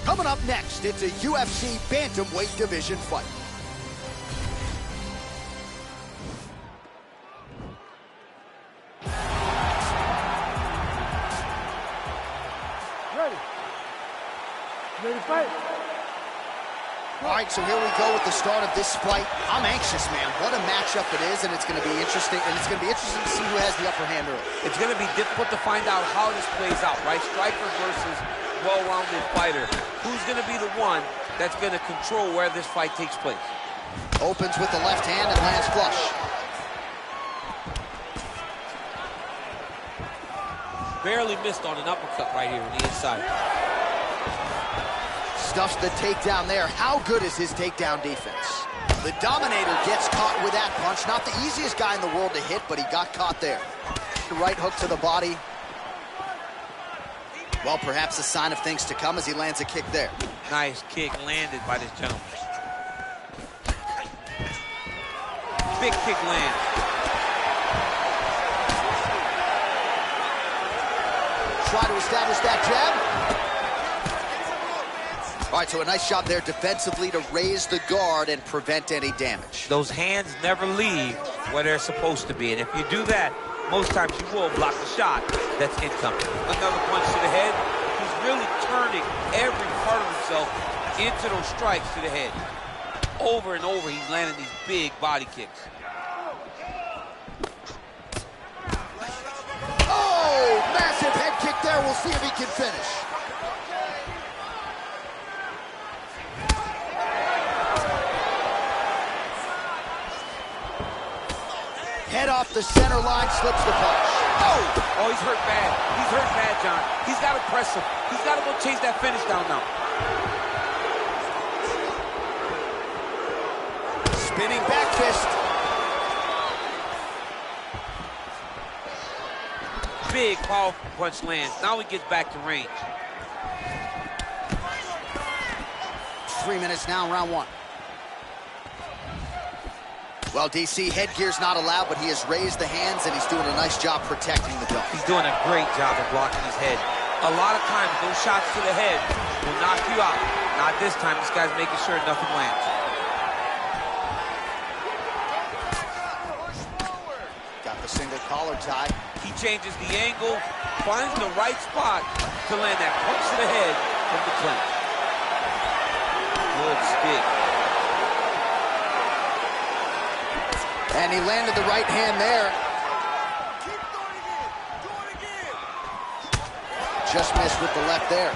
Coming up next, it's a UFC bantamweight division fight. Ready? Ready to fight? All right, so here we go with the start of this fight. I'm anxious, man. What a matchup it is, and it's going to be interesting. And it's going to be interesting to see who has the upper hand early. It's going to be difficult to find out how this plays out, right? Striker versus well-rounded fighter. Who's going to be the one that's going to control where this fight takes place? Opens with the left hand and lands flush. Barely missed on an uppercut right here on the inside. Stuffs the takedown there. How good is his takedown defense? The Dominator gets caught with that punch. Not the easiest guy in the world to hit, but he got caught there. Right hook to the body. Well, perhaps a sign of things to come as he lands a kick there. Nice kick landed by this gentleman. Big kick lands. try to establish that jab. All right, so a nice job there defensively to raise the guard and prevent any damage. Those hands never leave where they're supposed to be, and if you do that, most times you will block the shot that's incoming. Another punch to the head. He's really turning every part of himself into those strikes to the head. Over and over, he's landing these big body kicks. Oh, massive head kick there. We'll see if he can finish. Head off the center line, slips the punch. Oh, he's hurt bad. He's hurt bad, John. He's got to press him. He's got to go chase that finish down now. Spinning back fist. Big, powerful punch lands. Now he gets back to range. 3 minutes now, round one. Well, DC, headgear's not allowed, but he has raised the hands, and he's doing a nice job protecting the dome. He's doing a great job of blocking his head. A lot of times, those shots to the head will knock you out. Not this time. This guy's making sure nothing lands. Got the single collar tie. He changes the angle, finds the right spot to land that punch to the head from the clinch. Good stick. And he landed the right hand there. Keep doing it. Do it again. Just missed with the left there.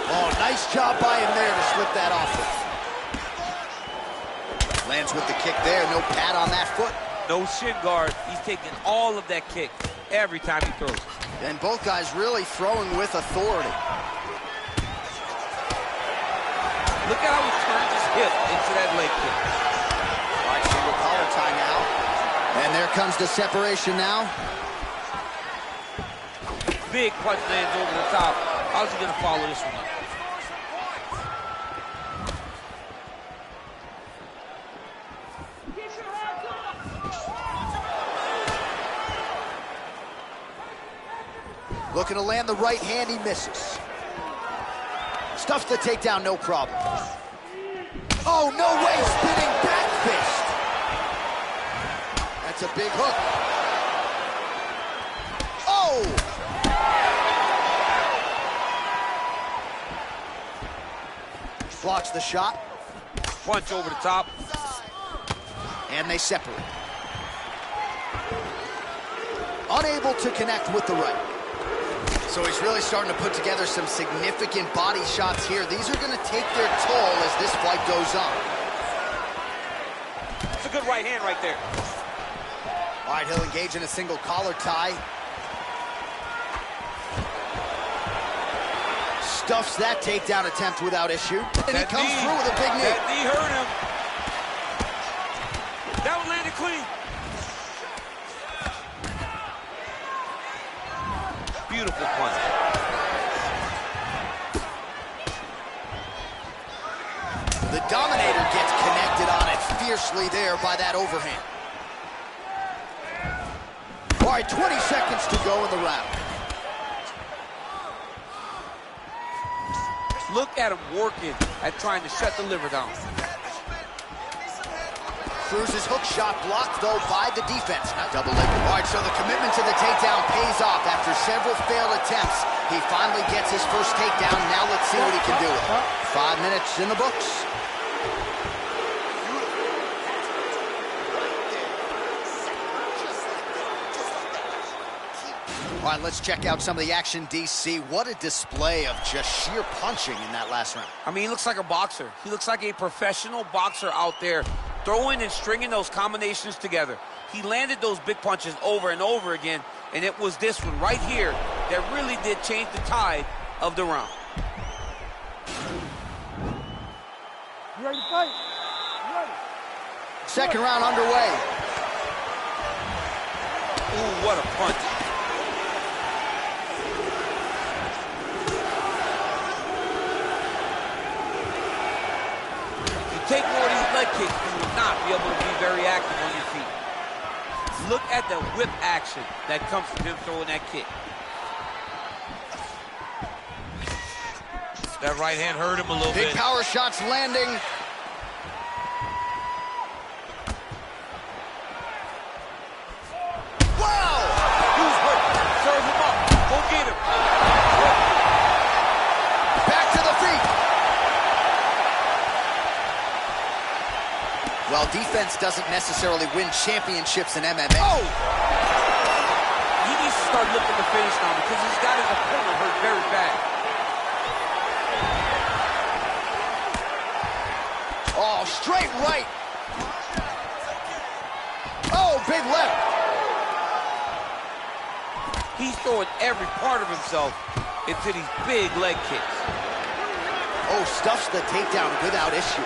Oh, nice job by him there to slip that off with. Lands with the kick there. No pad on that foot. No shin guard. He's taking all of that kick every time he throws. And both guys really throwing with authority. Look at how he turns his hip into that leg kick. All right, single collar tie now. And there comes the separation now. Big punch lands over the top. How's he going to follow this one up? Looking to land the right hand, he misses. Stuffs the takedown, no problem. Oh, no way, spinning back fist. That's a big hook. Oh! Blocks the shot. Punch over the top. And they separate. Unable to connect with the right. So he's really starting to put together some significant body shots here. These are going to take their toll as this fight goes on. It's a good right hand right there. All right, he'll engage in a single collar tie. Stuffs that takedown attempt without issue. And he comes through with a big knee. That knee hurt him. That one landed clean. Beautiful punch. The Dominator gets connected on it fiercely there by that overhand. All right, 20 seconds to go in the round. Look at him working at trying to shut the liver down. Cruz's hook shot blocked, though, by the defense. Not double leg. All right, so the commitment to the takedown pays off. After several failed attempts, he finally gets his first takedown. Now let's see what he can do with it. 5 minutes in the books. All right, let's check out some of the action, DC. What a display of just sheer punching in that last round. I mean, he looks like a boxer. He looks like a professional boxer out there, throwing and stringing those combinations together. He landed those big punches over and over again, and it was this one right here that really did change the tide of the round. You ready to fight? You ready? Second round underway. Ooh, what a punch. Take more of these leg kicks, you will not be able to be very active on your feet. Look at the whip action that comes from him throwing that kick. That right hand hurt him a little bit. Big power shots landing. Wow! Who's hurt? Serve him up. Go get him. Back to the feet. Well, defense doesn't necessarily win championships in MMA. Oh! He needs to start looking to finish now because he's got his opponent hurt very bad. Oh, straight right. Oh, big left. He's throwing every part of himself into these big leg kicks. Oh, stuffs the takedown without issue.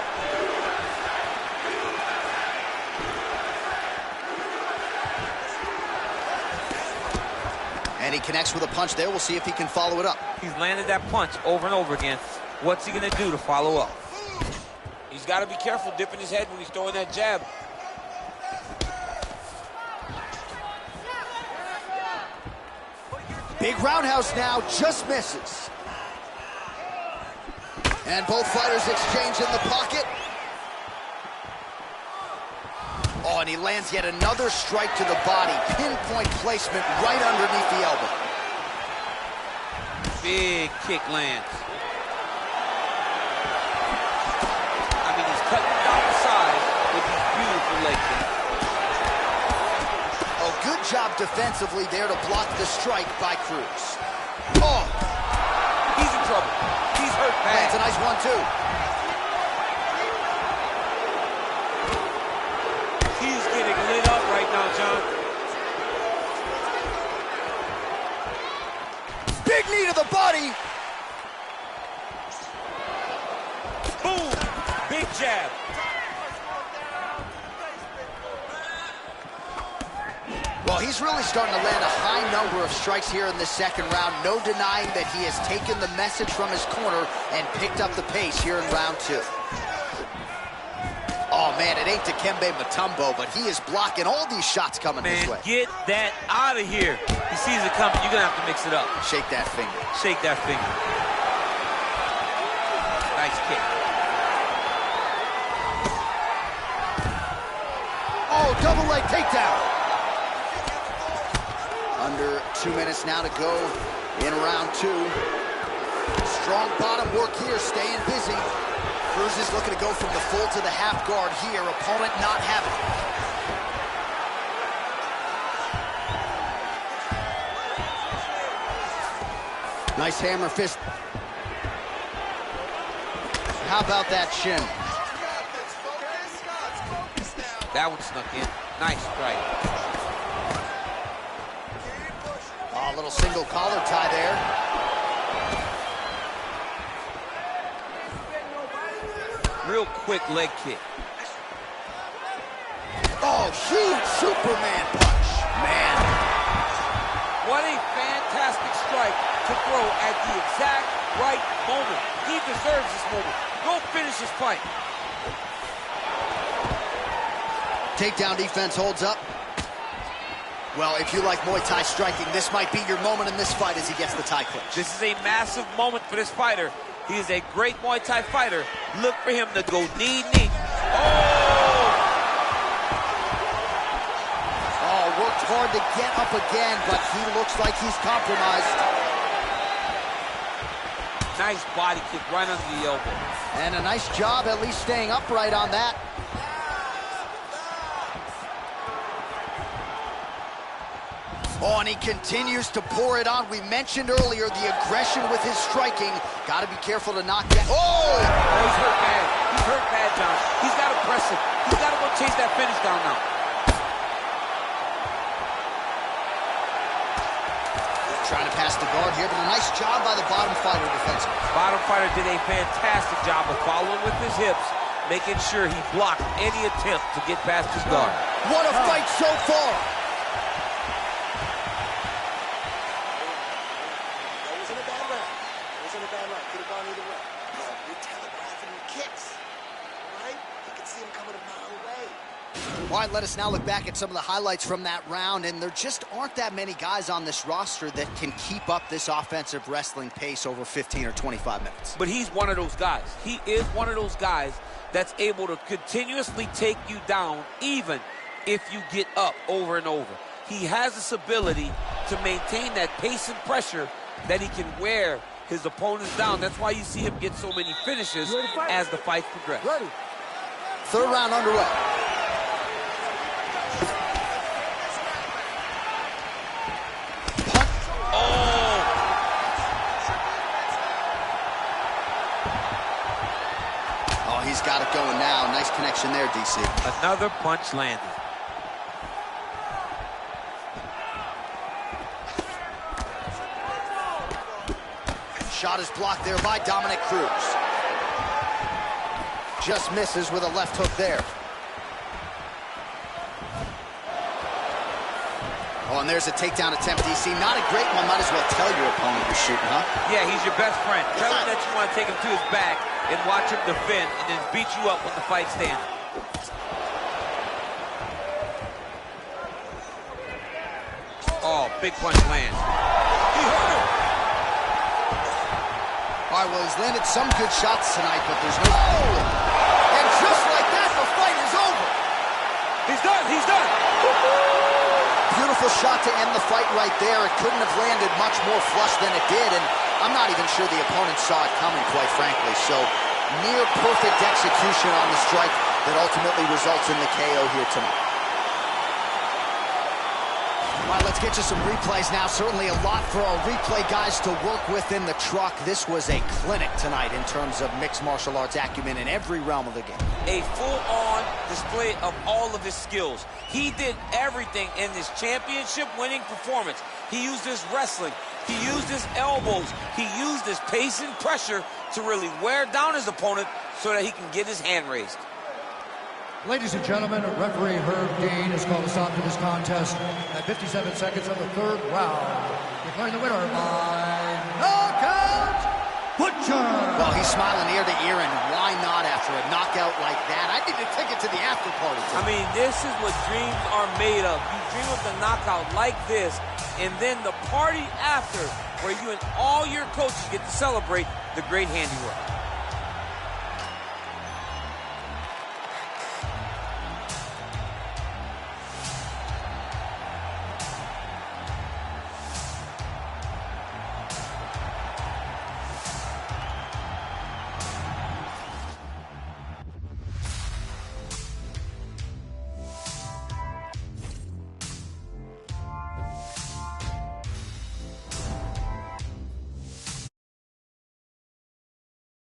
And he connects with a punch there. We'll see if he can follow it up. He's landed that punch over and over again. What's he going to do to follow up? He's got to be careful dipping his head when he's throwing that jab. Big roundhouse now, just misses. And both fighters exchange in the pocket. Oh, and he lands yet another strike to the body. Pinpoint placement right underneath the elbow. Big kick lands. I mean, he's cutting down the side with these beautiful leg kicks. Oh, good job defensively there to block the strike by Cruz. Oh! He's in trouble. He's hurt bad. That's a nice one, too. He's getting lit up right now, John. Big knee to the body. Boom! Big jab. Well, he's really starting to land a high number of strikes here in the second round. No denying that he has taken the message from his corner and picked up the pace here in round two. Oh, man, it ain't Dikembe Mutombo, but he is blocking all these shots coming his way. Get that out of here. He sees it coming. You're going to have to mix it up. Shake that finger. Shake that finger. Nice kick. Oh, double leg takedown. Under 2 minutes now to go in round two. Strong bottom work here, staying busy. Cruz is looking to go from the full to the half guard here. Opponent not having it. Nice hammer fist. How about that shin? That one snuck in. Nice strike. Oh, a little single collar tie there. Real quick leg kick. Oh, huge Superman punch. Man. What a fantastic strike to throw at the exact right moment. He deserves this moment. Go finish his fight. Takedown defense holds up. Well, if you like Muay Thai striking, this might be your moment in this fight as he gets the Thai clinch. This is a massive moment for this fighter. He is a great Muay Thai fighter. Look for him to go knee. Oh! Oh, worked hard to get up again, but he looks like he's compromised. Nice body kick right under the elbow. And a nice job at least staying upright on that. Oh, and he continues to pour it on. We mentioned earlier the aggression with his striking. Got to be careful to knock down. Oh! He's hurt bad. He's hurt bad, John. He's got to press it. He's got to go chase that finish down now. Trying to pass the guard here, but a nice job by the bottom fighter defensively. Bottom fighter did a fantastic job of following with his hips, making sure he blocked any attempt to get past his guard. What a fight so far! All right, let us now look back at some of the highlights from that round, and there just aren't that many guys on this roster that can keep up this offensive wrestling pace over 15 or 25 minutes. But he's one of those guys. He is one of those guys that's able to continuously take you down even if you get up over and over. He has this ability to maintain that pace and pressure that he can wear his opponents down. That's why you see him get so many finishes as the fight progresses. Ready. Third round underway. Oh, he's got it going now. Nice connection there, DC. Another punch landed. Shot is blocked there by Dominic Cruz. Just misses with a left hook there. Oh, and there's a takedown attempt, DC. Not a great one. Might as well tell your opponent you're shooting, huh? Yeah, he's your best friend. Tell him that you want to take him to his back and watch him defend and then beat you up when the fight stands. Oh, big punch lands. He hurt him. All right, well, he's landed some good shots tonight, but there's no... Oh! And just like that, the fight is over. He's done. He's done. Beautiful shot to end the fight right there. It couldn't have landed much more flush than it did, and I'm not even sure the opponent saw it coming, quite frankly. So, near perfect execution on the strike that ultimately results in the KO here tonight. All right, let's get you some replays now. Certainly a lot for our replay guys to work with in the truck. This was a clinic tonight in terms of mixed martial arts acumen in every realm of the game. A full-on display of all of his skills. He did everything in this championship-winning performance. He used his wrestling. He used his elbows. He used his pace and pressure to really wear down his opponent so that he can get his hand raised. Ladies and gentlemen, referee Herb Dean has called a stop to this contest at 57 seconds of the third round, declaring the winner by knockout, Butcher! Well, he's smiling ear to ear, and why not after a knockout like that? I need a ticket to the after party. I mean, this is what dreams are made of. You dream of the knockout like this, and then the party after, where you and all your coaches get to celebrate the great handiwork.